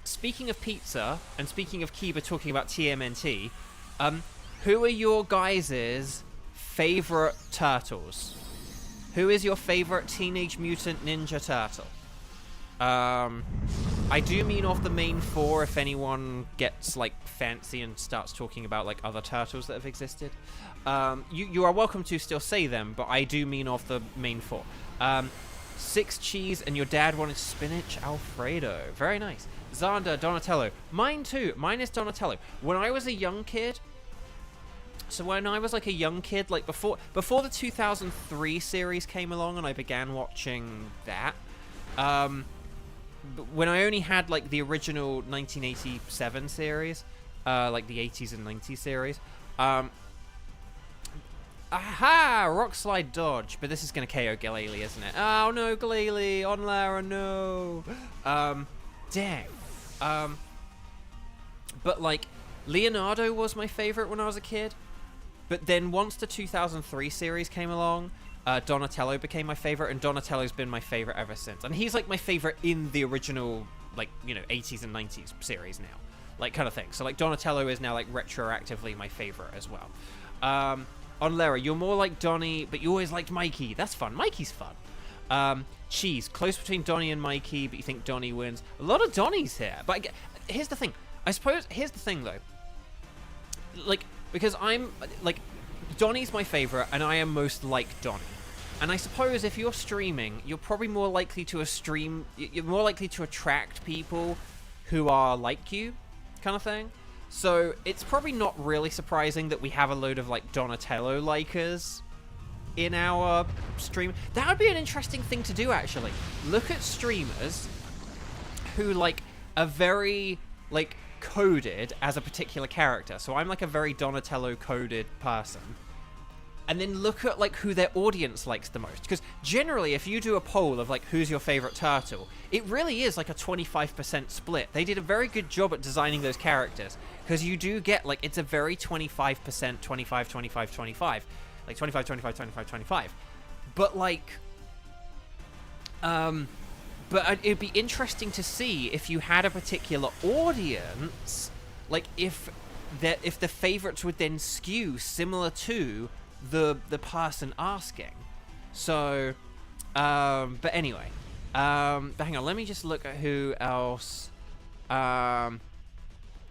[SPEAKER 1] Speaking of pizza, and speaking of Kiba talking about TMNT, who are your guys' favorite turtles? Who is your favorite Teenage Mutant Ninja Turtle? I do mean off the main four if anyone gets like fancy and starts talking about like other turtles that have existed. You are welcome to still say them, but I do mean off the main four. 6 cheese and your dad wanted spinach Alfredo. Very nice. Xander, Donatello. Mine too. Mine is Donatello. When I was a young kid, like before the 2003 series came along and I began watching that, when I only had like the original 1987 series, like the 80s and 90s series, Rock Slide Dodge, but this is going to KO Glalie, isn't it? Oh no, Glalie, on Lara, no. Dang. But like, Leonardo was my favorite when I was a kid, but then once the 2003 series came along, Donatello became my favorite, and Donatello's been my favorite ever since. And he's like my favorite in the original, like, you know, 80s and 90s series now, like, kind of thing. So like Donatello is now like retroactively my favorite as well. On Lara, you're more like Donnie, but you always liked Mikey. That's fun. Mikey's fun. Cheese, close between Donnie and Mikey, but you think Donnie wins. A lot of Donnies here. But here's the thing. Here's the thing, though. Like, because I'm, like, Donnie's my favorite, and I am most like Donnie. And I suppose if you're streaming, you're probably more likely to you're more likely to attract people who are like you, kind of thing. So it's probably not really surprising that we have a load of like Donatello likers in our stream. That would be an interesting thing to do, actually. Look at streamers who like are very like coded as a particular character. So I'm like a very Donatello coded person. And then look at like who their audience likes the most. Because generally, if you do a poll of like who's your favorite turtle, it really is like a 25% split. They did a very good job at designing those characters. Because you do get like, it's a very 25%, 25, 25, 25. Like 25, 25, 25, 25. But like, but it'd be interesting to see if you had a particular audience, like if the favorites would then skew similar to the person asking. So but anyway, but hang on, let me just look at who else.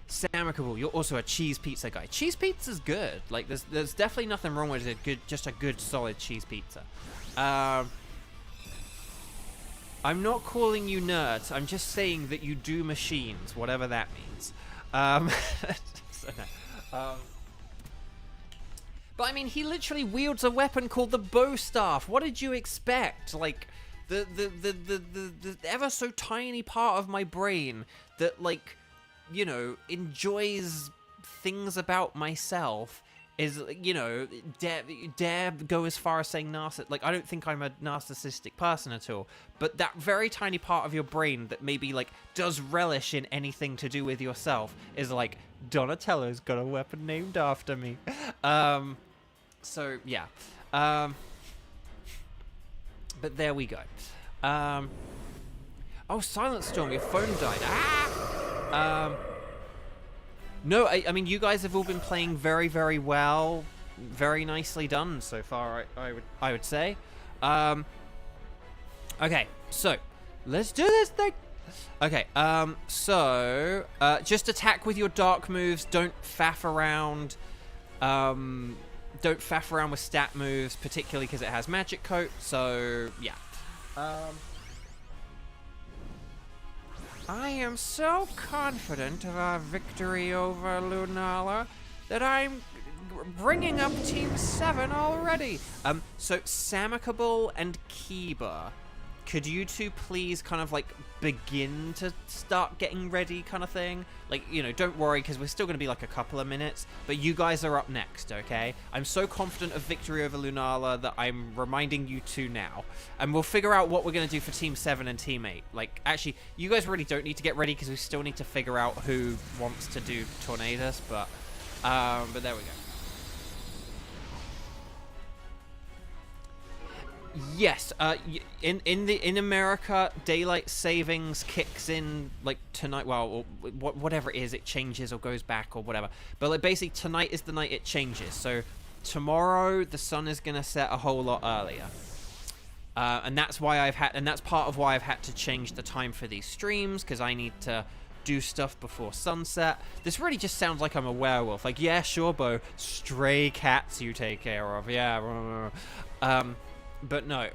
[SPEAKER 1] Samicable, you're also a cheese pizza guy. Cheese pizza's good. Like there's definitely nothing wrong with it. Just a good solid cheese pizza. I'm not calling you nerds. I'm just saying that you do machines, whatever that means. So no. But I mean, he literally wields a weapon called the bow staff. What did you expect? Like, the ever so tiny part of my brain that, like, you know, enjoys things about myself is, you know, dare go as far as saying narcissistic. Like, I don't think I'm a narcissistic person at all. But that very tiny part of your brain that maybe, like, does relish in anything to do with yourself is like, Donatello's got a weapon named after me. So, yeah. But there we go. Oh, Silent Storm, your phone died. Ah! No, I mean, you guys have all been playing very, very well. Very nicely done so far, I would say. Okay, so, let's do this thing! Okay, so, just attack with your dark moves. Don't faff around. Don't faff around with stat moves, particularly because it has magic coat. So, yeah. I am so confident of our victory over Lunala that I'm bringing up Team 7 already. So Samicable and Kiba, could you two please kind of like begin to start getting ready kind of thing? Like, you know, don't worry because we're still going to be like a couple of minutes, but you guys are up next, okay? I'm so confident of victory over Lunala that I'm reminding you two now. And we'll figure out what we're going to do for Team 7 and Team 8. Like, actually, you guys really don't need to get ready because we still need to figure out who wants to do Tornadus, but there we go. Yes, in America, daylight savings kicks in like tonight. Well, or whatever it is, it changes or goes back or whatever. But like basically, tonight is the night it changes. So tomorrow, the sun is gonna set a whole lot earlier, and that's why that's part of why I've had to change the time for these streams because I need to do stuff before sunset. This really just sounds like I'm a werewolf. Like, yeah, sure, Bo. Stray cats you take care of. Yeah. But no,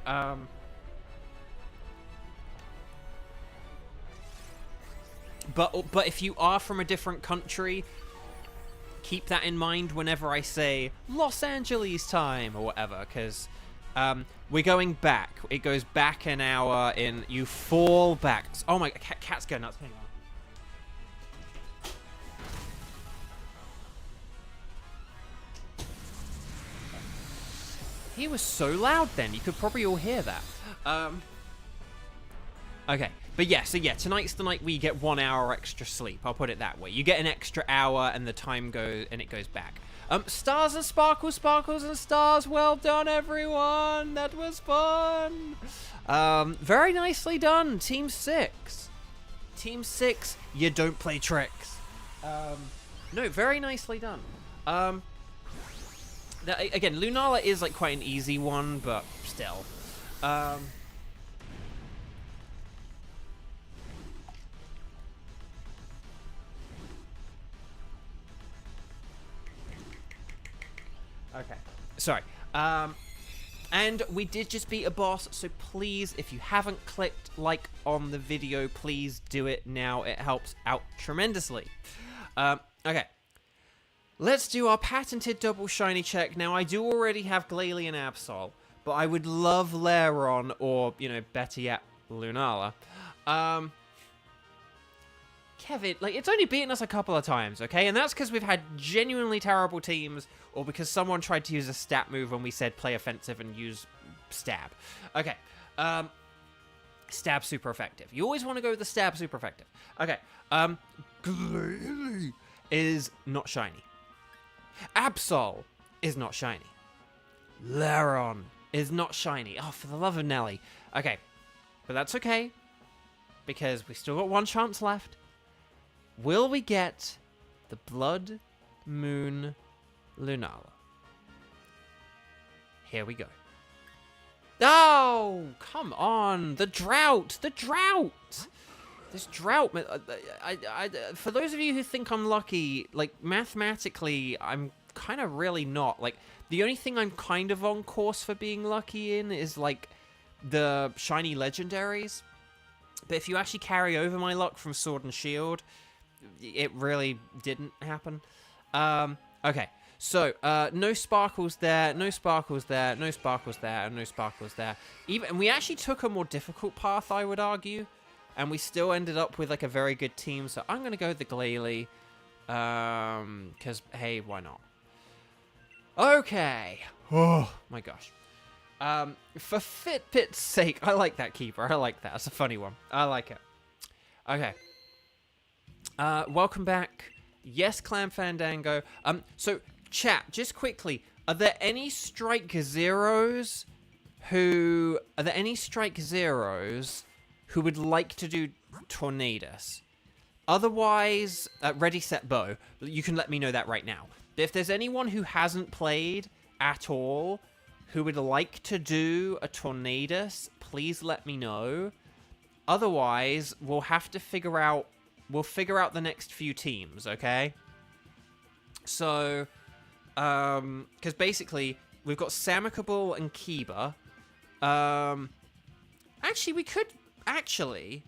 [SPEAKER 1] but if you are from a different country, keep that in mind whenever I say Los Angeles time or whatever, because we're going back. It goes back an hour in. You fall back. Oh my, cat's going nuts. Hang on. He was so loud then, you could probably all hear that. Okay, but yeah, so yeah, tonight's the night we get 1 hour extra sleep, I'll put it that way. You get an extra hour and the time goes, and it goes back. Stars and sparkles, sparkles and stars, well done everyone, that was fun! Very nicely done, Team 6. Team 6, you don't play tricks. No, very nicely done. Again, Lunala is like quite an easy one, but still. Okay, sorry. And we did just beat a boss, so please, if you haven't clicked like on the video, please do it now. It helps out tremendously. Okay. Let's do our patented double shiny check. Now, I do already have Glalie and Absol, but I would love Lairon or, you know, better yet, Lunala. Kevin, like, it's only beaten us a couple of times, okay? And that's because we've had genuinely terrible teams, or because someone tried to use a stat move when we said play offensive and use stab. Okay, stab super effective. You always want to go with the stab super effective. Okay, Glalie is not shiny. Absol is not shiny. Lairon is not shiny. Oh, for the love of Nelly. Okay, but that's okay, because we still got one chance left. Will we get the Blood Moon Lunala? Here we go. Oh, come on. The drought. The drought. This drought. For those of you who think I'm lucky, like, mathematically, I'm kind of really not. Like, the only thing I'm kind of on course for being lucky in is, like, the shiny legendaries. But if you actually carry over my luck from Sword and Shield, it really didn't happen. Okay, so no sparkles there, no sparkles there, no sparkles there, and no sparkles there. And we actually took a more difficult path, I would argue, and we still ended up with like a very good team. So I'm gonna go with the Glalie, because hey, why not? Okay. Oh my gosh. For Fitbit's sake, I like that keeper. I like that. It's a funny one. I like it. Okay. Welcome back. Yes, Clam Fandango. So, chat, just quickly, are there any Strike Zeros who would like to do Tornadus? Otherwise, Ready, Set, Bow. You can let me know that right now. If there's anyone who hasn't played at all who would like to do a Tornadus, please let me know. Otherwise, we'll have to figure out the next few teams, okay? So, because basically, we've got Samicable and Kiba. Actually, we could, actually,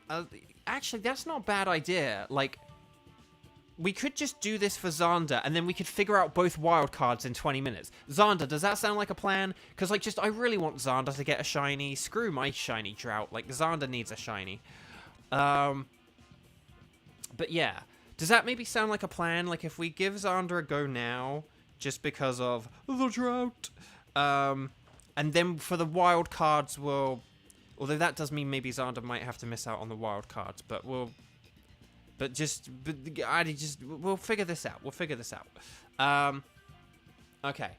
[SPEAKER 1] that's not a bad idea. Like, we could just do this for Xander, and then we could figure out both wildcards in 20 minutes. Xander, does that sound like a plan? Because, like, I really want Xander to get a shiny. Screw my shiny drought. Like, Xander needs a shiny. But, yeah. Does that maybe sound like a plan? Like, if we give Xander a go now, just because of the drought, and then for the wildcards, although that does mean maybe Xander might have to miss out on the wildcards, but we'll figure this out. We'll figure this out. Okay.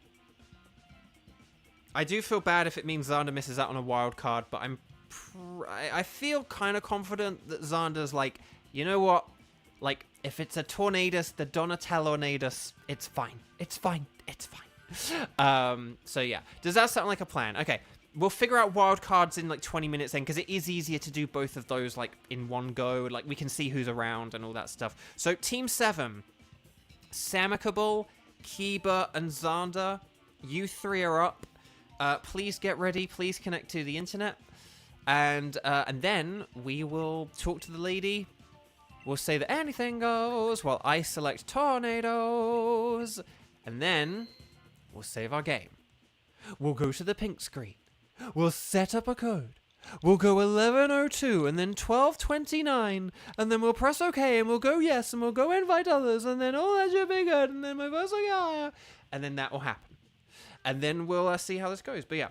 [SPEAKER 1] I do feel bad if it means Xander misses out on a wild card, but I feel kind of confident that Xander's like, you know what? Like, if it's a Tornadus, the Donatello-nadus, it's fine. It's fine. It's fine. So yeah. Does that sound like a plan? Okay. We'll figure out wildcards in like 20 minutes then, because it is easier to do both of those like in one go. Like, we can see who's around and all that stuff. So Team 7, Samicable, Kiba, and Xander. You three are up. Please get ready. Please connect to the internet. And then we will talk to the lady. We'll say that anything goes while I select tornadoes. And then we'll save our game. We'll go to the pink screen. We'll set up a code. We'll go 1102 and then 1229, and then we'll press OK and we'll go yes, and we'll go invite others, and then oh, that should be good, and then my voice will get higher, and then that will happen. And then we'll see how this goes. But yeah.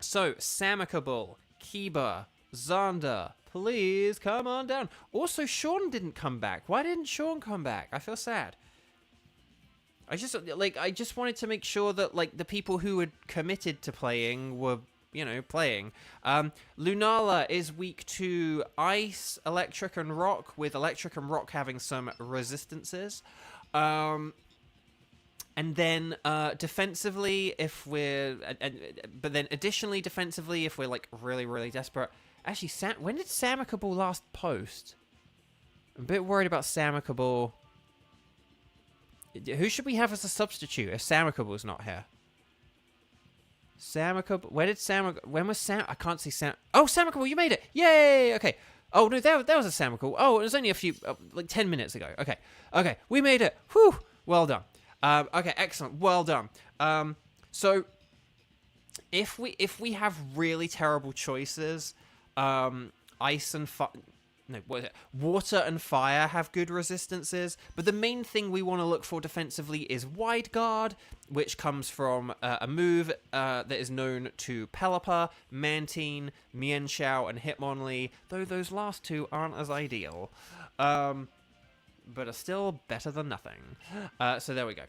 [SPEAKER 1] So, Samicable, Kiba, Xander, please come on down. Also, Sean didn't come back. Why didn't Sean come back? I feel sad. I just wanted to make sure that, like, the people who had committed to playing were, you know, playing. Lunala is weak to Ice, Electric, and Rock, with Electric and Rock having some resistances. And then, defensively, if we're... but then, additionally, defensively, if we're, like, really, really desperate... Actually, when did Samicable last post? I'm a bit worried about Samicable... Who should we have as a substitute if Samakable's not here? Samakable. Where did when was Sam? I can't see Sam. Oh, Samakable, you made it! Yay! Okay. Oh no, that was a Samakable. Oh, it was only a few, like 10 minutes ago. Okay, we made it. Whew. Well done. Okay, excellent. Well done. So if we have really terrible choices, ice and fire. No, what is it? Water and fire have good resistances, but the main thing we want to look for defensively is Wide Guard, which comes from a move that is known to Pelipper, Mantine, Mienshao, and Hitmonlee, though those last two aren't as ideal, but are still better than nothing. So there we go.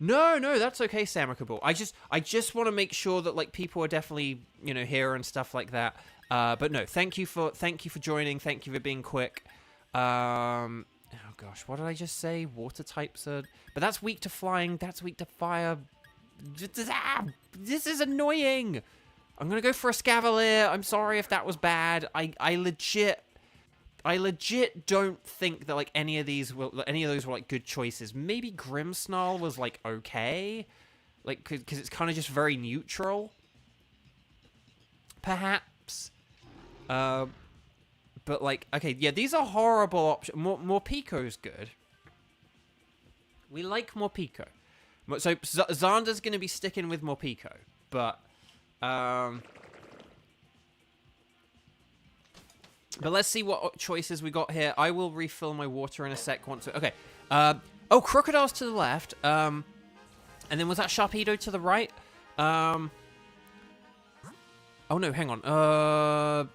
[SPEAKER 1] No, that's okay, Samakable. I just want to make sure that like people are definitely here and stuff like that. But no, thank you for joining. Thank you for being quick. Oh gosh, what did I just say? Water types are, but that's weak to flying. That's weak to fire. This is annoying. I'm gonna go for a Scavalier. I'm sorry if that was bad. I legit don't think that like any of those were like good choices. Maybe Grimmsnarl was like okay, like because it's kind of just very neutral. Perhaps. But like, okay, yeah, these are horrible options. Morpeko's good. We like Morpeko. So Xander's going to be sticking with Morpeko, but let's see what choices we got here. I will refill my water in a sec once. Okay. Oh, Crocodile's to the left. And then was that Sharpedo to the right? Oh no, hang on.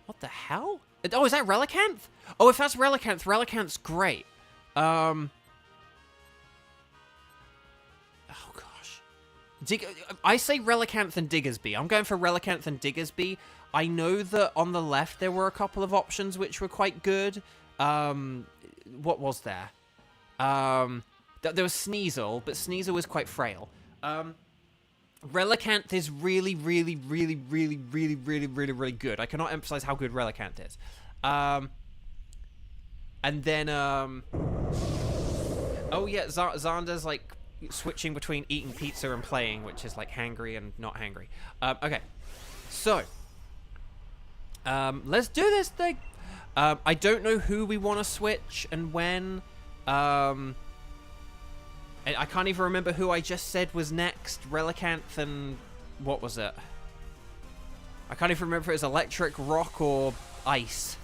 [SPEAKER 1] What the hell? Oh, is that Relicanth? Oh, if that's Relicanth, Relicanth's great. Oh gosh. I say Relicanth and Diggersby. I'm going for Relicanth and Diggersby. I know that on the left there were a couple of options which were quite good. What was there? There was Sneasel, but Sneasel was quite frail. Relicanth is really good. I cannot emphasize how good Relicanth is. And then, oh yeah, Xander's like switching between eating pizza and playing, which is like hangry and not hangry. Okay, so let's do this thing. I don't know who we want to switch and when. I can't even remember who I just said was next. Relicanth and what was it? I can't even remember if it was electric, rock, or ice.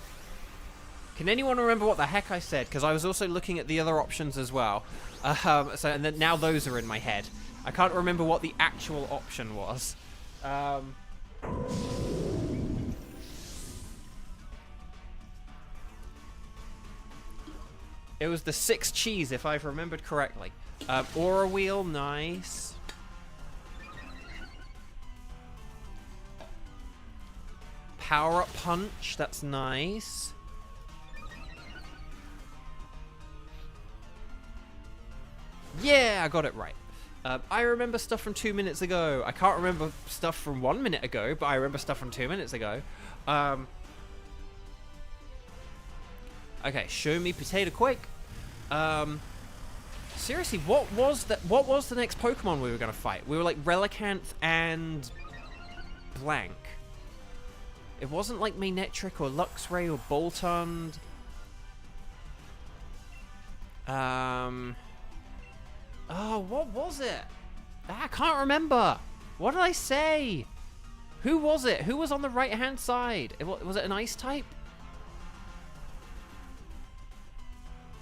[SPEAKER 1] Can anyone remember what the heck I said? Because I was also looking at the other options as well. And then now those are in my head. I can't remember what the actual option was. It was the 6 cheese, if I've remembered correctly. Aura Wheel, nice. Power Up Punch, that's nice. Yeah, I got it right. I remember stuff from 2 minutes ago. I can't remember stuff from 1 minute ago, but I remember stuff from 2 minutes ago. Okay, show me Potato Quake. Seriously, what was the next Pokemon we were gonna fight? We were like Relicanth and blank. It wasn't like Manectric or Luxray or Boltund. Oh, what was it? I can't remember. What did I say? Who was it? Who was on the right-hand side? Was it an ice type?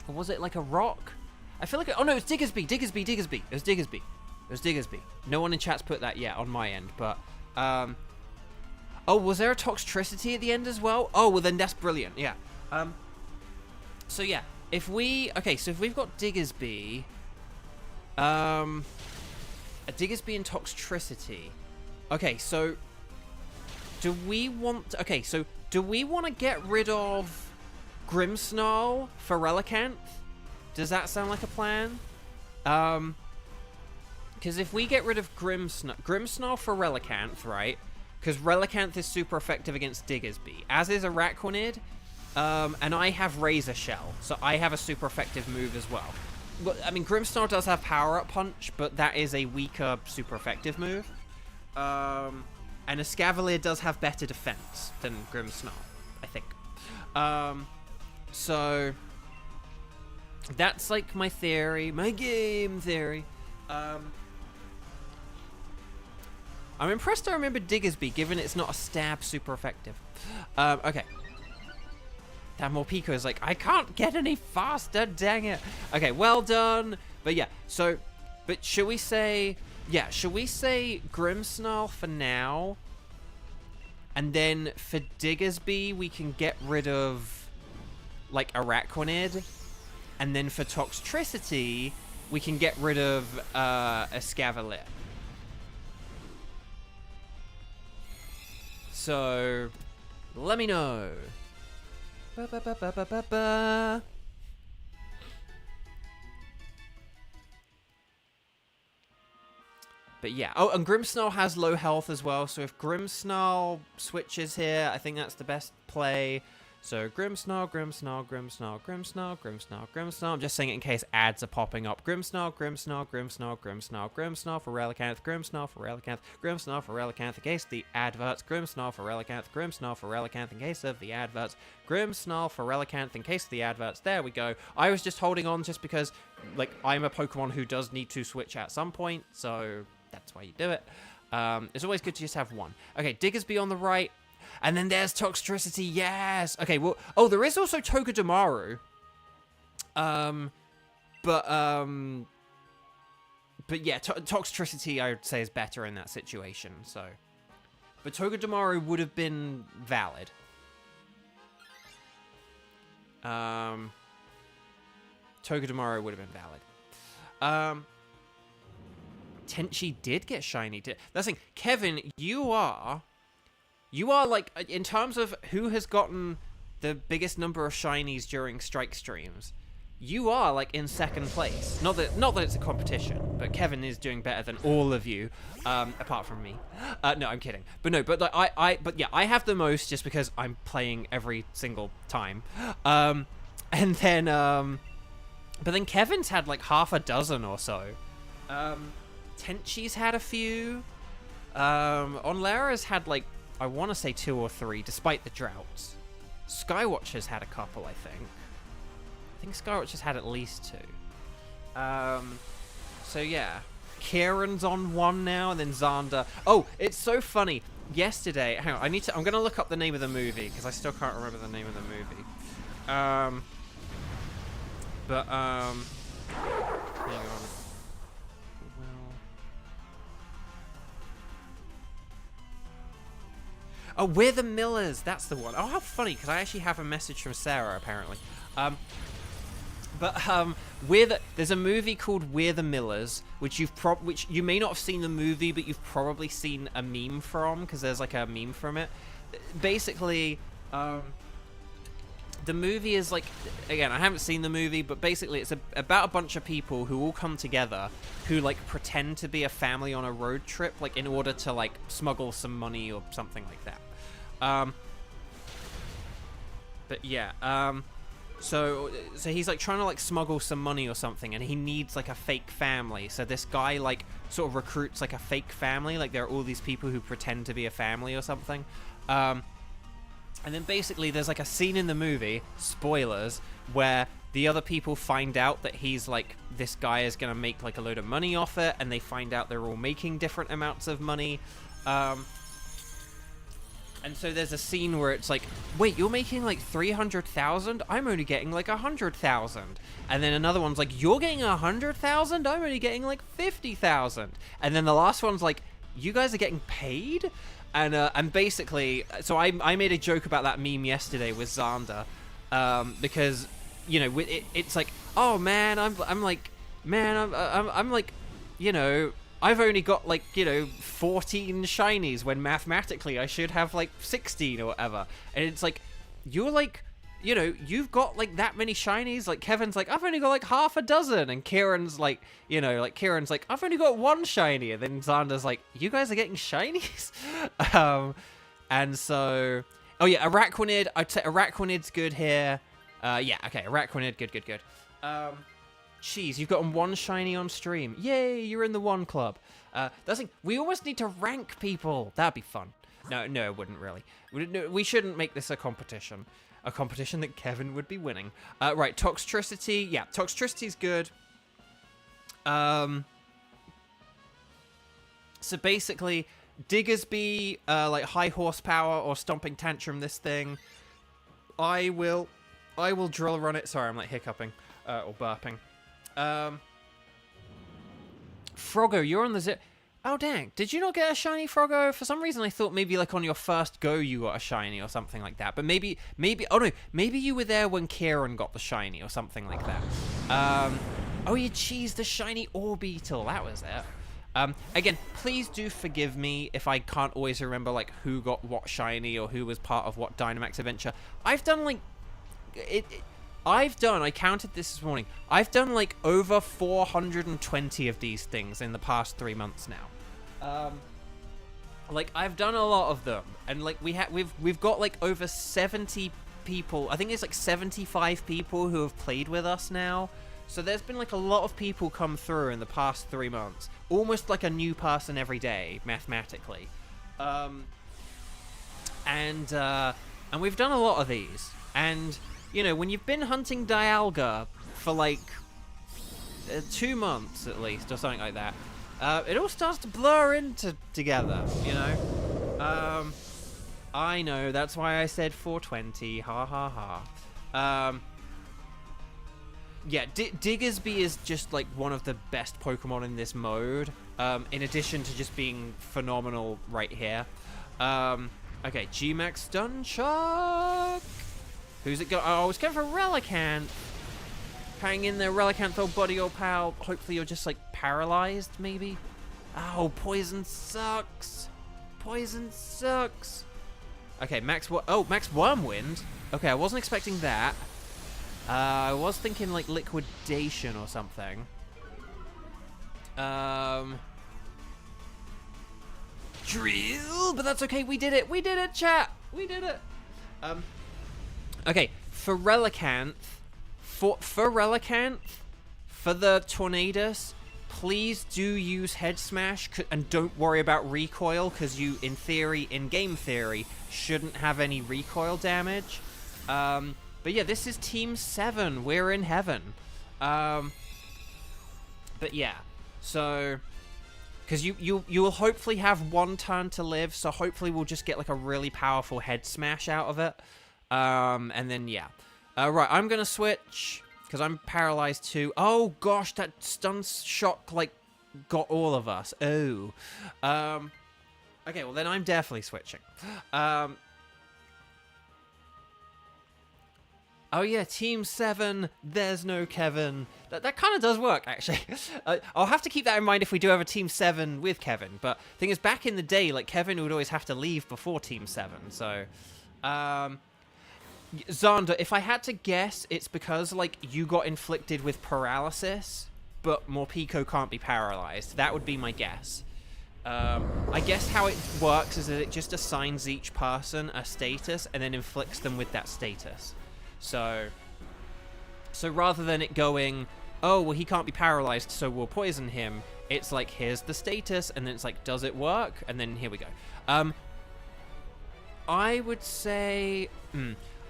[SPEAKER 1] Or was it like a rock? I feel like oh no, it's Diggersby. It was Diggersby. No one in chat's put that yet on my end, but oh, was there a Toxtricity at the end as well? Oh, well then that's brilliant. Yeah. So yeah, if we've got Diggersby, a Diggersby and Toxtricity. Okay, so do we want to get rid of Grimmsnarl for Relicanth? Does that sound like a plan? Because if we get rid of Grimmsnarl for Relicanth, right? Because Relicanth is super effective against Diggersby, as is Araquanid, and I have Razor Shell, so I have a super effective move as well. well, I mean, Grimmsnarl does have Power-Up Punch, but that is a weaker, super effective move. And Escavalier does have better defense than Grimmsnarl, I think. So that's like my theory, my game theory. I'm impressed I remember Diggersby, given it's not a stab super effective. Okay. Damn, Morpeko is like, I can't get any faster, dang it. Okay, well done. But yeah, so, but should we say Grimmsnarl for now? And then for Diggersby, we can get rid of, like, Araquanid. And then for Toxtricity, we can get rid of Escavalier. So, let me know. Ba-ba-ba-ba-ba-ba. But yeah. Oh, and Grimmsnarl has low health as well. So if Grimmsnarl switches here, I think that's the best play. So Grimmsnarl, Grimmsnarl, Grimmsnarl, Grimmsnarl, Grimmsnarl, Grimmsnarl. I'm just saying it in case ads are popping up. Grimmsnarl, Grimmsnarl, Grimmsnarl, Grimmsnarl, Grimmsnarl for Relicanth, Grimmsnarl for Relicanth, Grimmsnarl for Relicanth in case the adverts, Grimmsnarl for Relicanth, Grimmsnarl for Relicanth in case of the adverts, Grimmsnarl for Relicanth in case of the adverts. There we go. I was just holding on just because, like, I'm a Pokemon who does need to switch at some point, so that's why you do it. It's always good to just have one. Okay, Diggersby on the right. And then there's Toxtricity, yes! Okay, well... Oh, there is also Togedemaru. But yeah, Toxtricity, I would say, is better in that situation, so... But Togedemaru would have been valid. Togedemaru would have been valid. Tenchi did get shiny. That's the thing. Kevin, you are like, in terms of who has gotten the biggest number of shinies during strike streams, you are like in second place. Not that it's a competition, but Kevin is doing better than all of you, apart from me. No, I'm kidding. But no, but like, I have the most just because I'm playing every single time. And then, but then Kevin's had like half a dozen or so. Tenchi's had a few. Onlera's had like, I want to say 2 or 3, despite the droughts. Skywatch has had a couple, I think. I think Skywatch has had at least 2. So yeah. Kieran's on 1 now, and then Xander. Oh, it's so funny. Yesterday, hang on, I'm gonna look up the name of the movie, because I still can't remember the name of the movie. Hang on. Oh, We're the Millers. That's the one. Oh, how funny, because I actually have a message from Sarah, apparently. There's a movie called We're the Millers, which you may not have seen the movie, but you've probably seen a meme from, because there's like a meme from it. Basically, the movie is like, again, I haven't seen the movie, but basically it's about a bunch of people who all come together who like pretend to be a family on a road trip, like in order to like smuggle some money or something like that. But yeah, so he's like trying to like smuggle some money or something, and he needs like a fake family. So this guy like sort of recruits like a fake family, like there are all these people who pretend to be a family or something. And then basically there's like a scene in the movie, spoilers, where the other people find out that he's like, this guy is going to make like a load of money off it, and they find out they're all making different amounts of money. And so there's a scene where it's like, wait, you're making like 300,000? I'm only getting like 100,000. And then another one's like, you're getting 100,000? I'm only getting like 50,000. And then the last one's like, you guys are getting paid? And basically, so I made a joke about that meme yesterday with Xander, because, you know, it's like, oh man, I'm like, you know, I've only got like, you know, 14 shinies when mathematically I should have like 16 or whatever. And it's like, you're like, you know, you've got like that many shinies. Like Kevin's like, I've only got like half a dozen. And Kieran's like, you know, like Kieran's like, I've only got 1 shiny. And then Xander's like, you guys are getting shinies? And so, oh yeah, Araquanid. I'd say Araquanid's good here. Yeah, okay, Araquanid, good. Cheese, you've gotten 1 shiny on stream. Yay, you're in the 1 club. We almost need to rank people. That'd be fun. No, it wouldn't really. We shouldn't make this a competition. A competition that Kevin would be winning. Right, Toxtricity. Yeah, Toxtricity's good. So basically, Diggersby, like high horsepower or stomping tantrum this thing. I will drill run it. Sorry, I'm like hiccuping or burping. Froggo, you're on the zip. Oh, dang. Did you not get a shiny, Froggo? For some reason, I thought maybe, like, on your first go, you got a shiny or something like that. But maybe, oh, no. Maybe you were there when Kieran got the shiny or something like that. Oh, you cheesed the shiny Orbeetle. That was it. Again, please do forgive me if I can't always remember, like, who got what shiny or who was part of what Dynamax adventure. I've done, like... I counted this morning, I've done like over 420 of these things in the past 3 months now. Like I've done a lot of them, and like we've got like over 70 people, I think it's like 75 people who have played with us now. So there's been like a lot of people come through in the past 3 months, almost like a new person every day, mathematically. And we've done a lot of these, and you know, when you've been hunting Dialga for like 2 months at least, or something like that, it all starts to blur together, you know? I know, that's why I said 420, ha ha ha. Yeah, Diggersby is just like one of the best Pokemon in this mode, in addition to just being phenomenal right here. Okay, G-Max Stunchok! Who's it go? Oh, it's going for Relicanth. Hang in there, Relicanth, old buddy, old pal. Hopefully you're just, like, paralyzed, maybe? Oh, poison sucks. Poison sucks. Okay, Max Wormwind. Okay, I wasn't expecting that. I was thinking, like, Liquidation or something. Drill, but that's okay. We did it. We did it, chat. We did it. Okay, for Relicanth, for the Tornadus, please do use Head Smash, and don't worry about recoil, because you, in theory, in game theory, shouldn't have any recoil damage. But yeah, this is Team 7. We're in heaven. But yeah, so... Because you will hopefully have 1 turn to live, so hopefully we'll just get like a really powerful Head Smash out of it. And then, yeah. Right, I'm gonna switch, because I'm paralyzed too. Oh, gosh, that stun shock, like, got all of us. Oh. Okay, well, then I'm definitely switching. Oh, yeah, Team 7, there's no Kevin. That kind of does work, actually. I'll have to keep that in mind if we do have a Team 7 with Kevin. But the thing is, back in the day, like, Kevin would always have to leave before Team 7, so... Xander, if I had to guess, it's because, like, you got inflicted with paralysis, but Morpeko can't be paralyzed. That would be my guess. I guess how it works is that it just assigns each person a status and then inflicts them with that status. So rather than it going, oh, well, he can't be paralyzed, so we'll poison him, it's like, here's the status, and then it's like, does it work? And then here we go. I would say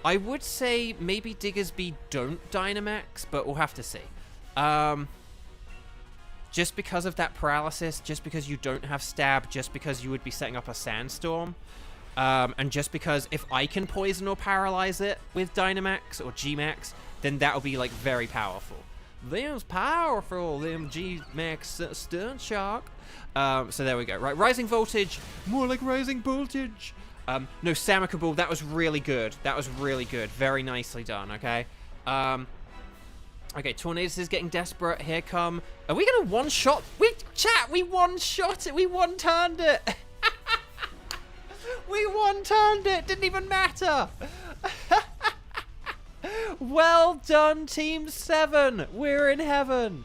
[SPEAKER 1] maybe Diggersby don't Dynamax, but we'll have to see. Just because of that paralysis, just because you don't have stab, just because you would be setting up a sandstorm, and just because if I can poison or paralyze it with Dynamax or G-Max, then that'll be like very powerful. Them's powerful, them G-Max Stun Shock. So there we go. Right, Rising Voltage, more like Rising Voltage. No, Samicable, that was really good. That was really good. Very nicely done, okay? Okay, Tornadus is getting desperate. Here come... Are we going to one-shot? We one-shot it. We one-turned it. We one-turned it. Didn't even matter. Well done, Team 7. We're in heaven.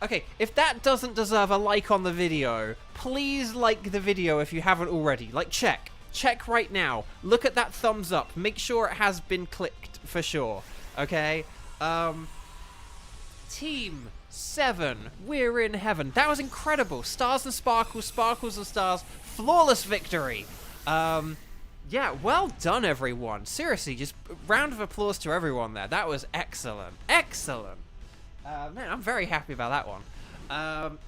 [SPEAKER 1] Okay, if that doesn't deserve a like on the video, please like the video if you haven't already. Like, check. Check right now. Look at that thumbs up. Make sure it has been clicked for sure. Okay? Team 7, we're in heaven. That was incredible. Stars and sparkles, sparkles and stars. Flawless victory. Yeah, well done, everyone. Seriously, just a round of applause to everyone there. That was excellent. Excellent. Man, I'm very happy about that one.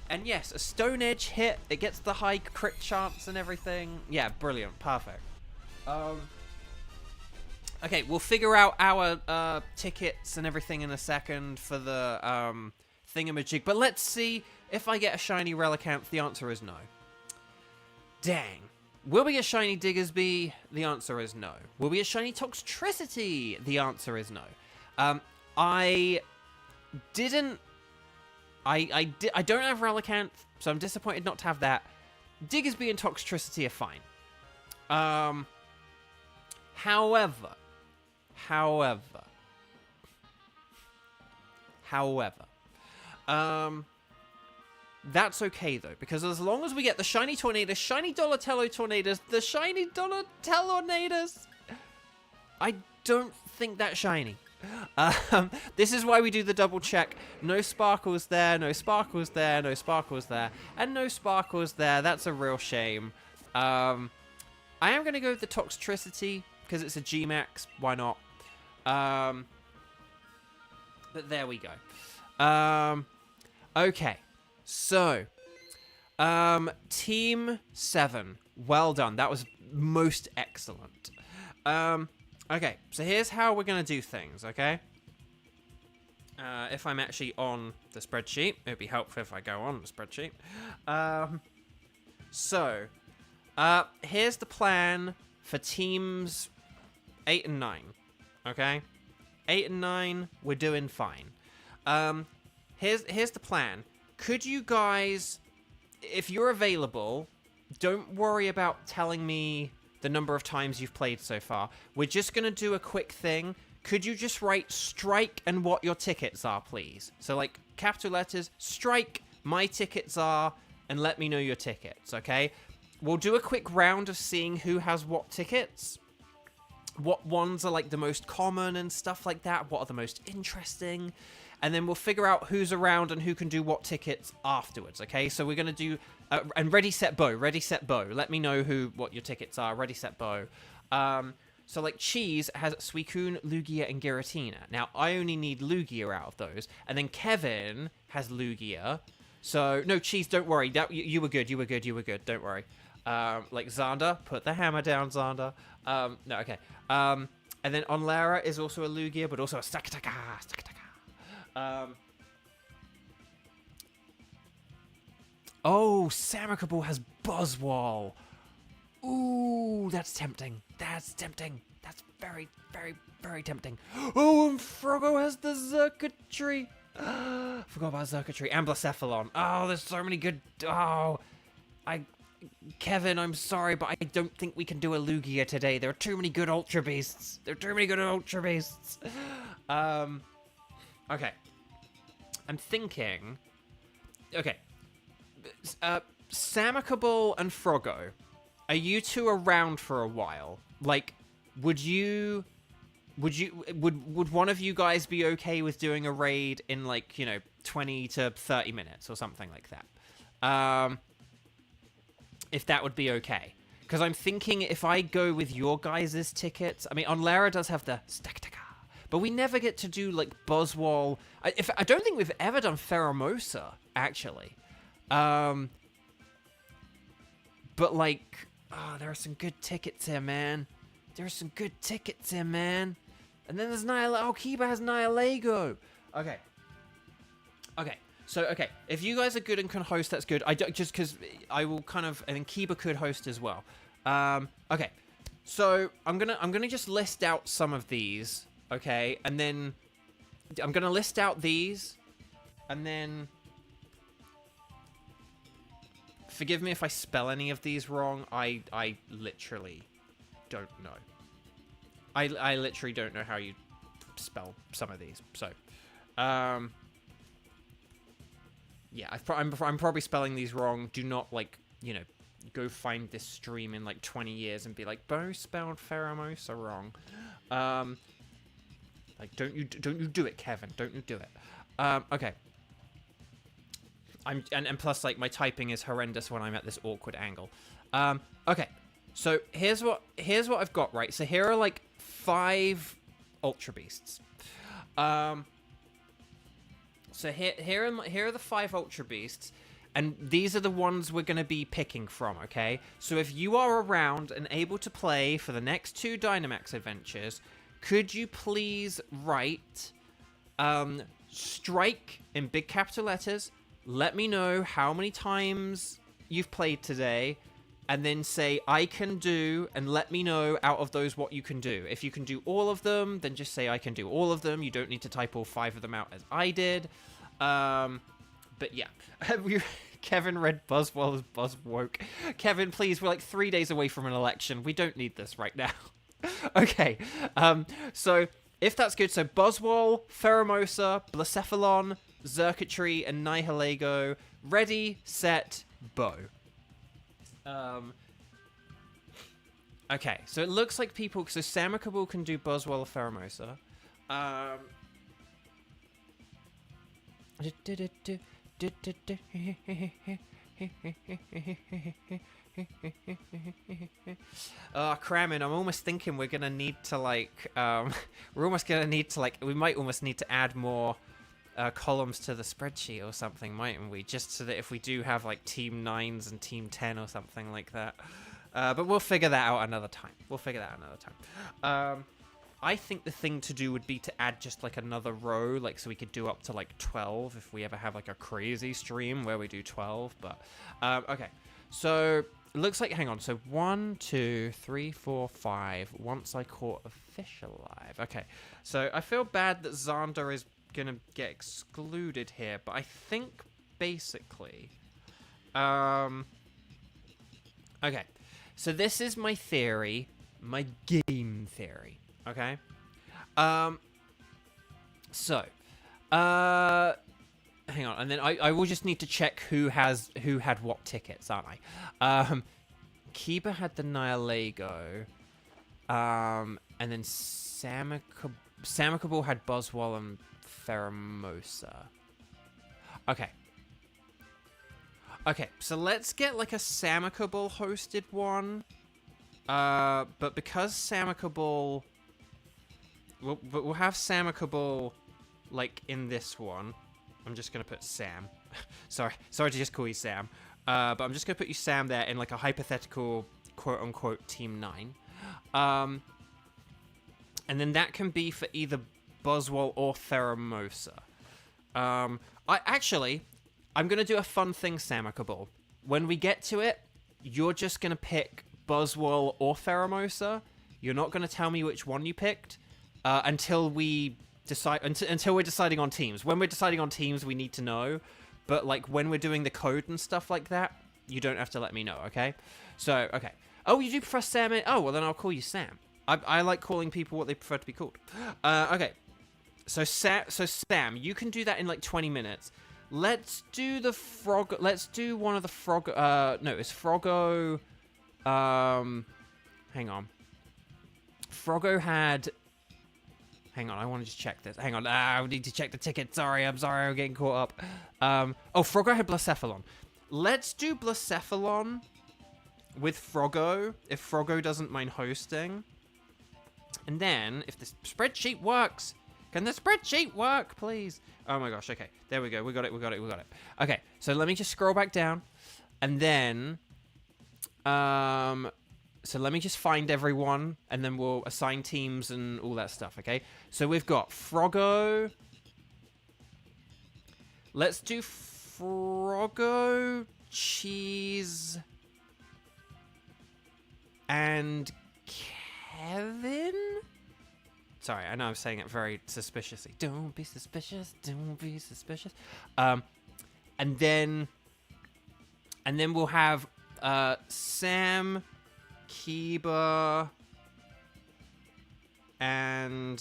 [SPEAKER 1] And yes, a Stone Edge hit. It gets the high crit chance and everything. Yeah, brilliant. Perfect. Okay, we'll figure out our tickets and everything in a second for the thingamajig. But let's see if I get a shiny Relicanth. The answer is no. Dang. Will we get shiny Diggersby? The answer is no. Will we get shiny Toxtricity? The answer is no. I don't have Relicanth, so I'm disappointed not to have that. Diggersby and Toxtricity are fine. However, that's okay though, because as long as we get the shiny Tornadus, shiny Donatello Tornadus, the shiny Donatello Tornadus, I don't think that's shiny. This is why we do the double check. No sparkles there, no sparkles there, no sparkles there, and no sparkles there. That's a real shame. I am going to go with the Toxtricity because it's a G-Max. Why not? But there we go. Okay. So, Team 7. Well done. That was most excellent. Okay, so here's how we're going to do things, okay? If I'm actually on the spreadsheet, it would be helpful if I go on the spreadsheet. Here's the plan for teams 8 and 9, okay? 8 and 9, we're doing fine. Here's the plan. Could you guys, if you're available, don't worry about telling me the number of times you've played so far. We're just going to do a quick thing. Could you just write strike and what your tickets are, please? So, like, capital letters, strike, my tickets are, and let me know your tickets, okay? We'll do a quick round of seeing who has what tickets. What ones are, like, the most common and stuff like that. What are the most interesting. And then we'll figure out who's around and who can do what tickets afterwards, okay? So we're going to do... and ready, set, bow. Ready, set, bow. Let me know what your tickets are. Ready, set, bow. So, like, Cheese has Suicune, Lugia, and Giratina. Now, I only need Lugia out of those. And then Kevin has Lugia. So, no, Cheese, don't worry. You were good. You were good. You were good. Don't worry. Like, Xander, put the hammer down, Xander. No, okay. And then Onlara is also a Lugia, but also a Stakataka. Oh, Samakable has Buzzwole. Ooh, that's tempting. That's tempting. That's very, very, very tempting. Oh, and Froggo has the Xurkitree. Forgot about Xurkitree. And Blacephalon. Oh, there's so many good... Oh, Kevin, I'm sorry, but I don't think we can do a Lugia today. There are too many good Ultra Beasts. Okay. I'm thinking... Okay. Samakable and Froggo, are you two around for a while? Like, would one of you guys be okay with doing a raid in, like, 20 to 30 minutes or something like that? If that would be okay. Because I'm thinking if I go with your guys' tickets... I mean, Onlara does have the Stakataka, but we never get to do, like, Buzzwole. I don't think we've ever done Pheromosa, actually. But, like... Oh, there are some good tickets here, man. And then there's Oh, Kiba has Nihilego. Okay. So, okay, if you guys are good and can host, that's good. I don't, just because I will kind of, and then Kiba could host as well. Okay, so I'm gonna just list out some of these, okay, and then I'm gonna list out these, and then forgive me if I spell any of these wrong. I literally don't know. I literally don't know how you spell some of these. So, yeah, I'm probably spelling these wrong. Do not, like, go find this stream in, like, 20 years and be like, Bo spelled Pheromosa wrong. Like, don't you do it, Kevin. Don't you do it. Okay. And plus, like, my typing is horrendous when I'm at this awkward angle. Okay. So here's what I've got, right? So here are like 5 Ultra Beasts. So here are the 5 Ultra Beasts, and these are the ones we're gonna be picking from. Okay. So if you are around and able to play for the next 2 Dynamax Adventures, could you please write strike in big capital letters? Let me know how many times you've played today, and then say, I can do, and let me know out of those what you can do. If you can do all of them, then just say I can do all of them. You don't need to type all 5 of them out as I did. But yeah. Kevin read Buzzwell as Buzzwoke. Kevin, please, we're like 3 days away from an election. We don't need this right now. Okay. So, if that's good, so Buzzwole, Pheromosa, Blacephalon, Xurkitree, and Nihilego. Ready, set, bow. Okay, so it looks like people... So Samicable can do Buzzwole or Pheromosa. Cramming, I'm almost thinking we're gonna need to, like... we're almost gonna need to, like... We might almost need to add more... columns to the spreadsheet or something, mightn't we? Just so that if we do have like Team 9s and Team 10 or something like that. But we'll figure that out another time. I think the thing to do would be to add just like another row, like so we could do up to like 12 if we ever have like a crazy stream where we do 12. But okay, so it looks like, hang on, so 1, 2, 3, 4, 5. Once I caught a fish alive. Okay, so I feel bad that Xander is gonna get excluded here, but I think basically okay, so this is my theory, my game theory, okay? So hang on, and then I will just need to check who had what tickets, aren't I? Kiba had the Nihilego, and then Samicable had Buzzwole and Pheromosa. Okay, so let's get like a Samicable hosted one. But because Samicable... We'll have Samicable like in this one. I'm just gonna put Sam. Sorry to just call you Sam. But I'm just gonna put you Sam there in like a hypothetical quote-unquote Team 9. And then that can be for either Buzzwole or Pheromosa. I'm gonna do a fun thing, Samicable. When we get to it, you're just gonna pick Buzzwole or Pheromosa. You're not gonna tell me which one you picked until we decide. Until we're deciding on teams. When we're deciding on teams, we need to know. But like when we're doing the code and stuff like that, you don't have to let me know. Okay? So okay. Oh, you do prefer Sam? Oh, well then I'll call you Sam. I like calling people what they prefer to be called. Okay. So Sam, you can do that in like 20 minutes. Let's do the frog. Let's do one of the frog. No, it's Froggo. Hang on. Froggo had. Hang on, I want to just check this. Hang on. I need to check the ticket. I'm sorry, I'm getting caught up. Oh, Froggo had Blacephalon. Let's do Blacephalon with Froggo, if Froggo doesn't mind hosting. And then, if the spreadsheet works, can the spreadsheet work, please? Oh my gosh, okay. There we go. We got it. Okay, so let me just scroll back down. And then, so let me just find everyone, and then we'll assign teams and all that stuff, okay? So we've got Froggo. Let's do Froggo, Cheese, and Kevin? Sorry, I know I'm saying it very suspiciously. Don't be suspicious. Don't be suspicious. And then we'll have Sam, Kiba, and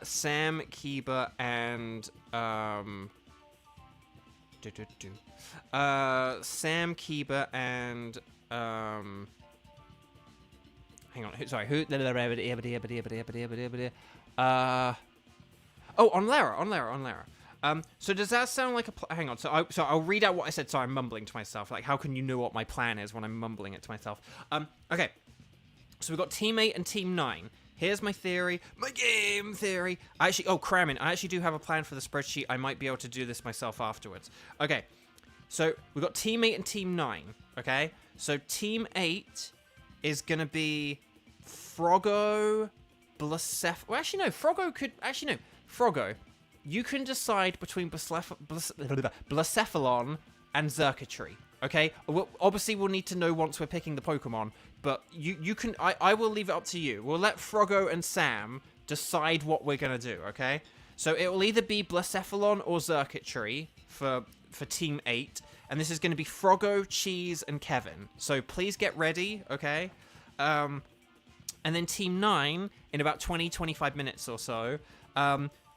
[SPEAKER 1] Sam, Kiba, and Sam, Kiba, and hang on. Sorry, who? Oh, on Lara. So does that sound like a hang on? So I'll read out what I said. So I'm mumbling to myself. Like, how can you know what my plan is when I'm mumbling it to myself? Okay. So we've got Team 8 and Team 9. Here's my theory. My game theory. Cramming. I actually do have a plan for the spreadsheet. I might be able to do this myself afterwards. Okay. So we've got Team 8 and Team 9. Okay. So Team 8 is going to be Froggo, Blacephalon. Well, actually, no. Froggo could... Actually, no. Froggo. You can decide between Blacephalon and Xurkitree. Okay? Obviously, we'll need to know once we're picking the Pokemon. But you can... I will leave it up to you. We'll let Froggo and Sam decide what we're going to do. Okay? So it will either be Blacephalon or Xurkitree for Team 8. And this is going to be Froggo, Cheese, and Kevin. So please get ready, okay? And then Team 9, in about 20-25 minutes or so,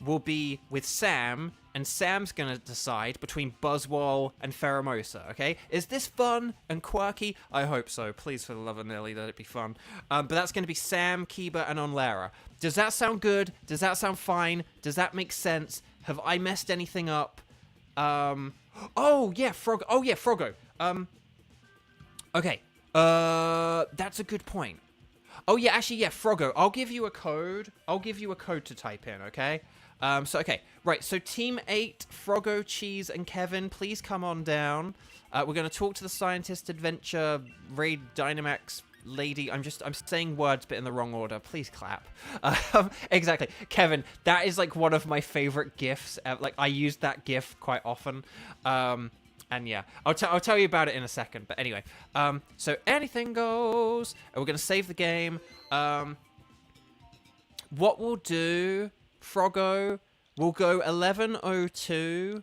[SPEAKER 1] will be with Sam. And Sam's going to decide between Buzzwole and Pheromosa, okay? Is this fun and quirky? I hope so. Please, for the love of Nelly, let it be fun. But that's going to be Sam, Kiba, and Onlara. Does that sound good? Does that sound fine? Does that make sense? Have I messed anything up? Oh, yeah, Froggo. Oh, yeah, Froggo. Okay. That's a good point. Oh, yeah, actually, yeah, Froggo. I'll give you a code. I'll give you a code to type in, okay? Okay. Right, so Team 8, Froggo, Cheese, and Kevin, please come on down. We're going to talk to the Scientist Adventure Raid Dynamax lady. I'm saying words but in the wrong order. Please clap. Exactly. Kevin, that is like one of my favorite gifs. Like, I use that gif quite often. And yeah, I'll tell you about it in a second. But anyway, so anything goes. We're going to save the game. What we'll do, Froggo, we'll go 11:02,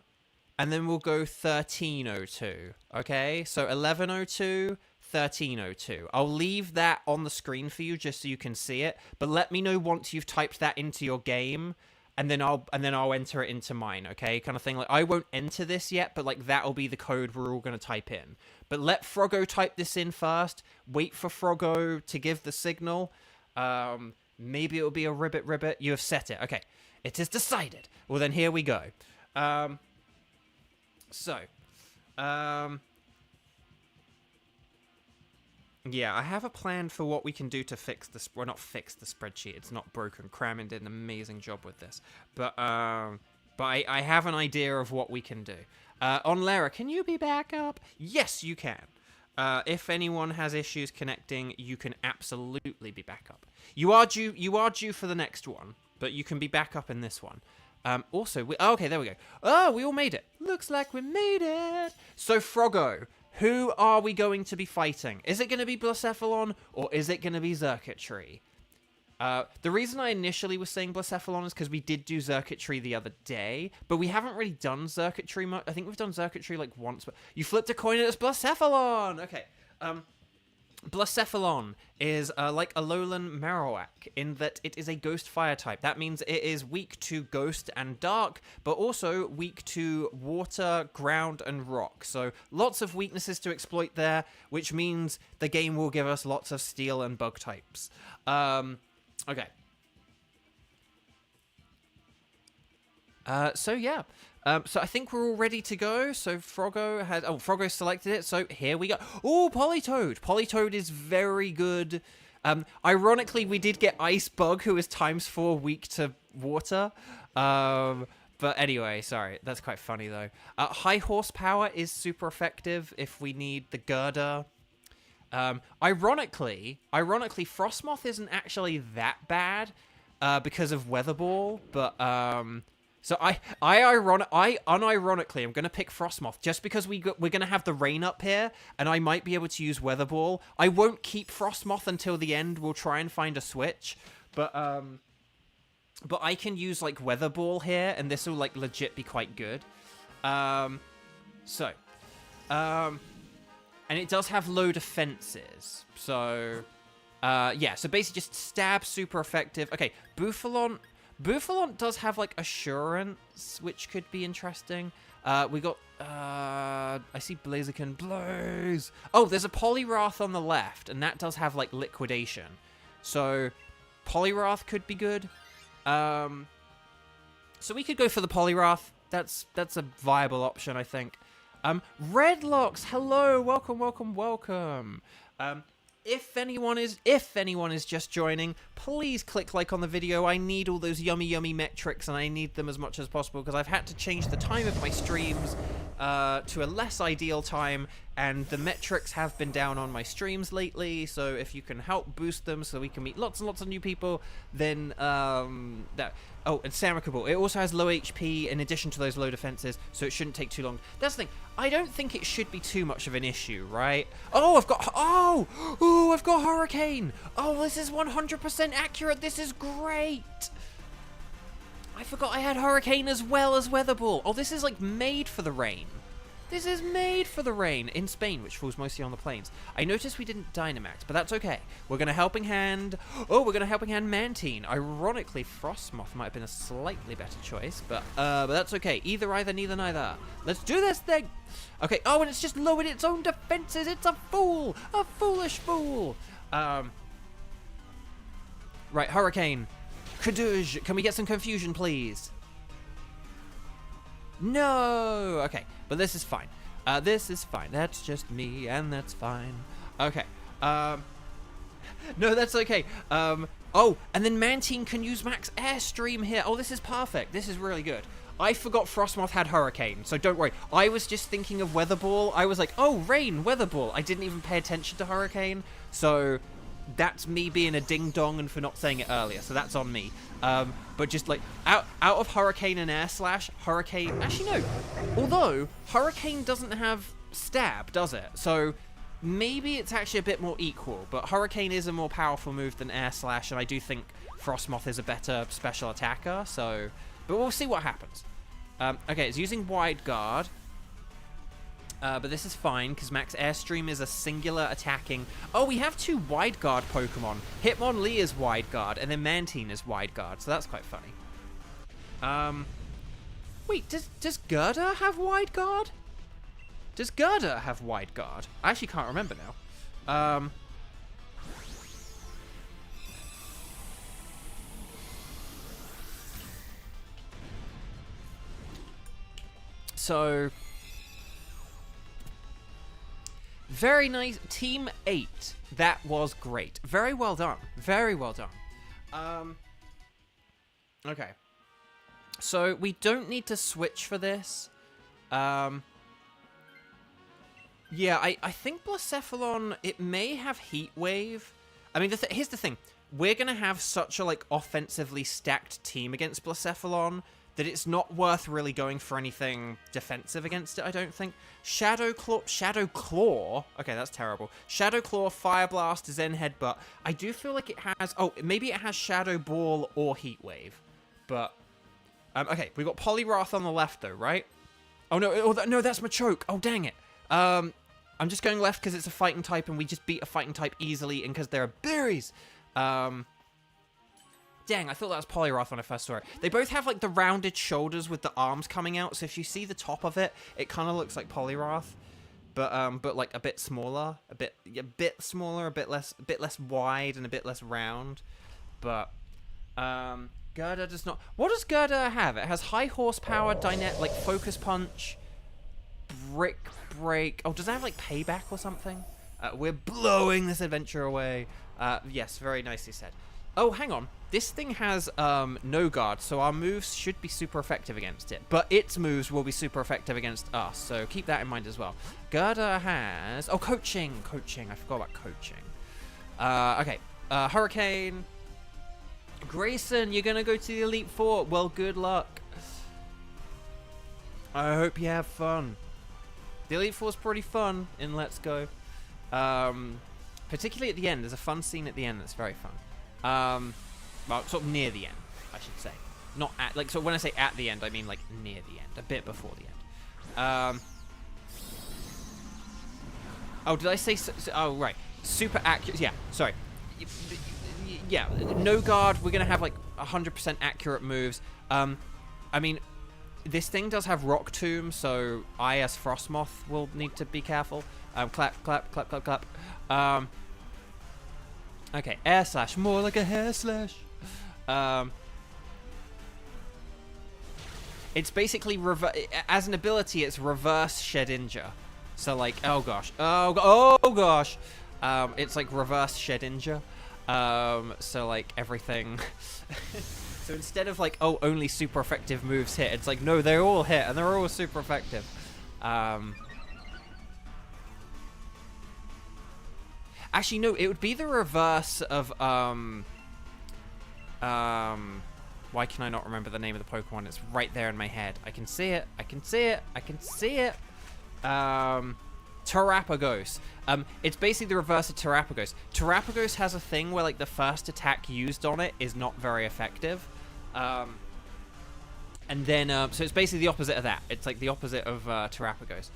[SPEAKER 1] and then we'll go 13:02. Okay, so 11:02, 13:02. I'll leave that on the screen for you just so you can see it. But let me know once you've typed that into your game, and then I'll enter it into mine. Okay, kind of thing. Like, I won't enter this yet, but like that'll be the code we're all gonna type in. But let Froggo type this in first. Wait for Froggo to give the signal. Maybe it'll be a ribbit. You have set it. Okay, it is decided. Well, then here we go. Yeah, I have a plan for what we can do to fix this. Well, not fix the spreadsheet. It's not broken. Cramming did an amazing job with this. But I have an idea of what we can do. On Lara, can you be back up? Yes, you can. If anyone has issues connecting, you can absolutely be back up. You are due for the next one, but you can be back up in this one. Also, okay, there we go. Oh, we all made it. Looks like we made it. So, Froggo, who are we going to be fighting? Is it going to be Blacephalon, or is it going to be Xurkitree? The reason I initially was saying Blacephalon is because we did do Xurkitree the other day, but we haven't really done Xurkitree much. I think we've done Xurkitree like once, but you flipped a coin and it's Blacephalon! Okay, Blacephalon is like a Alolan Marowak in that it is a ghost fire type. That means it is weak to ghost and dark, but also weak to water, ground, and rock. So lots of weaknesses to exploit there, which means the game will give us lots of steel and bug types. Okay. So yeah. So I think we're all ready to go. So Froggo selected it. So here we go. Oh, Politoed. Politoed is very good. Ironically, we did get Ice Bug, who is ×4 weak to water. But anyway, sorry. That's quite funny, though. High Horsepower is super effective if we need the girder. Ironically, Frostmoth isn't actually that bad because of Weather Ball, but so unironically, I'm gonna pick Frostmoth just because we're gonna have the rain up here, and I might be able to use Weather Ball. I won't keep Frostmoth until the end. We'll try and find a switch, but I can use like Weather Ball here, and this will like legit be quite good. And it does have low defenses, so yeah. So basically, just stab, super effective. Okay, Bufalon does have, like, Assurance, which could be interesting. We got, I see Blaziken. Blaze! Oh, there's a Poliwrath on the left, and that does have, like, Liquidation. So Poliwrath could be good. So we could go for the Poliwrath. That's a viable option, I think. Redlocks, hello, welcome. If anyone is just joining, please click like on the video. I need all those yummy metrics, and I need them as much as possible because I've had to change the time of my streams to a less ideal time, and the metrics have been down on my streams lately. So if you can help boost them so we can meet lots and lots of new people, then that. Oh, and Samicable. It also has low HP in addition to those low defenses, so it shouldn't take too long. That's the thing. I don't think it should be too much of an issue, right? Oh, I've got Hurricane. Oh, this is 100% accurate. This is great. I forgot I had Hurricane as well as Weather Ball. Oh, this is like made for the rain. This is made for the rain in Spain, which falls mostly on the plains. I noticed we didn't Dynamax, but that's okay. We're going to Helping Hand... Oh, we're going to Helping Hand Mantine. Ironically, Frostmoth might have been a slightly better choice, but that's okay. Either, neither, neither. Let's do this thing! Okay, oh, and it's just lowered its own defenses. It's a fool! A foolish fool! Right, Hurricane. Kadoosh, can we get some confusion, please? No! Okay, but this is fine. This is fine. That's just me, and that's fine. Okay. No, that's okay. Oh, and then Mantine can use Max Airstream here. Oh, this is perfect. This is really good. I forgot Frostmoth had Hurricane, so don't worry. I was just thinking of Weather Ball. I was like, oh, Rain, Weather Ball. I didn't even pay attention to Hurricane, so... That's me being a ding-dong and for not saying it earlier, so that's on me. But just like, out of Hurricane and Air Slash, Hurricane... Actually, no. Although, Hurricane doesn't have Stab, does it? So, maybe it's actually a bit more equal, but Hurricane is a more powerful move than Air Slash, and I do think Frostmoth is a better special attacker, so... But we'll see what happens. Okay, it's using Wide Guard. But this is fine, because Max Airstream is a singular attacking... Oh, we have two Wide Guard Pokemon. Hitmonlee is Wide Guard, and then Mantine is Wide Guard, so that's quite funny. Wait, does Gerda have Wide Guard? Does Gerda have Wide Guard? I actually can't remember now. So... Very nice. Team 8. That was great. Very well done. Very well done. Okay. So, we don't need to switch for this. Yeah, I think Blacephalon, it may have Heat Wave. I mean, here's the thing. We're going to have such a, like, offensively stacked team against Blacephalon that it's not worth really going for anything defensive against it, I don't think. Shadow Claw? Okay, that's terrible. Shadow Claw, Fire Blast, Zen Headbutt. I do feel like it has... Oh, maybe it has Shadow Ball or Heat Wave. But... okay, we've got Poliwrath on the left, though, right? Oh, no, no, that's Machoke. Oh, dang it. I'm just going left because it's a fighting type, and we just beat a fighting type easily, and because there are berries. Dang, I thought that was Poliwrath when I first saw it. They both have, like, the rounded shoulders with the arms coming out, so if you see the top of it, it kind of looks like Poliwrath, but like, a bit smaller, a bit smaller, a bit less wide, and a bit less round, but, Gerda does not... What does Gerda have? It has high horsepower, like, Focus Punch, Brick Break... Oh, does it have, like, Payback or something? We're blowing this adventure away. Yes, very nicely said. Oh, hang on. This thing has no guard, so our moves should be super effective against it. But its moves will be super effective against us, so keep that in mind as well. Gerda has... Oh, Coaching. I forgot about Coaching. Okay. Hurricane. Grayson, you're going to go to the Elite Four. Well, good luck. I hope you have fun. The Elite Four's pretty fun in Let's Go. Particularly at the end. There's a fun scene at the end that's very fun. Well, sort of near the end, I should say. Not at, like, so when I say at the end, I mean, like, near the end. A bit before the end. Oh, did I say, oh, right. Super accurate, yeah, sorry. Yeah, no guard, we're going to have, like, 100% accurate moves. I mean, this thing does have Rock Tomb, so I, as Frostmoth, will need to be careful. Clap. Okay, air slash, more like a hair slash. It's basically as an ability, it's reverse Shedinja. So like, oh gosh, oh gosh, it's like reverse Shedinja. So like everything. So instead of like, oh, only super effective moves hit, it's like, no, they all hit and they're all super effective. Actually, no, it would be the reverse of why can I not remember the name of the Pokemon? It's right there in my head. I can see it. I can see it. I can see it. Terrapagos. It's basically the reverse of Terrapagos. Terrapagos has a thing where like the first attack used on it is not very effective. And then, so it's basically the opposite of that. It's like the opposite of Terrapagos.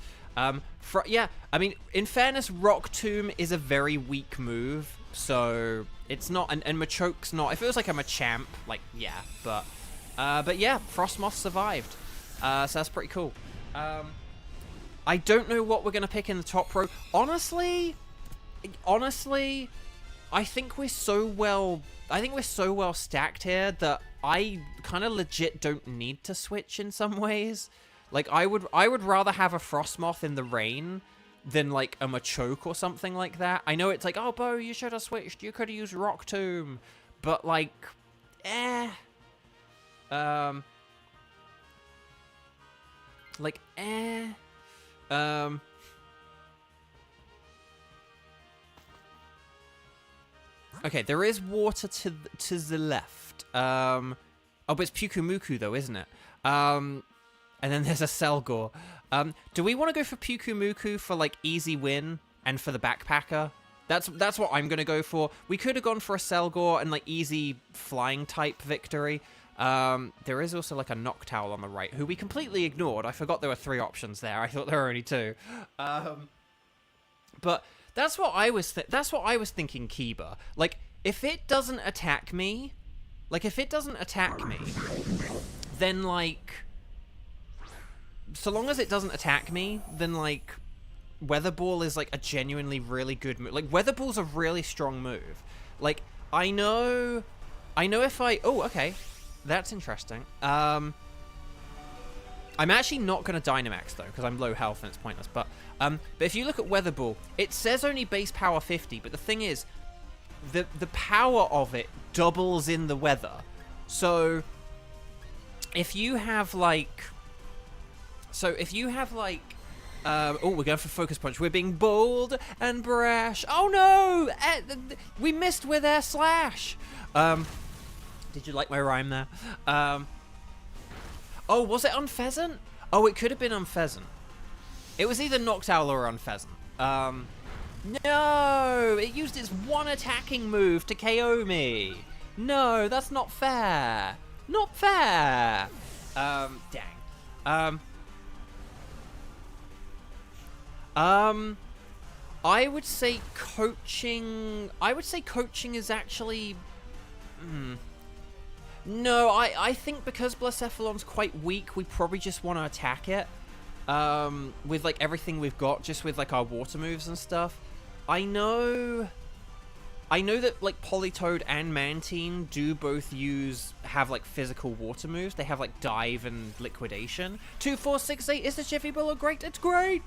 [SPEAKER 1] Yeah, I mean, in fairness, Rock Tomb is a very weak move, so it's not, and Machoke's not. If it was like a Machamp, like, yeah, but yeah, Frostmoth survived, so that's pretty cool. I don't know what we're gonna pick in the top row. Honestly, I think we're so well stacked here that I kind of legit don't need to switch in some ways. Like, I would rather have a Frostmoth in the rain than, like, a Machoke or something like that. I know it's like, oh, Bo, you should have switched. You could have used Rock Tomb. But, like, Okay, there is water to the left. Oh, but it's Pyukumuku, though, isn't it? And then there's a Selgor. Do we want to go for Pyukumuku for, like, easy win and for the backpacker? That's what I'm going to go for. We could have gone for a Selgor and, like, easy flying type victory. There is also, like, a Noctowl on the right, who we completely ignored. I forgot there were 3 options there. I thought there were only 2. But that's what I was thinking, Kiba. Like, if it doesn't attack me, then, like, so long as it doesn't attack me, then, like, Weather Ball is, like, a genuinely really good move. Like, Weather Ball's a really strong move. Like, I know if I... Oh, okay. That's interesting. I'm actually not going to Dynamax, though, because I'm low health and it's pointless. But if you look at Weather Ball, it says only base power 50, but the thing is, the power of it doubles in the weather. So, if you have, like... oh, we're going for Focus Punch. We're being bold and brash. Oh, no! We missed with Air Slash. Did you like my rhyme there? Oh, was it Unpheasant? Oh, it could have been Unpheasant. It was either Noctowl or Unpheasant. No! It used its one attacking move to KO me. No, that's not fair. Not fair. Dang. I would say coaching is actually... No, I think because Blacephalon's quite weak, we probably just want to attack it. With, like, everything we've got, just with, like, our water moves and stuff. I know that, like, Politoed and Mantine do both have, like, physical water moves. They have, like, Dive and Liquidation. 2, 4, 6, 8, is the Jiffy Bullet great? It's great!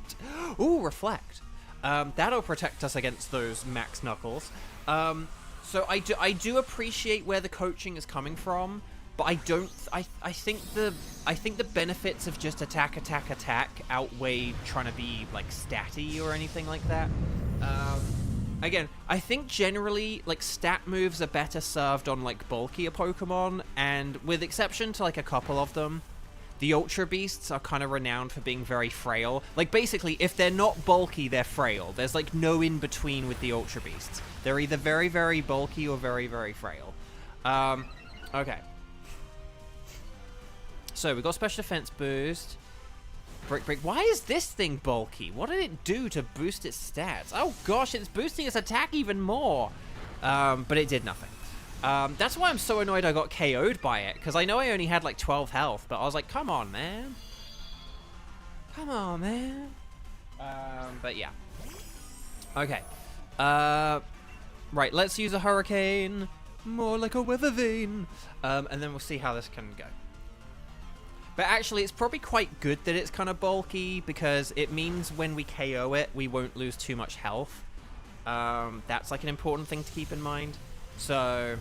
[SPEAKER 1] Ooh, Reflect. That'll protect us against those Max Knuckles. So I do appreciate where the coaching is coming from, but I think the benefits of just attack outweigh trying to be, like, statty or anything like that. Again, I think generally, like, stat moves are better served on, like, bulkier Pokemon, and with exception to, like, a couple of them, the Ultra Beasts are kind of renowned for being very frail. Like, basically, if they're not bulky, they're frail. There's, like, no in-between with the Ultra Beasts. They're either very, very bulky or very, very frail. Okay. So, we got Special Defense Boost. Break. Why is this thing bulky? What did it do to boost its stats? Oh gosh, it's boosting its attack even more. But it did nothing. That's why I'm so annoyed I got KO'd by it, because I know I only had like 12 health, but I was like, come on, man. Come on, man. But yeah. Okay. Right, let's use a hurricane. More like a weather vane. And then we'll see how this can go. But actually, it's probably quite good that it's kind of bulky, because it means when we KO it, we won't lose too much health. That's like an important thing to keep in mind. So,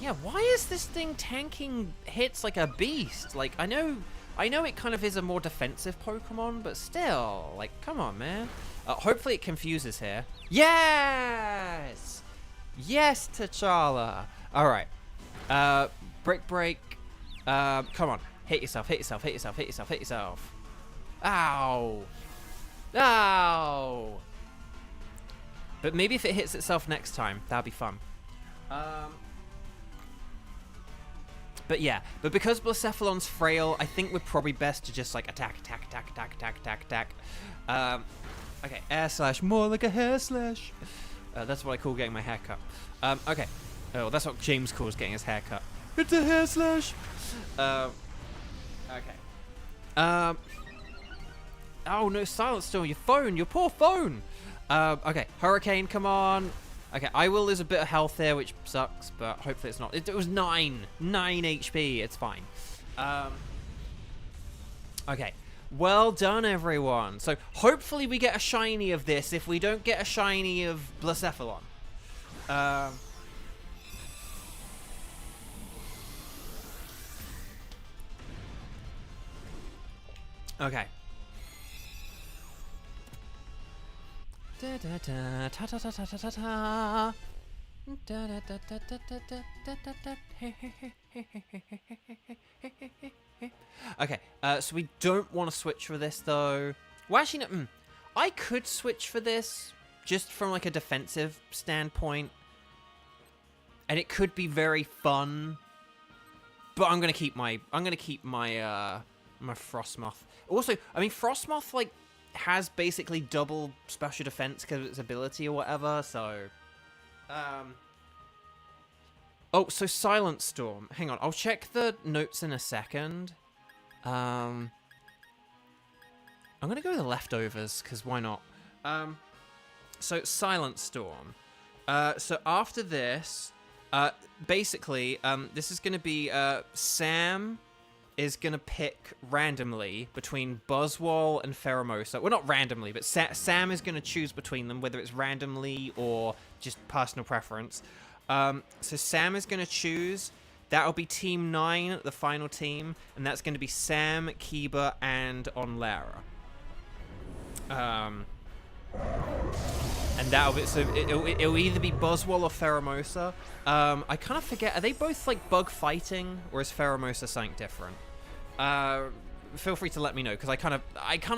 [SPEAKER 1] yeah, why is this thing tanking hits like a beast? Like, I know it kind of is a more defensive Pokemon, but still, like, come on, man. Hopefully it confuses here. Yes! Yes, T'Challa. All right. Break. Come on. Hit yourself. Ow. Ow. But maybe if it hits itself next time, that'd be fun. But yeah, but because Blacephalon's frail, I think we're probably best to just like attack. Okay, air slash, more like a hair slash. That's what I call getting my hair cut. Okay. Oh, that's what James calls getting his hair cut. It's a hair slash. Okay. Oh no, Silence Storm, your phone, your poor phone. Okay, Hurricane, come on. Okay, I will lose a bit of health here, which sucks, but hopefully it's not. It was 9 HP. It's fine. Okay. Well done, everyone. So hopefully we get a shiny of this if we don't get a shiny of Blacephalon. Okay. Okay, so we don't want to switch for this, though. Well, actually, no. I could switch for this, just from, like, a defensive standpoint. And it could be very fun. But I'm gonna keep my, my Frostmoth. Also, I mean, Frostmoth, like, has basically double special defense because of its ability or whatever, so... Oh, so Silent Storm. Hang on, I'll check the notes in a second. I'm gonna go with the leftovers, because why not? So Silent Storm. So after this, basically, this is gonna be, Sam is gonna pick randomly between Buzzwole and Pheromosa. Well, not randomly, but Sam is gonna choose between them, whether it's randomly or just personal preference. So Sam is gonna choose. That'll be Team 9, the final team, and that's gonna be Sam, Kiba, and Onlara. And that'll be, so it'll either be Buzzwole or Pheromosa. I kind of forget, are they both like bug fighting, or is Pheromosa something different? Feel free to let me know, because I kind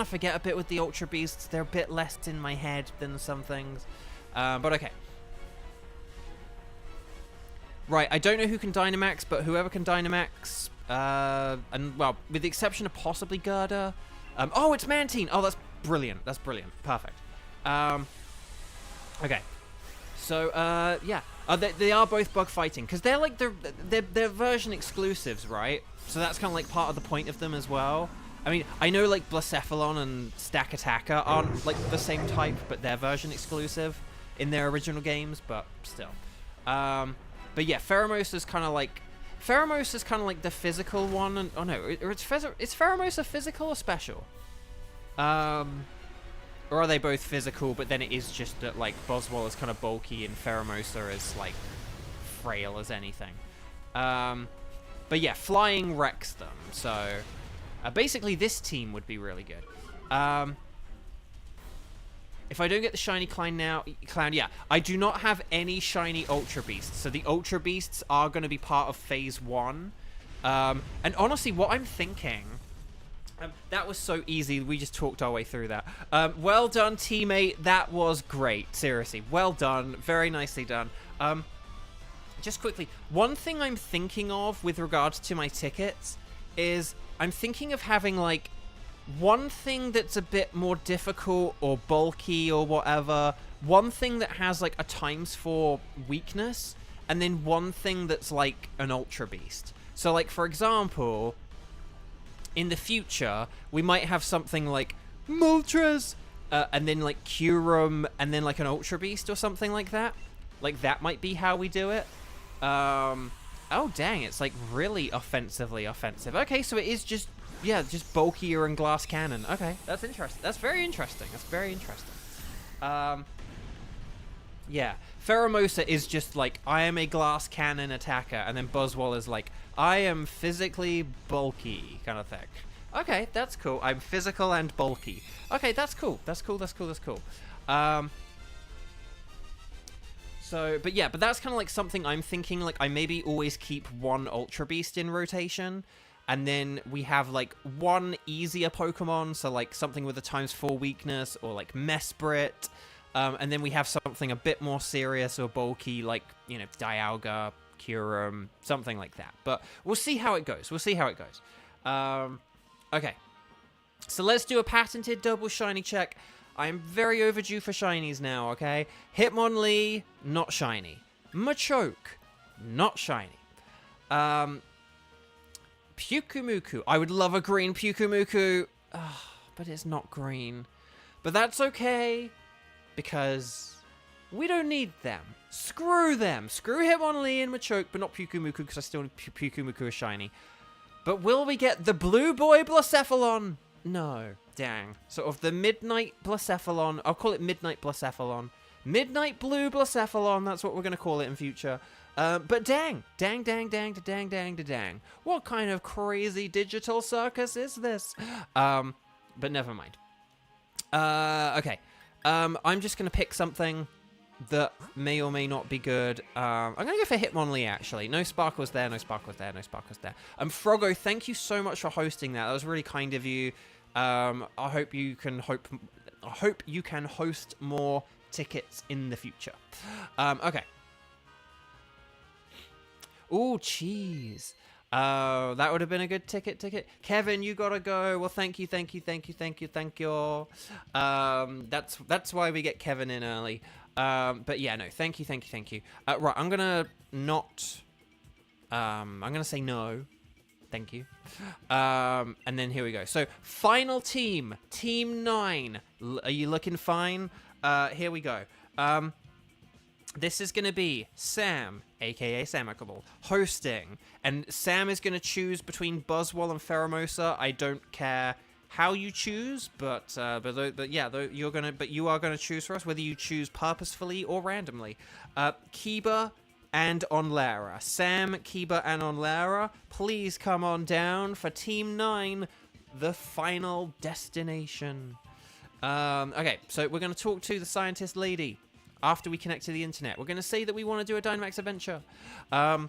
[SPEAKER 1] of forget a bit with the Ultra Beasts. They're a bit less in my head than some things. But okay. Right, I don't know who can Dynamax, but whoever can Dynamax, and well, with the exception of possibly Gerda. Oh, it's Mantine. Oh, that's brilliant. That's brilliant. Perfect. Okay. So, yeah. They are both bug fighting, because they're like, they're version exclusives, right? So that's kind of like part of the point of them as well. I mean, I know like Blacephalon and Stakataka aren't like the same type, but they're version exclusive in their original games, but still. But yeah, Pheromosa's kind of like the physical one, and oh no, is Pheromosa physical or special? Or are they both physical, but then it is just that like Buzzwole is kind of bulky and Pheromosa is like frail as anything. But yeah, flying wrecks them. So basically, this team would be really good. If I don't get the shiny Clown, yeah, I do not have any shiny Ultra Beasts. So the Ultra Beasts are going to be part of Phase 1. And honestly, what I'm thinking... that was so easy. We just talked our way through that. Well done, teammate. That was great. Seriously, well done. Very nicely done. Just quickly, one thing I'm thinking of with regards to my tickets is I'm thinking of having, like, one thing that's a bit more difficult or bulky or whatever, one thing that has, like, a ×4 weakness, and then one thing that's, like, an Ultra Beast. So, like, for example... in the future, we might have something like Moltres, and then like Kyurem, and then like an Ultra Beast or something like that. Like that might be how we do it. Oh dang, it's like really offensively offensive. Okay, so it is just, yeah, just bulkier and glass cannon. Okay, that's interesting. That's very interesting. That's very interesting. Yeah, Pheromosa is just like, I am a glass cannon attacker, and then Buzzwole is like, I am physically bulky kind of thing. Okay, that's cool. I'm physical and bulky. Okay, that's cool. That's cool. That's cool. That's cool. So, but yeah, but that's kind of like something I'm thinking, like, I maybe always keep one Ultra Beast in rotation, and then we have, like, one easier Pokemon, so, like, something with a ×4 weakness, or, like, Mesprit, and then we have something a bit more serious or bulky, like, you know, Dialga, Kyurem, something like that. But we'll see how it goes. We'll see how it goes. Okay. So let's do a patented double shiny check. I'm very overdue for shinies now, okay? Hitmonlee, not shiny. Machoke, not shiny. Pyukumuku. I would love a green Pyukumuku, but it's not green. But that's okay, because we don't need them. Screw them. Screw Hitmonlee and Machoke, but not Pyukumuku, because I still need Pyukumuku is shiny. But will we get the Blue Boy Blacephalon? No. Dang. Sort of the Midnight Blacephalon. I'll call it Midnight Blacephalon. Midnight Blue Blacephalon. That's what we're going to call it in future. But dang. Dang, dang, dang, da dang, dang, da dang. What kind of crazy digital circus is this? But never mind. Okay. I'm just going to pick something that may or may not be good. I'm going to go for Hitmonlee, actually. No Sparkles there, no Sparkles there, no Sparkles there. Froggo, thank you so much for hosting that. That was really kind of you. I hope you can host more tickets in the future. Okay. Ooh, cheese. That would have been a good ticket. Kevin, you gotta go. Well, thank you. That's why we get Kevin in early. But yeah, no, thank you. Right, I'm gonna say no. Thank you. And then here we go. So, final team. Team 9. Are you looking fine? Here we go. This is going to be Sam, a.k.a. Samicable, hosting. And Sam is going to choose between Buzzwole and Pheromosa. I don't care how you choose, but you are going to choose for us, whether you choose purposefully or randomly. Kiba and Onlara. Sam, Kiba, and Onlara, please come on down for Team 9, the final destination. Okay, so we're going to talk to the scientist lady after we connect to the internet. We're going to say that we want to do a Dynamax adventure. We're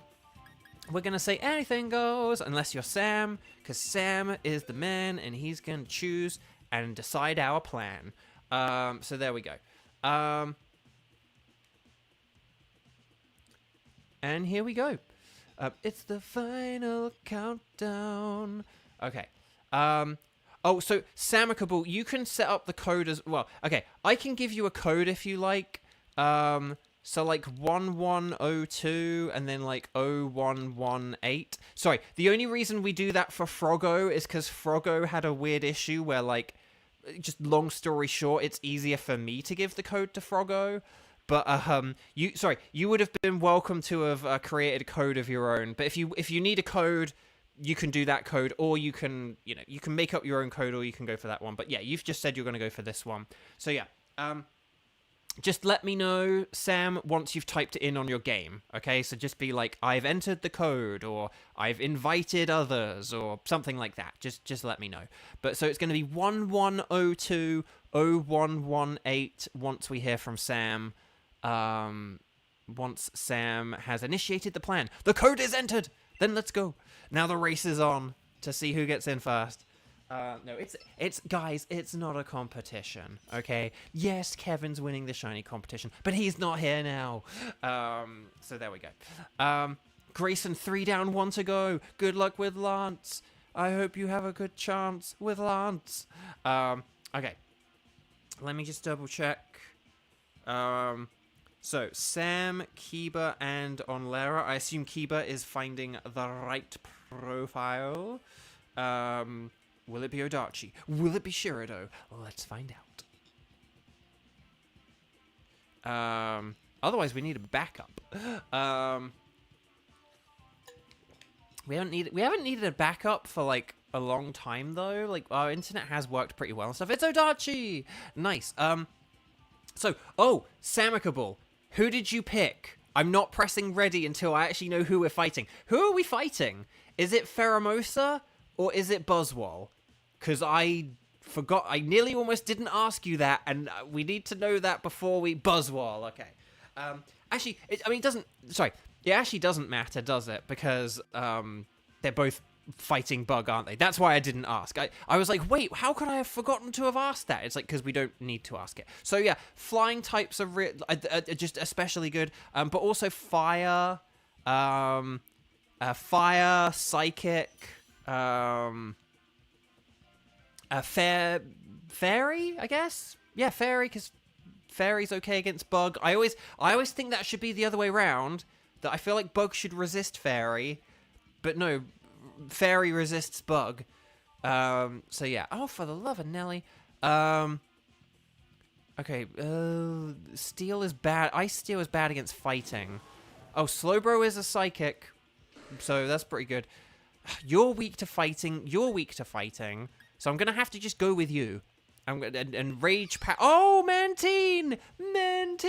[SPEAKER 1] going to say anything goes, unless you're Sam, because Sam is the man, and he's going to choose and decide our plan. So there we go. And here we go. It's the final countdown. Okay. Oh, so Samicable, you can set up the code as well. Okay, I can give you a code if you like. So like 1102 and then like 0118. Sorry, the only reason we do that for Froggo is because Froggo had a weird issue where, like, just long story short, it's easier for me to give the code to Froggo. But you would have been welcome to have created a code of your own. But if you need a code, you can do that code, or you can make up your own code, or you can go for that one. But yeah, you've just said you're going to go for this one. So yeah, just let me know, Sam, once you've typed it in on your game. Okay, so just be like, I've entered the code, or I've invited others, or something like that. Just let me know. But so it's going to be 1102 0118 once we hear from Sam. Once Sam has initiated the plan. The code is entered! Then let's go. Now the race is on to see who gets in first. No, it's guys, it's not a competition, okay? Yes, Kevin's winning the shiny competition, but he's not here now. So there we go. Grayson, 3 down, 1 to go. Good luck with Lance. I hope you have a good chance with Lance. Okay. Let me just double check. So, Sam, Kiba, and Onlara. I assume Kiba is finding the right profile. Will it be Odachi? Will it be Shirado? Let's find out. Otherwise, we need a backup. We haven't needed a backup for like a long time though. Like our internet has worked pretty well and stuff. It's Odachi! Nice. So, Samicable. Who did you pick? I'm not pressing ready until I actually know who we're fighting. Who are we fighting? Is it Pheromosa or is it Buzzwole? Because I forgot. I nearly almost didn't ask you that, and we need to know that before we... Buzzwole, okay. Actually, it doesn't... Sorry. It actually doesn't matter, does it? Because they're both fighting Bug, aren't they? That's why I didn't ask. I was like, wait, how could I have forgotten to have asked that? It's like, because we don't need to ask it. So yeah, flying types are just especially good. But also fire, fire, psychic, fairy, I guess? Yeah, fairy, because fairy's okay against Bug. I always think that should be the other way around. That I feel like Bug should resist Fairy, but no, Fairy resists Bug. So yeah. Oh, for the love of Nelly. Okay. Steel is bad. Ice Steel is bad against fighting. Oh, Slowbro is a psychic, so that's pretty good. You're weak to fighting. You're weak to fighting. So I'm gonna have to just go with you. I'm gonna and Rage Power. Oh, Mantine! Mantine!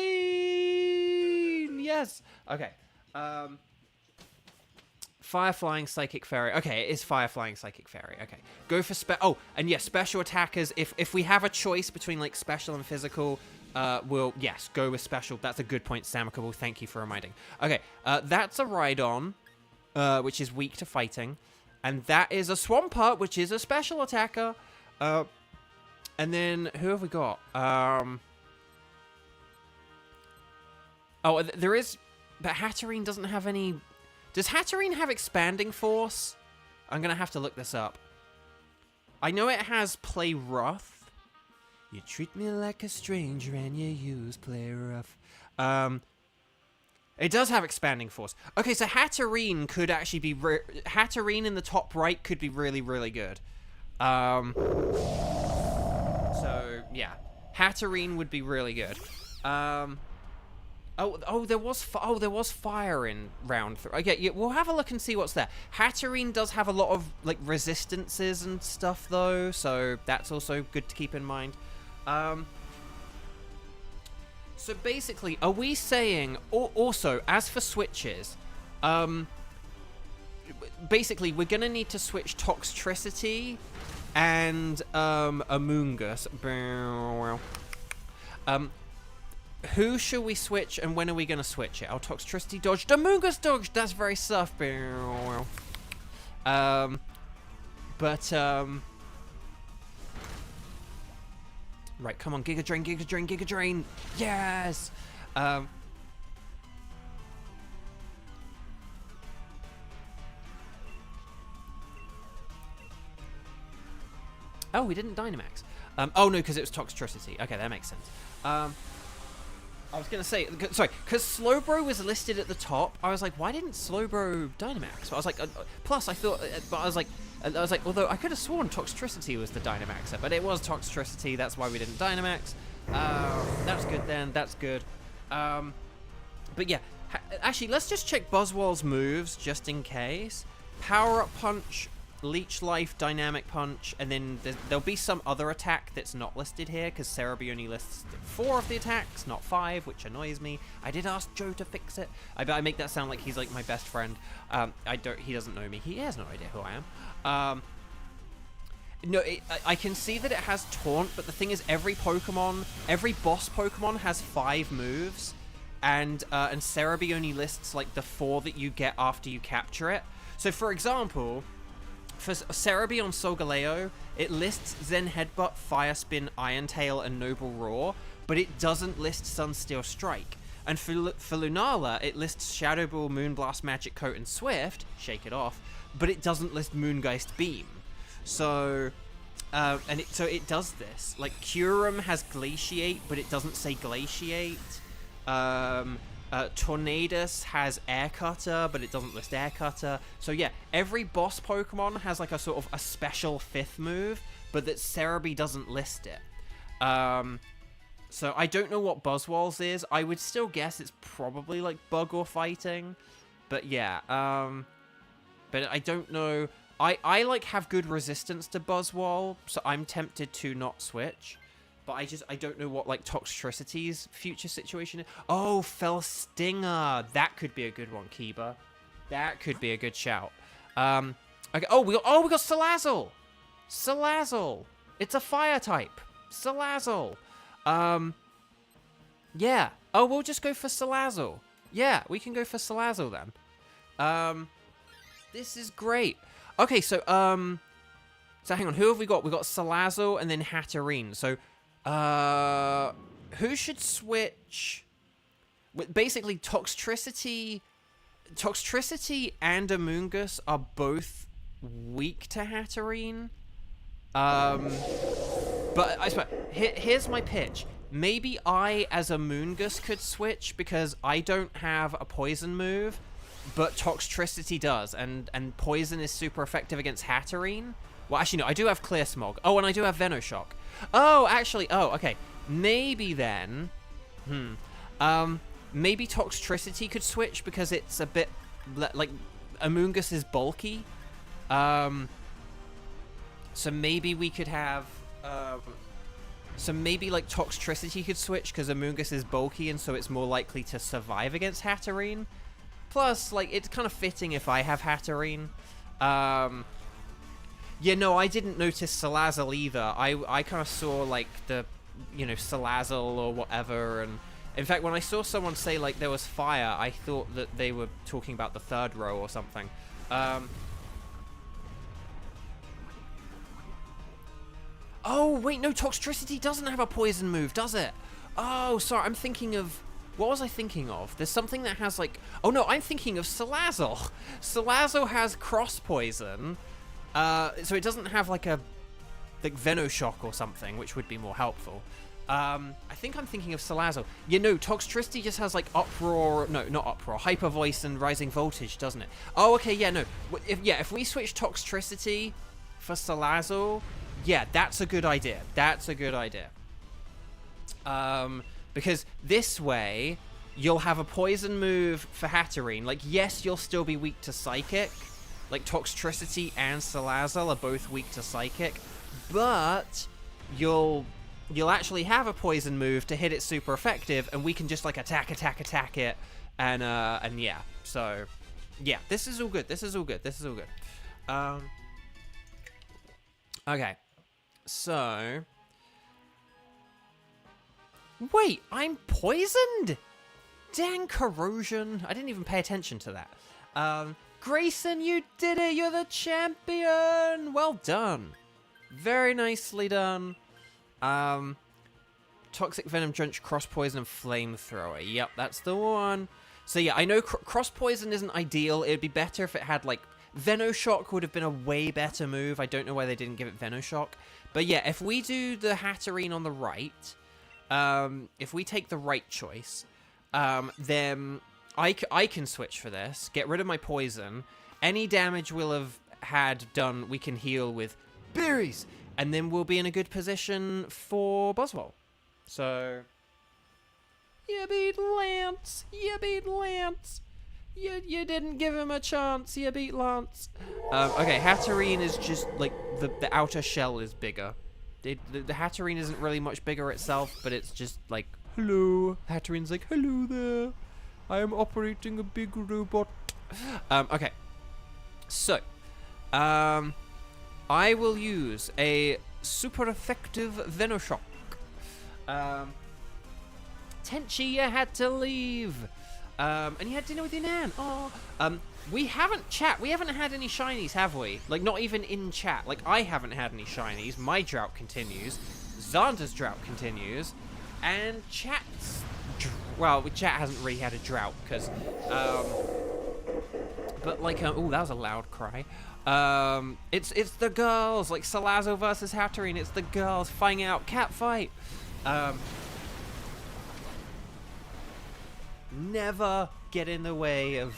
[SPEAKER 1] Yes. Okay. Fire Flying Psychic Fairy. Okay, it is Fire Flying Psychic Fairy. Okay. Go for and yes, special attackers. If we have a choice between like special and physical, we'll go with special. That's a good point, Samicable. Thank you for reminding. Okay, that's a Rhydon, which is weak to fighting. And that is a Swampert, which is a special attacker. And then who have we got? There is... But Hatterene doesn't have any... Does Hatterene have Expanding Force? I'm going to have to look this up. I know it has Play Rough. You treat me like a stranger and you use Play Rough. It does have Expanding Force. Okay, so Hatterene could actually be... Hatterene in the top right could be really, really good. So, yeah. Hatterene would be really good. There was fire in round 3. Okay, yeah, we'll have a look and see what's there. Hatterene does have a lot of like resistances and stuff though, so that's also good to keep in mind. So basically, are we saying also as for switches, basically we're gonna need to switch Toxtricity and Amoonguss. Who should we switch and when are we going to switch it? Our Toxtricity dodged. Amoonguss dodged! That's very soft. Right, come on. Giga Drain, Giga Drain, Giga Drain. Yes! Oh, we didn't Dynamax. Oh, no, because it was Toxtricity. Okay, that makes sense. I was going to say, sorry, because Slowbro was listed at the top, I was like, why didn't Slowbro Dynamax? So I was like, plus I thought, but I was like, although I could have sworn Toxtricity was the Dynamaxer, but it was Toxtricity, that's why we didn't Dynamax. That's good then, that's good. But yeah, actually, let's just check Buzzwole's moves, just in case. Power Up Punch, Leech Life, Dynamic Punch, and then there'll be some other attack that's not listed here, because Cerebi only lists 4 of the attacks, not 5, which annoys me. I did ask Joe to fix it. I make that sound like he's like my best friend. He doesn't know me. He has no idea who I am. No, I can see that it has Taunt, but the thing is every boss Pokemon has 5 moves, and Cerebi only lists like the 4 that you get after you capture it. So for example... For Cerebi on Solgaleo, it lists Zen Headbutt, Fire Spin, Iron Tail, and Noble Roar, but it doesn't list Sunsteel Strike. And for Lunala, it lists Shadow Ball, Moonblast, Magic Coat, and Swift, shake it off, but it doesn't list Moongeist Beam. So, so it does this. Like, Kyurem has Glaciate, but it doesn't say Glaciate. Tornadus has Air Cutter, but it doesn't list Air Cutter. So yeah, every boss Pokemon has like a sort of a special 5th move, but that Cerebi doesn't list it. So I don't know what Buzzwolves is. I would still guess it's probably like bug or fighting. But yeah, but I don't know. I like have good resistance to Buzzwole, so I'm tempted to not switch. But I don't know what like Toxtricity's future situation is. Oh, Fell Stinger. That could be a good one, Kiba. That could be a good shout. Okay. Oh, we got Salazzle. Salazzle. It's a fire type. Salazzle. Yeah. Oh, we'll just go for Salazzle. Yeah, we can go for Salazzle then. This is great. Okay, so hang on. Who have we got? We got Salazzle and then Hatterene. So, who should switch? Basically, Toxtricity and Amoonguss are both weak to Hatterene. But I suppose here's my pitch. Maybe I, as Amoonguss, could switch because I don't have a poison move, but Toxtricity does, and poison is super effective against Hatterene. Well, actually, no, I do have Clear Smog. Oh, and I do have Venoshock. Oh, actually, okay. Maybe then, maybe Toxtricity could switch because it's a bit, like, Amoonguss is bulky. So maybe we could have, so maybe, like, Toxtricity could switch because Amoonguss is bulky and so it's more likely to survive against Hatterene. Plus, like, it's kind of fitting if I have Hatterene. Yeah, no, I didn't notice Salazzle either. I kind of saw, like, the, you know, Salazzle or whatever, and in fact, when I saw someone say, like, there was fire, I thought that they were talking about the third row or something. Oh, wait, no, Toxtricity doesn't have a poison move, does it? Oh, sorry, I'm thinking of... What was I thinking of? There's something that has, like... Oh, no, I'm thinking of Salazzle. Salazzle has cross poison, so it doesn't have, like, a... like, Venoshock or something, which would be more helpful. I think I'm thinking of Salazzle. You know, Toxtricity just has, like, Uproar... No, not Uproar. Hyper Voice and Rising Voltage, doesn't it? Oh, okay, yeah, no. If we switch Toxtricity for Salazzle... Yeah, that's a good idea. That's a good idea. Because this way, you'll have a poison move for Hatterene. Like, yes, you'll still be weak to Psychic. Like, Toxtricity and Salazzle are both weak to Psychic. But you'll actually have a poison move to hit it super effective, and we can just, like, attack it. And yeah. So, yeah, this is all good. This is all good. This is all good. Okay. So... Wait, I'm poisoned? Dang, Corrosion. I didn't even pay attention to that. Grayson, you did it. You're the champion. Well done. Very nicely done. Toxic Venom Drench, Cross Poison, and Flamethrower. Yep, that's the one. So yeah, I know Cross Poison isn't ideal. It'd be better if it had, like... Venoshock would have been a way better move. I don't know why they didn't give it Venoshock. But yeah, if we do the Hatterene on the right... if we take the right choice, then I can switch for this, get rid of my poison. Any damage we'll have had done, we can heal with berries, and then we'll be in a good position for Buzzwole. So, you beat Lance. You beat Lance. You didn't give him a chance. You beat Lance. Okay, Hatterene is just, like, the outer shell is bigger. The Hatterene isn't really much bigger itself, but it's just like, hello. Hatterene's like, hello there. I am operating a big robot. Okay. So, I will use a super effective Venoshock. Tenchi, you had to leave. And you had dinner with your nan. Oh. We haven't had any shinies, have we? Like, not even in chat. Like, I haven't had any shinies. My drought continues. Xander's drought continues. And chat's... Well, chat hasn't really had a drought, because... but, like, oh, that was a loud cry. It's the girls. Like, Salazzle versus Hatterene. It's the girls fighting out. Cat fight. Never get in the way of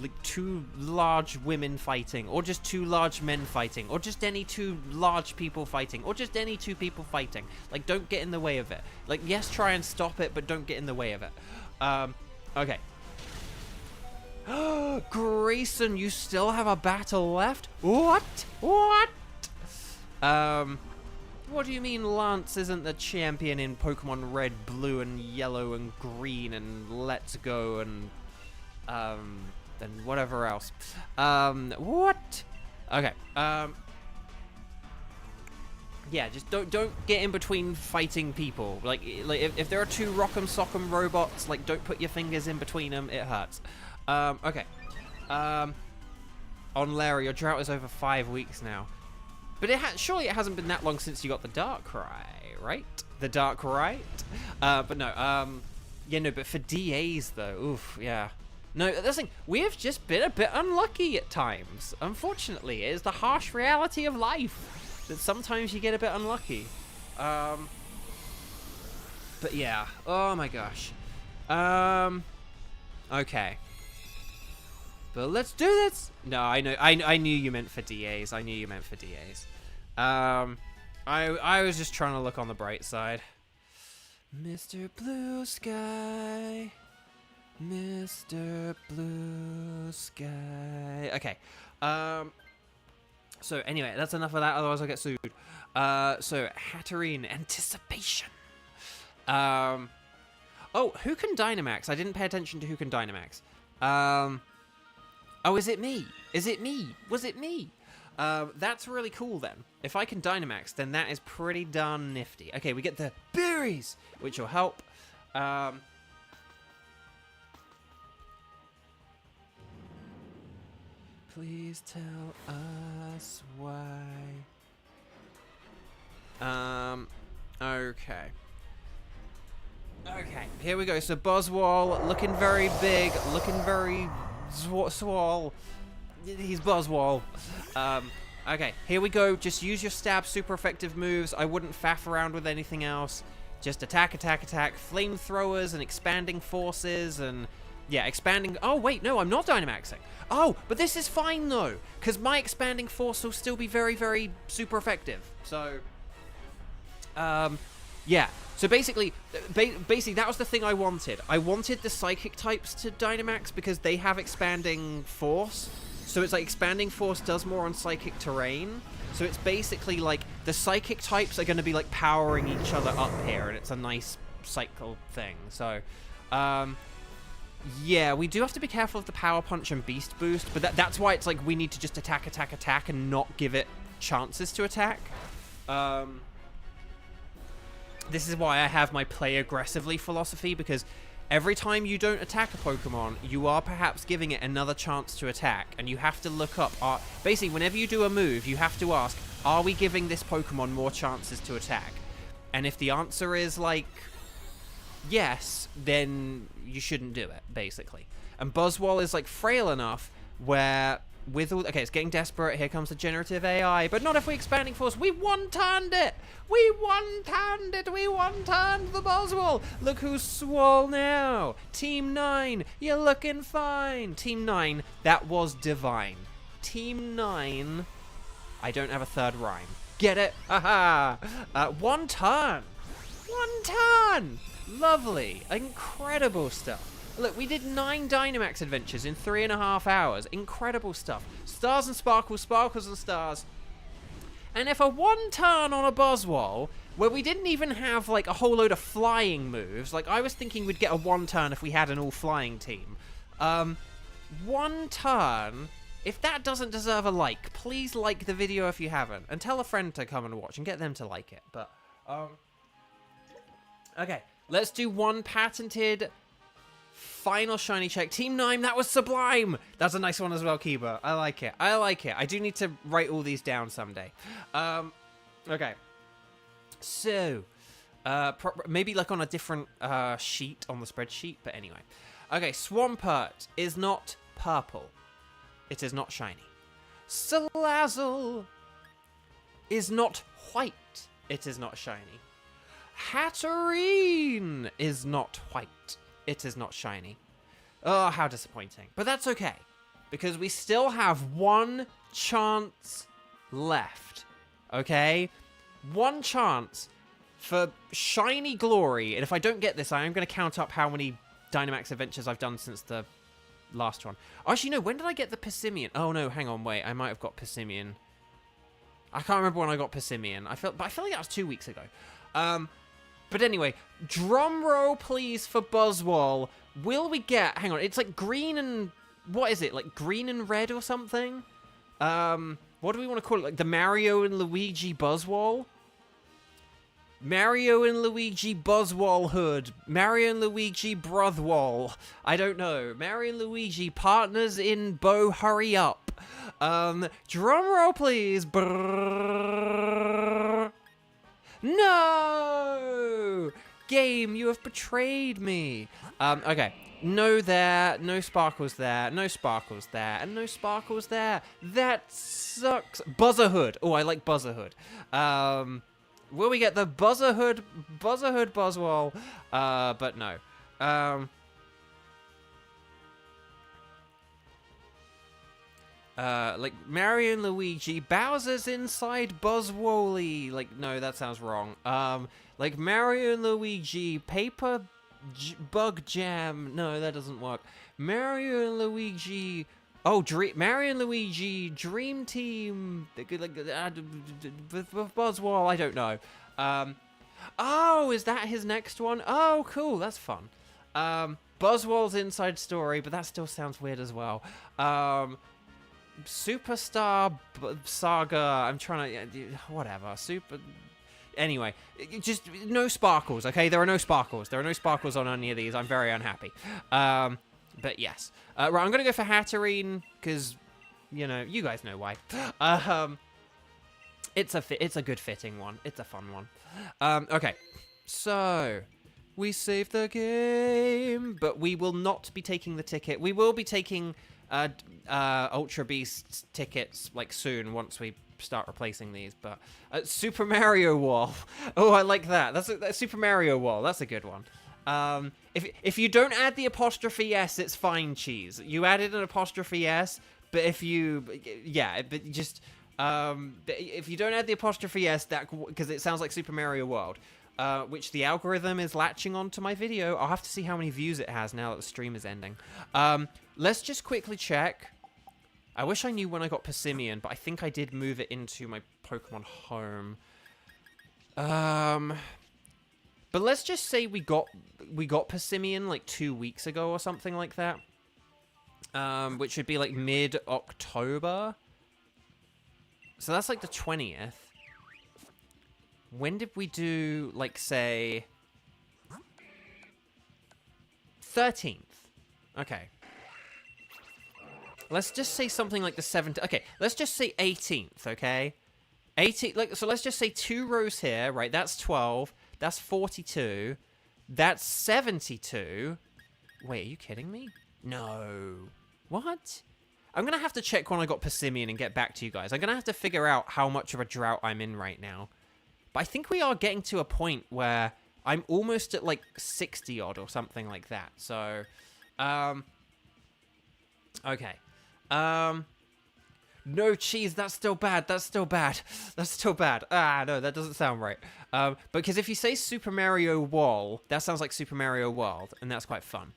[SPEAKER 1] like 2 large women fighting, or just 2 large men fighting, or just any 2 large people fighting, or just any 2 people fighting. Like, don't get in the way of it. Like, yes, try and stop it, but don't get in the way of it. Okay. Grayson, you still have a battle left? What? What? What do you mean Lance isn't the champion in Pokemon Red, Blue, and Yellow, and Green, and Let's Go, and whatever else? What? Okay, yeah, just don't get in between fighting people. Like if there are 2 Rock'em Sock'em robots, like, don't put your fingers in between them, it hurts. Okay. On Larry, your drought is over 5 weeks now. But surely it hasn't been that long since you got the Darkrai, right? The Darkrai? But no, yeah, no, but for DAs, though, oof, yeah. No, that's the thing, we have just been a bit unlucky at times. Unfortunately, it is the harsh reality of life that sometimes you get a bit unlucky. But yeah, oh my gosh. Okay. But let's do this. No, I know. I knew you meant for DAs. I knew you meant for DAs. I was just trying to look on the bright side. Mr. Blue Sky. Mr. Blue Sky. Okay. So anyway, that's enough of that. Otherwise, I'll get sued. So Hatterene, Anticipation. Oh, Who Can Dynamax? I didn't pay attention to Who Can Dynamax. Oh, is it me? Is it me? Was it me? That's really cool then. If I can Dynamax, then that is pretty darn nifty. Okay, we get the berries, which will help. Please tell us why. Okay. Okay, here we go. So Buzzwole, looking very big, looking very swole. He's Buzzwole. Okay, here we go. Just use your stab, super effective moves. I wouldn't faff around with anything else. Just attack, attack, attack. Flamethrowers and expanding forces and... yeah, expanding... oh, wait, no, I'm not Dynamaxing. Oh, but this is fine, though, because my expanding force will still be very, very super effective. So, yeah. So basically, that was the thing I wanted. I wanted the Psychic types to Dynamax because they have expanding force. So it's like expanding force does more on Psychic terrain. So it's basically like the Psychic types are going to be like powering each other up here, and it's a nice cycle thing. So, yeah, we do have to be careful of the Power Punch and Beast Boost, but that's why it's like we need to just attack, attack, attack, and not give it chances to attack. This is why I have my play aggressively philosophy, because every time you don't attack a Pokemon, you are perhaps giving it another chance to attack, and you have to look up... basically, whenever you do a move, you have to ask, are we giving this Pokemon more chances to attack? And if the answer is, like, yes, then you shouldn't do it, basically. And Buzzwole is, like, frail enough where... with all... okay, it's getting desperate. Here comes the generative AI. But not if we expanding force. We one-turned it! We one-turned it! We one-turned the Buzzwole! Look who's swole now! Team 9, you're looking fine! Team 9, that was divine. Team 9... I don't have a third rhyme. Get it? Haha! One turn! One turn! Lovely. Incredible stuff. Look, we did 9 Dynamax Adventures in 3.5 hours. Incredible stuff. Stars and sparkles, sparkles and stars. And if a one turn on a Buzzwole, where we didn't even have, like, a whole load of flying moves, like, I was thinking we'd get a one turn if we had an all-flying team. One turn, if that doesn't deserve a like, please like the video if you haven't. And tell a friend to come and watch and get them to like it. But, okay, let's do one patented... final shiny check. Team 9, that was sublime. That's a nice one as well, Kiba. I like it. I like it. I do need to write all these down someday. Okay. So, maybe like on a different sheet on the spreadsheet, but anyway. Okay, Swampert is not purple. It is not shiny. Salazzle is not white. It is not shiny. Hatterene is not white. It is not shiny. Oh, how disappointing. But that's okay. because we still have one chance left, okay? One chance for shiny glory, and if I don't get this, I am going to count up how many Dynamax Adventures I've done since the last one. Actually, no, when did I get the Persimmon? Oh, no, hang on, wait, I might have got Persimmon. I can't remember when I got Persimmon. I feel like that was 2 weeks ago. But anyway, drum roll, please, for Buzzwole. Will we get... Hang on, it's like green and... What is it? Like green and red or something? What do we want to call it? Like the Mario and Luigi Buzzwole? Mario and Luigi Buzzwole Hood. Mario and Luigi Brothwole. I don't know. Mario and Luigi partners in Bo Hurry Up. Drum roll, please. Brrrr. No! Game, you have betrayed me. Okay. No there, no sparkles there, no sparkles there, and no sparkles there. That sucks. Buzzerhood. Oh, I like Buzzerhood. Will we get the Buzzerhood Buzzwole? But no. Like Mario and Luigi, Bowser's inside Buzzwole. Like, no, that sounds wrong. Like Mario and Luigi, Bug Jam. No, that doesn't work. Mario and Luigi. Oh, Mario and Luigi Dream Team. Like Buzzwole. I don't know. Oh, is that his next one? Oh, cool. That's fun. Buzzwole's inside story, but that still sounds weird as well. Superstar Saga. I'm trying to... Whatever. Anyway, just no sparkles, okay? There are no sparkles. There are no sparkles on any of these. I'm very unhappy. But yes. Right, I'm going to go for Hatterene, because, you know, you guys know why. It's a good fitting one. It's a fun one. Okay, so... We saved the game, but we will not be taking the ticket. We will be taking Ultra Beast tickets, like, soon, once we start replacing these, but Super Mario Wall. Oh, I like that. That's Super Mario Wall. That's a good one. If you don't add the apostrophe S, it's fine, cheese. You added an apostrophe S, but if you if you don't add the apostrophe S, that because it sounds like Super Mario World, which the algorithm is latching onto my video. I'll have to see how many views it has now that the stream is ending. Let's just quickly check. I wish I knew when I got Persimmon, but I think I did move it into my Pokemon home. But let's just say we got Persimmon like 2 weeks ago or something like that. Which would be like mid-October. So that's like the 20th. When did we do, like, say... 13th. Okay. Let's just say something like the 17th. Okay, let's just say 18th, okay? 18th, like, so let's just say 2 rows here, right? That's 12. That's 42. That's 72. Wait, are you kidding me? No. What? I'm going to have to check when I got Persimmon and get back to you guys. I'm going to have to figure out how much of a drought I'm in right now. But I think we are getting to a point where I'm almost at, like, 60 odd or something like that. So, okay. No, cheese, that's still bad. That's still bad. That's still bad. Ah, no, that doesn't sound right. Because if you say Super Mario Wall, that sounds like Super Mario World, and that's quite fun.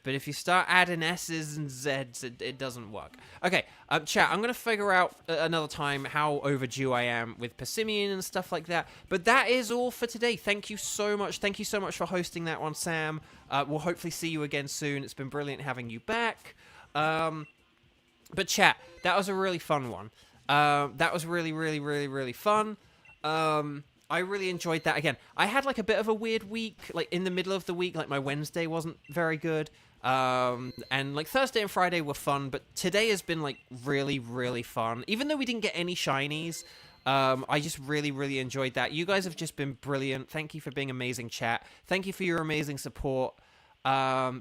[SPEAKER 1] But if you start adding S's and Z's, it doesn't work. Okay, chat, I'm going to figure out another time how overdue I am with Persimmon and stuff like that. But that is all for today. Thank you so much. Thank you so much for hosting that one, Sam. We'll hopefully see you again soon. It's been brilliant having you back. But chat, that was a really fun one. That was really, really, really, really fun. I really enjoyed that. Again, I had like a bit of a weird week, like in the middle of the week, like my Wednesday wasn't very good. And like Thursday and Friday were fun, but today has been like really, really fun. Even though we didn't get any shinies, I just really, really enjoyed that. You guys have just been brilliant. Thank you for being amazing, chat. Thank you for your amazing support.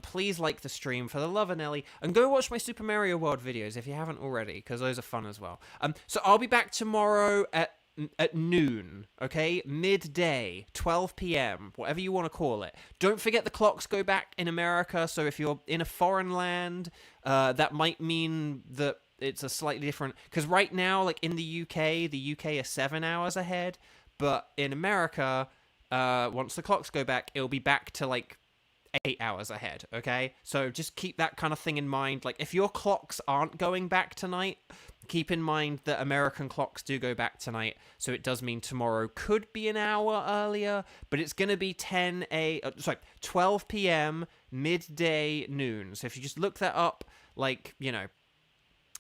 [SPEAKER 1] Please like the stream for the love of Nelly, and go watch my Super Mario World videos if you haven't already, because those are fun as well. So I'll be back tomorrow at at noon, okay? Midday, 12 p.m., whatever you want to call it. Don't forget the clocks go back in America, so if you're in a foreign land, that might mean that it's a slightly different... Because right now, like in the UK is 7 hours ahead, but in America, once the clocks go back, it'll be back to like 8 hours ahead, okay? So just keep that kind of thing in mind. Like, if your clocks aren't going back tonight, keep in mind that American clocks do go back tonight, so it does mean tomorrow could be an hour earlier, but it's going to be 12 p.m., midday, noon. So if you just look that up, like, you know,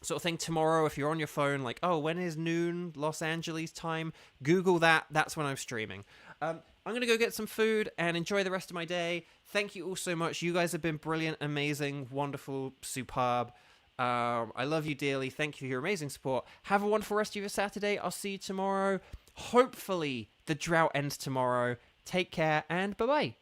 [SPEAKER 1] sort of thing tomorrow, if you're on your phone, like, oh, when is noon Los Angeles time? Google that. That's when I'm streaming. I'm going to go get some food and enjoy the rest of my day. Thank you all so much. You guys have been brilliant, amazing, wonderful, superb. I love you dearly. Thank you for your amazing support. Have a wonderful rest of your Saturday. I'll see you tomorrow. Hopefully, the drought ends tomorrow. Take care and bye-bye.